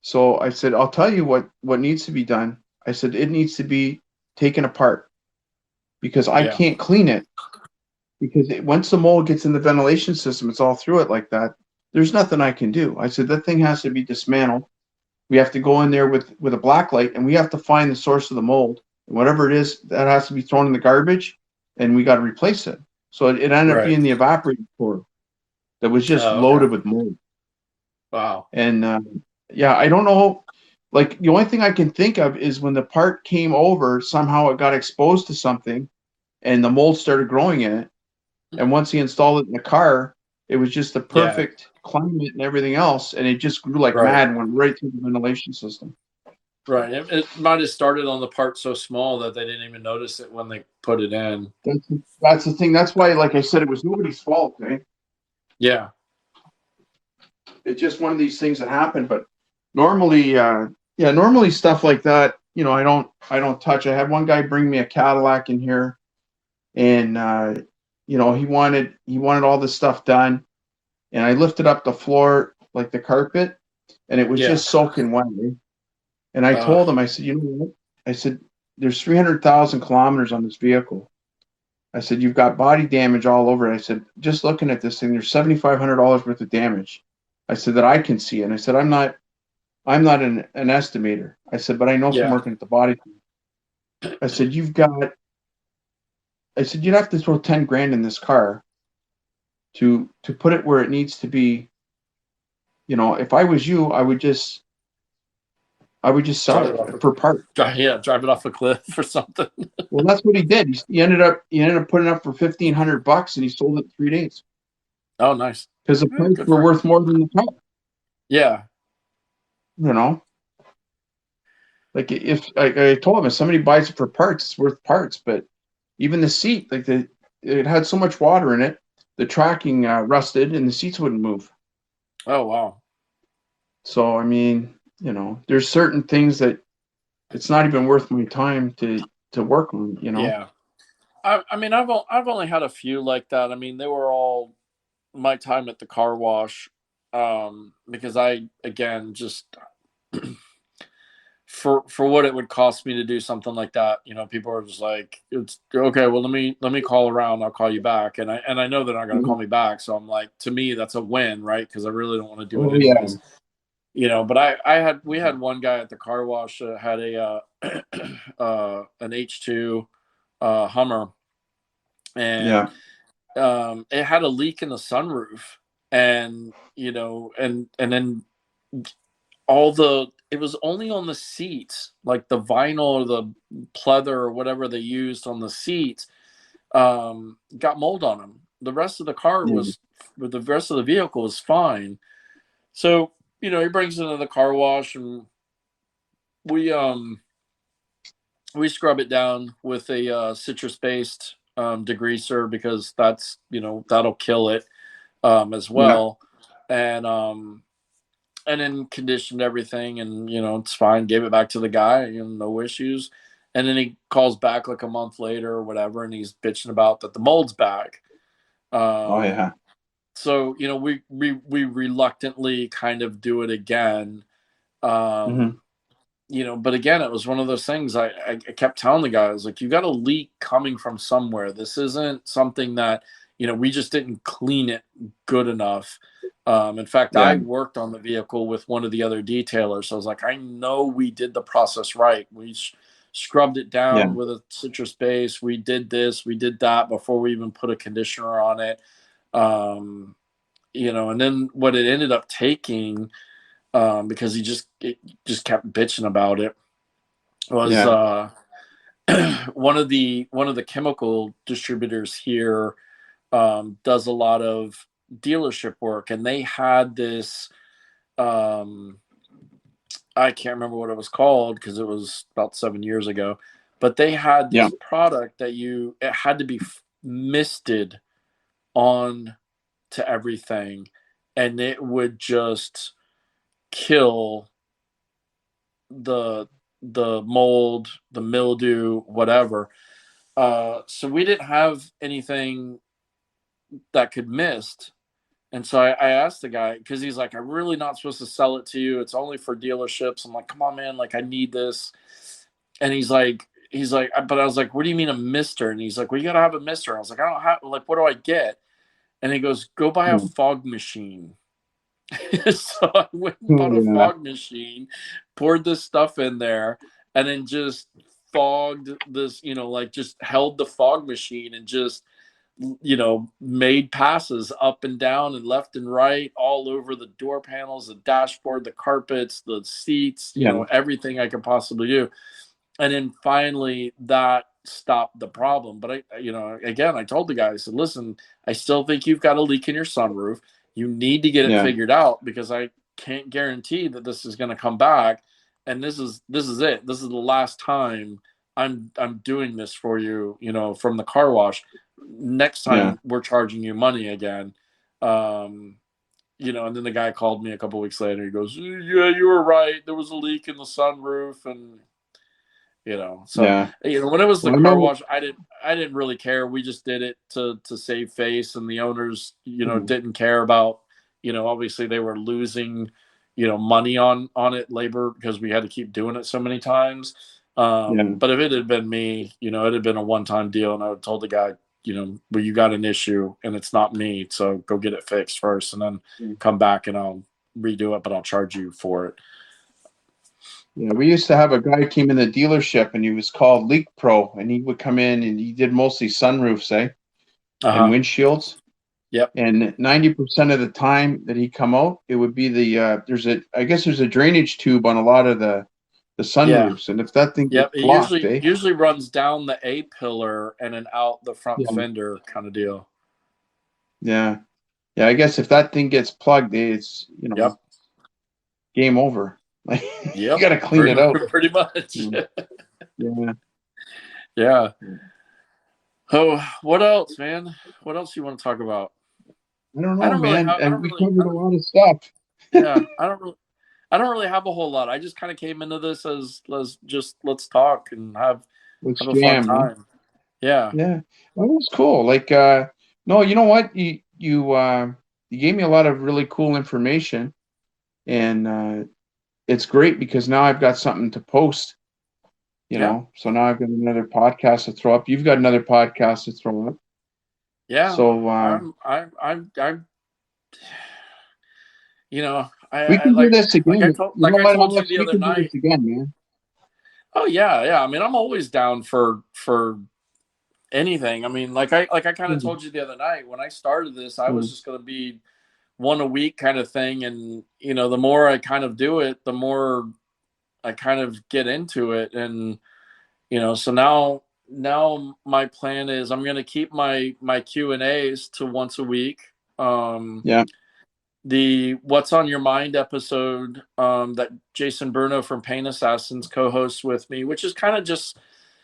A: So I said, I'll tell you what needs to be done. I said it needs to be taken apart because I
B: Yeah.
A: can't clean it, because once the mold gets in the ventilation system, it's all through it like that. There's nothing I can do. I said that thing has to be dismantled. We have to go in there with a black light, and we have to find the source of the mold. And whatever it is, that has to be thrown in the garbage, and we got to replace it. So it ended up
B: Right.
A: being the evaporator core that was just
B: Oh, okay.
A: loaded with mold.
B: Wow.
A: And yeah, I don't know. Like the only thing I can think of is when the part came over, somehow it got exposed to something, and the mold started growing in it. And once he installed it in the car, it was just the
B: Yeah.
A: perfect climate and everything else, and it just grew like
B: Right.
A: mad and went right through the ventilation system.
B: Right. It might have started on the part so small that they didn't even notice it when they put it in.
A: That's the thing. That's why, like I said, it was nobody's fault. Right?
B: Yeah.
A: It's just one of these things that happen. But normally, yeah, normally stuff like that, I don't touch. I had one guy bring me a Cadillac in here, and he wanted all this stuff done, and I lifted up the floor like the carpet, and it was
B: Yeah.
A: just soaking wet. Right? And I
B: Uh,
A: told him, I said, you know what? I said, there's 300,000 kilometers on this vehicle. I said, you've got body damage all over it. I said, just looking at this thing, there's $7,500 worth of damage. I said that I can see. And I said, I'm not an estimator. I said, but I know from
B: yeah.
A: working at the body. I said, you'd have to throw 10 grand in this car to put it where it needs to be. If I was you, I would just sell
B: Drive
A: it
B: it off.
A: for part.
B: Drive it off a cliff or something.
A: Well, that's what he did. He ended up putting it up for $1,500, and he sold it in 3 days
B: Oh, nice.
A: because the
B: Yeah,
A: parts
B: good
A: were
B: for him.
A: worth more than the car.
B: Yeah.
A: You know, like if I told him, if somebody buys it for parts, it's worth parts. But even the seat, like it had so much water in it, the tracking rusted, and the seats wouldn't move.
B: Oh, wow.
A: So I mean, there's certain things that it's not even worth my time to work on.
B: Yeah. I mean, I've only had a few like that. I mean, they were all my time at the car wash. Because I again just for what it would cost me to do something like that, people are just like, it's okay. Well, let me call around. I'll call you back, and I know they're not going to call me back. So I'm like, to me, that's a win, right? Because I really don't want to do it
A: Oh yeah,
B: anyways. But we had one guy at the car wash that had a an H2 Hummer, and
A: yeah,
B: it had a leak in the sunroof, and and then it was only on the seats, like the vinyl or the pleather or whatever they used on the seats, got mold on them. The rest of the car
A: yeah,
B: was, with the rest of the vehicle was fine. So he brings it into the car wash, and we um we scrub it down with a citrus based degreaser, because that'll kill it as
A: yeah,
B: well. And um and then conditioned everything, and it's fine. Gave it back to the guy, no issues. And then he calls back like a month later or whatever, and he's bitching about that the mold's back.
A: oh
B: um
A: yeah,
B: so we reluctantly kind of do it again.
A: hmm
B: um but again, it was one of those things. I kept telling the guy, I was like, you got a leak coming from somewhere. This isn't something that, we just didn't clean it good enough. In fact,
A: yeah,
B: I worked on the vehicle with one of the other detailers. So I was like, I know we did the process right. We scrubbed it
A: yeah,
B: down with a citrus base. We did this, we did that before we even put a conditioner on it. Um, and then what it ended up taking, because he just kept bitching about it, was
A: yeah,
B: one of the chemical distributors here does a lot of dealership work, and they had this. I can't remember what it was called because it was about 7 years ago, but they had
A: Yeah.
B: this product that it had to be misted on to everything, and it would just kill the the mold, the mildew, whatever. So we didn't have anything that could mist. And so I asked the guy because he's like, I'm really not supposed to sell it to you. It's only for dealerships. I'm like, come on, man. Like, I need this. And but I was like, what do you mean a mister? And he's like, well, you got to have a mister. I was like, I don't have, like, what do I get? And he goes, go buy a
A: Hmm.
B: fog machine. So I went and bought a
A: Yeah.
B: fog machine, poured this stuff in there, and then just fogged this, like just held the fog machine and just, made passes up and down and left and right all over the door panels, the dashboard, the carpets, the seats,
A: Yeah.
B: everything I could possibly do. And then finally that stopped the problem. But again, I told the guy, I said, listen, I still think you've got a leak in your sunroof. You need to get it
A: Yeah.
B: figured out because I can't guarantee that this is going to come back. And this is it. This is the last time I'm doing this for you, from the car wash. Next
A: Yeah.
B: time we're charging you money again. And then the guy called me a couple weeks later. He goes, yeah, you were right. There was a leak in the sunroof. And so
A: Yeah.
B: when it was the
A: Well, I
B: car
A: know.
B: wash, I didn't really care. We just did it to save face, and the owners
A: Hmm.
B: didn't care about, obviously they were losing money on it, labor, because we had to keep doing it so many times.
A: Yeah.
B: But if it had been me, it had been a one-time deal, and I would have told the guy, well, you got an issue and it's not me, so go get it fixed first and then come back and I'll redo it, but I'll charge you for it.
A: Yeah, we used to have a guy came in the dealership and he was called Leak Pro, and he would come in and he did mostly sunroofs, and
B: Uh-huh.
A: windshields.
B: Yep.
A: And 90% of the time that he come out, it would be there's a drainage tube on a lot of the
B: Yeah.
A: sunroofs, and if that thing gets
B: Yep, it
A: blocked,
B: usually runs down the A pillar and then out the front
A: yeah,
B: fender kind of deal.
A: yeah, yeah. I guess if that thing gets plugged, it's
B: Yep.
A: game over. Like you
B: Yep.
A: got to clean
B: Pretty
A: it out.
B: pretty much.
A: Yeah, yeah.
B: Yeah. Oh, what else, man? What else you want to talk about?
A: I don't
B: I
A: know,
B: don't really
A: man.
B: have.
A: And we covered a lot of stuff.
B: Yeah. I don't really have a whole lot. I just kind of came into this as just let's talk and
A: Let's
B: have a fun
A: jam.
B: time. Yeah.
A: Yeah, well, that was cool. Like, no, you know what? You gave me a lot of really cool information, and it's great because now I've got something to post.
B: Yeah.
A: So now I've got another podcast to throw up. You've got another podcast to throw up.
B: Yeah.
A: So
B: I'm
A: we
B: I
A: can do
B: like
A: this
B: like I
A: again.
B: told
A: You know
B: I
A: what,
B: told you
A: Alex?
B: the
A: We
B: other
A: can do
B: night.
A: this again, man.
B: Oh yeah, yeah. I mean, I'm always down for anything. I mean, like I kind of
A: Mm,
B: told you the other night when I started this, I was
A: mm,
B: just going to be one a week kind of thing, and the more I kind of do it, the more I kind of get into it, and so now my plan is I'm going to keep my Q&As to once a week. Um,
A: yeah,
B: the What's on Your Mind episode that Jason Bruno from Pain Assassins co-hosts with me, which is kind of just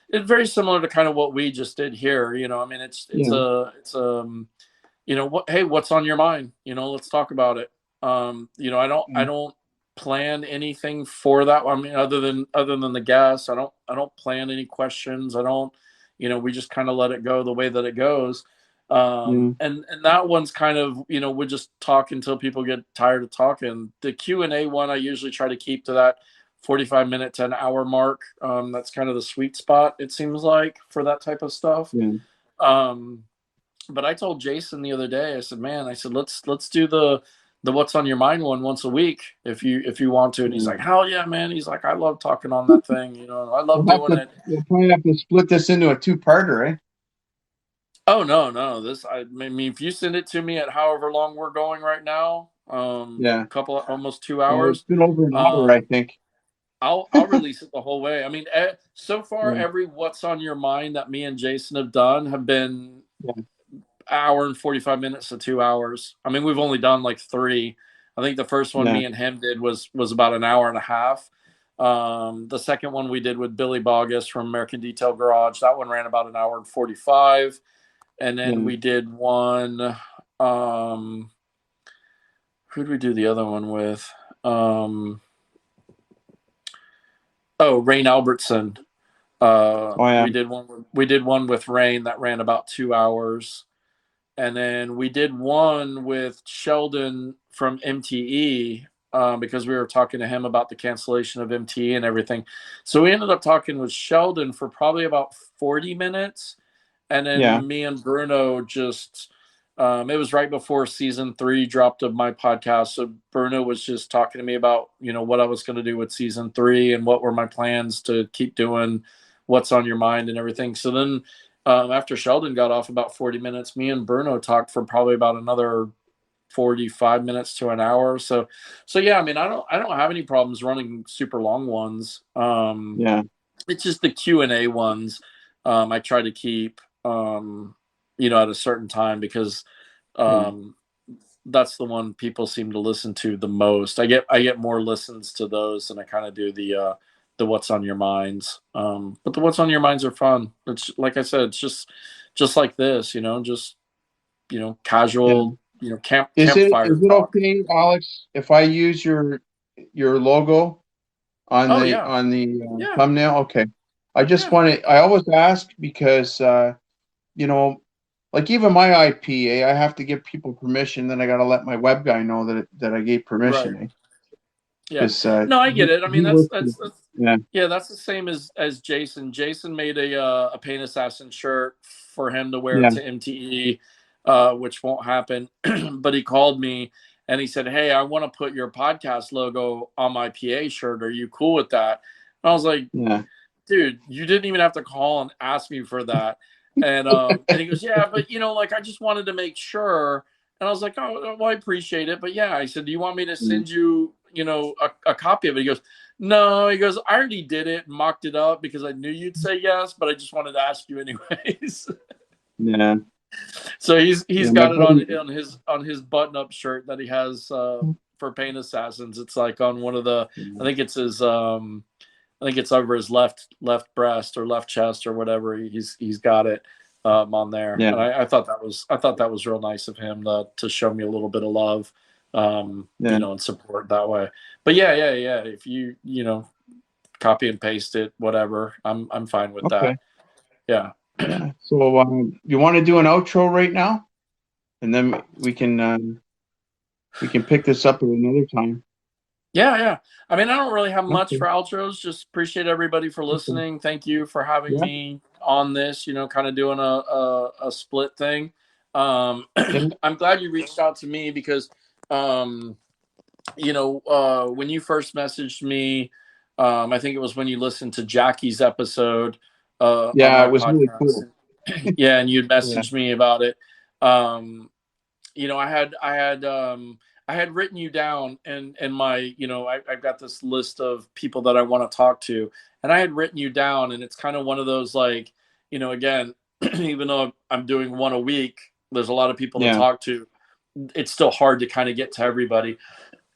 B: it's very similar to kind of what we just did here. I mean,
A: yeah,
B: what, hey, what's on your mind? Let's talk about it. I
A: yeah,
B: don't plan anything for that. I mean, other than the guests, I don't plan any questions. I don't, we just kind of let it go the way that it goes.
A: yeah,
B: And that one's kind of, we just talk until people get tired of talking. The Q&A one, I usually try to keep to that 45 minute to an hour mark. That's kind of the sweet spot, it seems like, for that type of stuff.
A: yeah.
B: Um, but I told Jason the other day, I said, man, I said, let's do the What's on Your Mind one once a week if you want to. And he's
A: Yeah.
B: like, hell yeah, man. He's like, I love talking on that thing. I love doing it.
A: We'll probably have to split this into a two-parter, eh?
B: Oh no. I mean, if you send it to me at however long we're going right now,
A: Yeah.
B: couple almost
A: Well, it's
B: 2 hours.
A: been over an hour, I
B: Um,
A: think.
B: I'll release it the whole way. I mean, so far
A: Yeah,
B: every what's on your mind that me and Jason have done have been
A: yeah,
B: hour and 45 minutes to 2 hours. I mean, we've only done like three. I think the first one
A: yeah,
B: me and him did was about an hour and a half. The second one we did with Billy Bogus from American Detail Garage, that one ran about an hour and 45. And then
A: yeah.
B: we did one. Um, who did we do the other one with? Um, Rain Albertson.
A: Oh yeah,
B: We did one with Rain that ran about 2 hours. And then we did one with Sheldon from MTE, because we were talking to him about the cancellation of MTE and everything. So we ended up talking with Sheldon for probably about 40 minutes. And
A: yeah,
B: then me and Bruno just, it was right before season 3 dropped of my podcast. So Bruno was just talking to me about, what I was going to do with season 3 and what were my plans to keep doing what's on your mind and everything. So then, after Sheldon got off about 40 minutes, me and Bruno talked for probably about another 45 minutes to an hour. So yeah, I mean, I don't have any problems running super long ones.
A: yeah,
B: It's just the Q&A ones. I try to keep, at a certain time because,
A: yeah.
B: um, that's the one people seem to listen to the most. I get more listens to those than I kind of do the what's on your minds. But the what's on your minds are fun. It's like I said, it's just like this, just
A: Yeah.
B: casual,
A: Is
B: campfire
A: it
B: talk.
A: okay, Alex, if I use your logo on
B: Oh
A: the
B: yeah, yeah,
A: thumbnail? Okay. I just
B: yeah,
A: want to. I always ask because you know, like even my IP, I have to give people permission. Then I got to let my web guy know that I gave
B: right.
A: permission.
B: Yeah.
A: Because
B: No, I get it. I mean,
A: he works. Yeah,
B: yeah, that's the same as Jason. Jason made a Pain Assassin shirt for him to wear
A: yeah,
B: to MTE, which won't happen. But he called me and he said, "Hey, I want to put your podcast logo on my PA shirt. Are you cool with that?" And I was like,
A: yeah,
B: "Dude, you didn't even have to call and ask me for that." And he goes, "Yeah, but like I just wanted to make sure." And I was like, "Oh, well, I appreciate it, but yeah." I said, "Do you want me to
A: yeah,
B: send you, a copy of it?" He goes, "No." He goes, "I already did it and mocked it up because I knew you'd say yes, but I just wanted to ask you anyways."
A: yeah.
B: So he's
A: Yeah, my
B: got it on
A: buddy.
B: his button up shirt that he has, for Pain Assassins. It's like on one of the, I think it's his, I think it's over his left breast or left chest or whatever. He's got it, on there,
A: Yeah,
B: and I thought that was real nice of him to show me a little bit of love,
A: yeah.
B: and support that way. But yeah. If you copy and paste it, whatever, I'm fine with
A: Okay.
B: that. Yeah.
A: Yeah. So you want to do an outro right now, and then we can pick this up at another time.
B: Yeah. I mean, I don't really have much
A: Okay.
B: for outros. Just appreciate everybody for
A: Okay.
B: listening. Thank you for having
A: Yeah.
B: me on this, kind of doing a split thing.
A: Yeah.
B: I'm glad you reached out to me because, um, when you first messaged me, I think it was when you listened to Jackie's episode, on
A: Yeah.
B: my
A: It was really
B: podcast.
A: cool.
B: Yeah, and you'd
A: Yeah.
B: messaged me about it. Um, I had written you down and my, I've got this list of people that I want to talk to, and I had written you down, and it's kind of one of those, like, again, even though I'm doing one a week, there's a lot of people to
A: Yeah.
B: talk to. It's still hard to kind of get to everybody.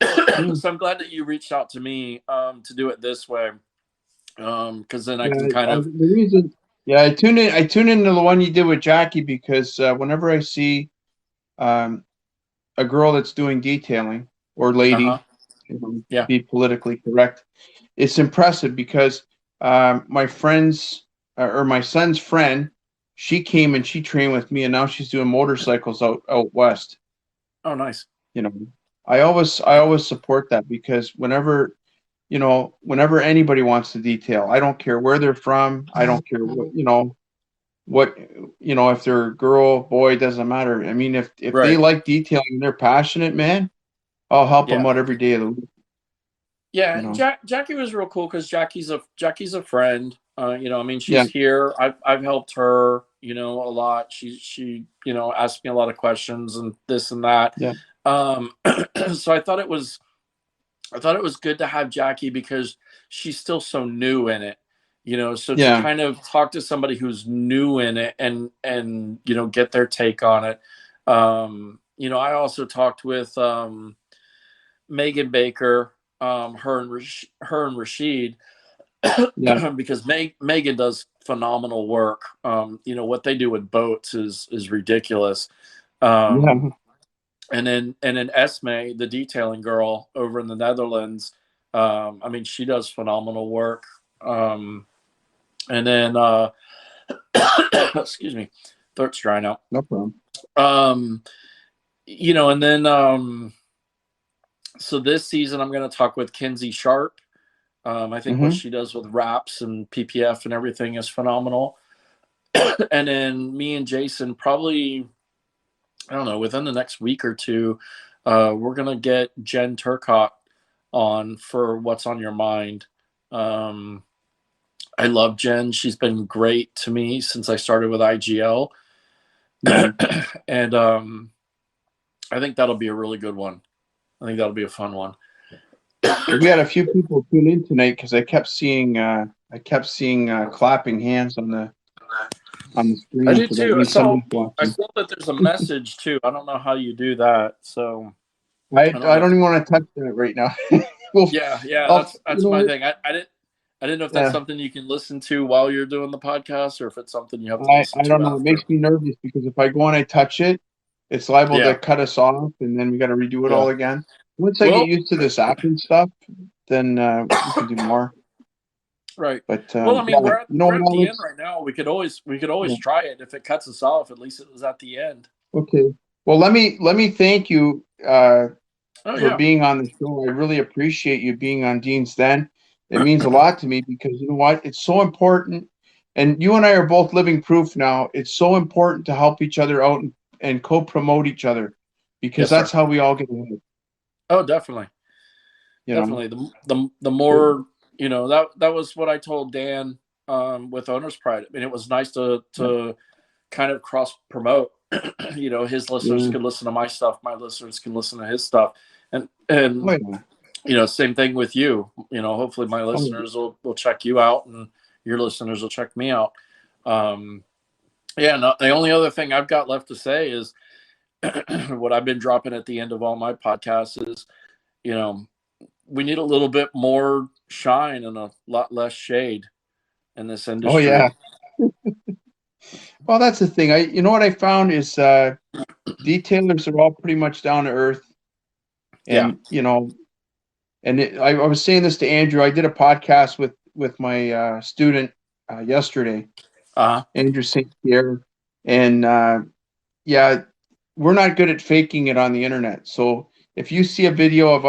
A: Yeah.
B: So I'm glad that you reached out to me, to do it this way, because then I
A: Yeah.
B: can kind of,
A: The reason. Yeah. I tune into the one you did with Jackie because whenever I see um, a girl that's doing detailing or
B: uh-huh,
A: lady,
B: yeah,
A: be politically correct, it's impressive because my friends or my son's friend, she came and she trained with me, and now she's doing motorcycles out west.
B: oh nice,
A: You know, I always support that because whenever anybody wants to detail, I don't care where they're from, I don't care what if they're a girl, boy, doesn't matter. I mean, if they
B: right,
A: like detailing and they're passionate, man, I'll help them
B: yeah.
A: out every day of the week.
B: Yeah,
A: You
B: and
A: know,
B: Jackie was real cool because Jackie's a friend. I mean,
A: yeah,
B: she's here. I've helped her, a lot. She asked me a lot of questions and this and that.
A: yeah,
B: So I thought it was good to have Jackie because she's still so new in it, so to
A: Yeah.
B: kind of talk to somebody who's new in it and get their take on it. I also talked with Megan Baker, her and Rashid,
A: Yeah.
B: because Megan does phenomenal work. What they do with boats is ridiculous. Um,
A: Yeah.
B: and then Esme, the detailing girl over in the Netherlands, I mean, she does phenomenal work. And then excuse me, throat's drying out.
A: No problem.
B: And then so this season I'm going to talk with Kinsey Sharp. I think what
A: Mm-hmm.
B: she does with wraps and PPF and everything is phenomenal. And then me and Jason, probably, I don't know, within the next week or two, we're going to get Jen Turcotte on for What's on Your Mind. I love Jen. She's been great to me since I started with IGL. And I think that'll be a really good one. I think that'll be a fun one.
A: We had a few people tune in tonight because I kept seeing clapping hands on the screen.
B: I did
A: So that
B: too. I
A: means
B: saw
A: somebody's watching.
B: that there's a message too. I don't know how you do that. So
A: I
B: don't
A: don't even want to touch that right now. Well,
B: yeah, that's my
A: what?
B: thing. I didn't know if that's
A: Yeah.
B: something you can listen to while you're doing the podcast, or if it's something you have to
A: I
B: listen to
A: don't know.
B: after.
A: It makes me nervous because if I go and I touch it, it's liable
B: Yeah.
A: to cut us off, and then we got to redo it
B: Yeah.
A: all again. Once I
B: Well-
A: get used to this app and stuff, then we can do more.
B: Right.
A: But
B: Well, I mean, we're at the
A: Alex?
B: end right now. We could always
A: Yeah.
B: try it. If it cuts us off, at least it was at the end.
A: Okay. Well, let me thank you
B: Oh
A: for
B: yeah.
A: being on the show. I really appreciate you being on Dean's Den. It means a lot to me because you know what? It's so important. And you and I are both living proof now. It's so important to help each other out and co-promote each other because
B: Yes,
A: that's
B: sir.
A: how we all get ahead.
B: Oh, definitely.
A: You know?
B: Definitely. The more, that was what I told Dan with Owner's Pride. I mean, it was nice to kind of cross promote. His listeners
A: Yeah.
B: could listen to my stuff, my listeners can listen to his stuff. And
A: Oh, yeah.
B: same thing with you. Hopefully my listeners will check you out and your listeners will check me out. No, the only other thing I've got left to say is what I've been dropping at the end of all my podcasts is, we need a little bit more shine and a lot less shade in this industry.
A: Oh, yeah. Well, that's the thing. You know what I found is detailers are all pretty much down to earth. And, I was saying this to Andrew. I did a podcast with my student yesterday, Andrew St. Pierre. And yeah, we're not good at faking it on the internet. So if you see a video of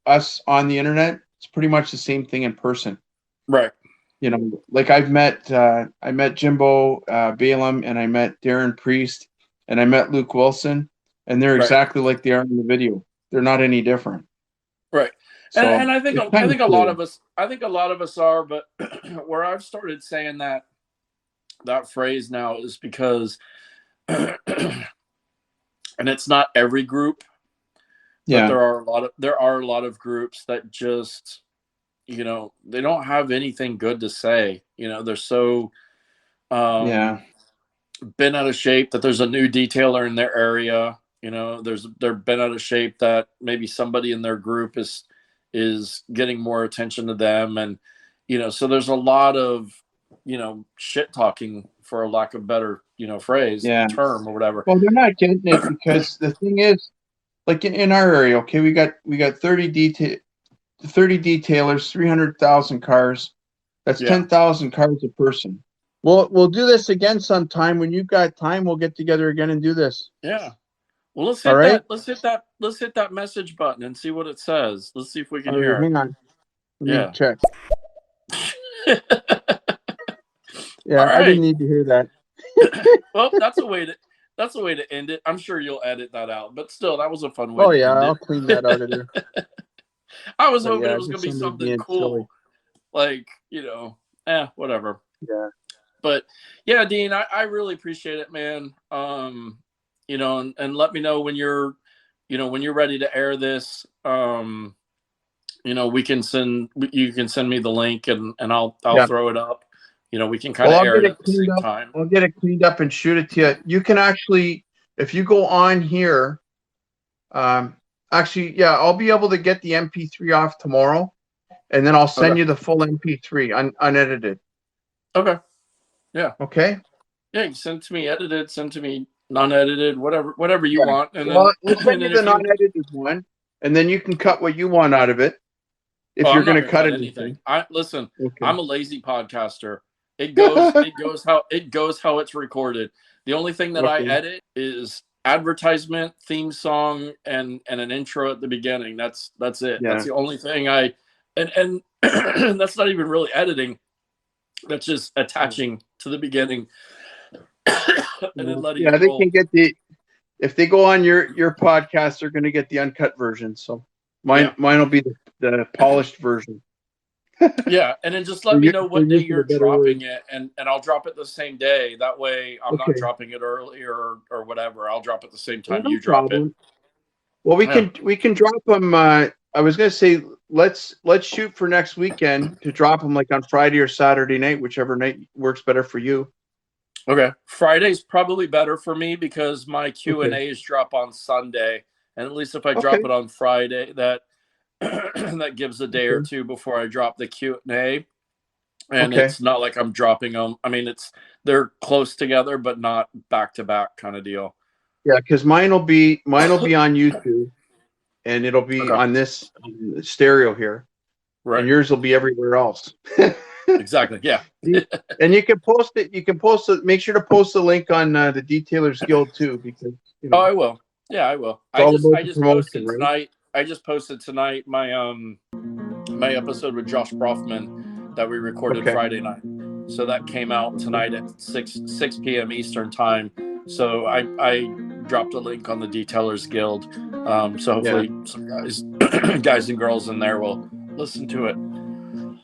A: us on the internet, it's pretty much the same thing in person.
B: Right.
A: Like I met Jimbo Balaam, and I met Darren Priest, and I met Luke Wilson, and they're exactly like they are in the video. They're not any different.
B: Right.
A: So
B: and I think a lot of us are, but where I've started saying that phrase now is because and it's not every group, but there are a lot of groups that just they don't have anything good to say. They're so bent out of shape that there's a new detailer in their area. They're bent out of shape that maybe somebody in their group is getting more attention to them, and so there's a lot of shit talking, for a lack of better phrase, term or whatever.
A: Well, they're not getting it because the thing is, like in our area, okay, we got 30 detailers, 300,000 cars. That's 10,000 cars a person. We'll do this again sometime. When you've got time, we'll get together again and do this.
B: Yeah. Well, let's hit that message button and see what it says. Let's see if we can hear.
A: Hang on. Let me check.
B: Yeah,
A: I didn't need to hear that.
B: Well, that's a way to end it. I'm sure you'll edit that out, but still, that was a fun way.
A: Oh yeah, I'll clean that out of there.
B: I was hoping it was going to be something cool, silly. Whatever.
A: Yeah.
B: But yeah, Dean, I really appreciate it, man. And let me know when you're ready to air this. we can send. You can send me the link, and I'll
A: Yeah.
B: throw it up. We can kind
A: Well,
B: of
A: I'll
B: air
A: get
B: it
A: it
B: at the
A: cleaned
B: same
A: up.
B: time.
A: I'll get it cleaned up and shoot it to you. You can actually, if you go on here, actually, yeah, I'll be able to get the MP3 off tomorrow, and then I'll send
B: Okay.
A: you the full MP3 unedited.
B: Okay. Yeah.
A: Okay.
B: Yeah. You send it to me edited. Send to me non-edited. Whatever you
A: Yeah.
B: want. And
A: Well,
B: then
A: we'll send you the
B: if you.
A: non-edited one, and then you can cut what you want out of it. If
B: Oh,
A: you're
B: I'm not
A: going
B: gonna
A: to cut
B: anything. Listen.
A: Okay.
B: I'm a lazy podcaster. It goes how it's recorded. The only thing that I
A: Okay.
B: edit is advertisement, theme song, and an intro at the beginning. That's it.
A: Yeah.
B: That's the only thing and that's not even really editing. That's just attaching to the beginning and then letting
A: Yeah,
B: it
A: they
B: roll.
A: can get if they go on your podcast, they're going to get the uncut version. So mine will be the polished version.
B: Yeah, and then just let me know what day you're dropping it, and I'll drop it the same day. That way, I'm not dropping it earlier or whatever. I'll drop it the same time you drop it.
A: Well, we can drop them. I was going to say let's shoot for next weekend to drop them like on Friday or Saturday night, whichever night works better for you.
B: Okay, Friday's probably better for me because my Q&As drop on Sunday, and at least if I drop it on Friday, that that gives a day or two before I drop the Q&A, and it's not like I'm dropping them. I mean, they're close together, but not back to back kind of deal.
A: Yeah, because mine will be on YouTube, and it'll be on this stereo here,
B: right?
A: And yours will be everywhere else.
B: Exactly. Yeah.
A: And you can post it. You can post it. Make sure to post the link on the Detailers Guild too, because
B: Oh, I will. Yeah, I will. I just posted tonight. I just posted tonight my my episode with Josh Brofman that we recorded Friday night. So that came out tonight at 6 p.m. Eastern time. So I dropped a link on the Detailers Guild. So hopefully some guys and girls in there will listen to it.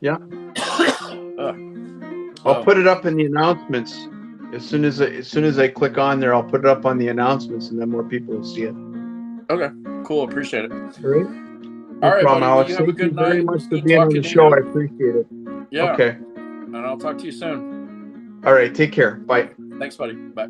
A: Yeah. I'll put it up in the announcements. As soon as I click on there, I'll put it up on the announcements, and then more people will see it.
B: Okay, cool. Appreciate it.
A: All right.
B: All right,
A: problem,
B: buddy.
A: Alex.
B: You have a good night.
A: Very much for being on the show. I appreciate it.
B: Yeah. Okay. And I'll talk to you soon.
A: All right. Take care. Bye.
B: Thanks, buddy. Bye.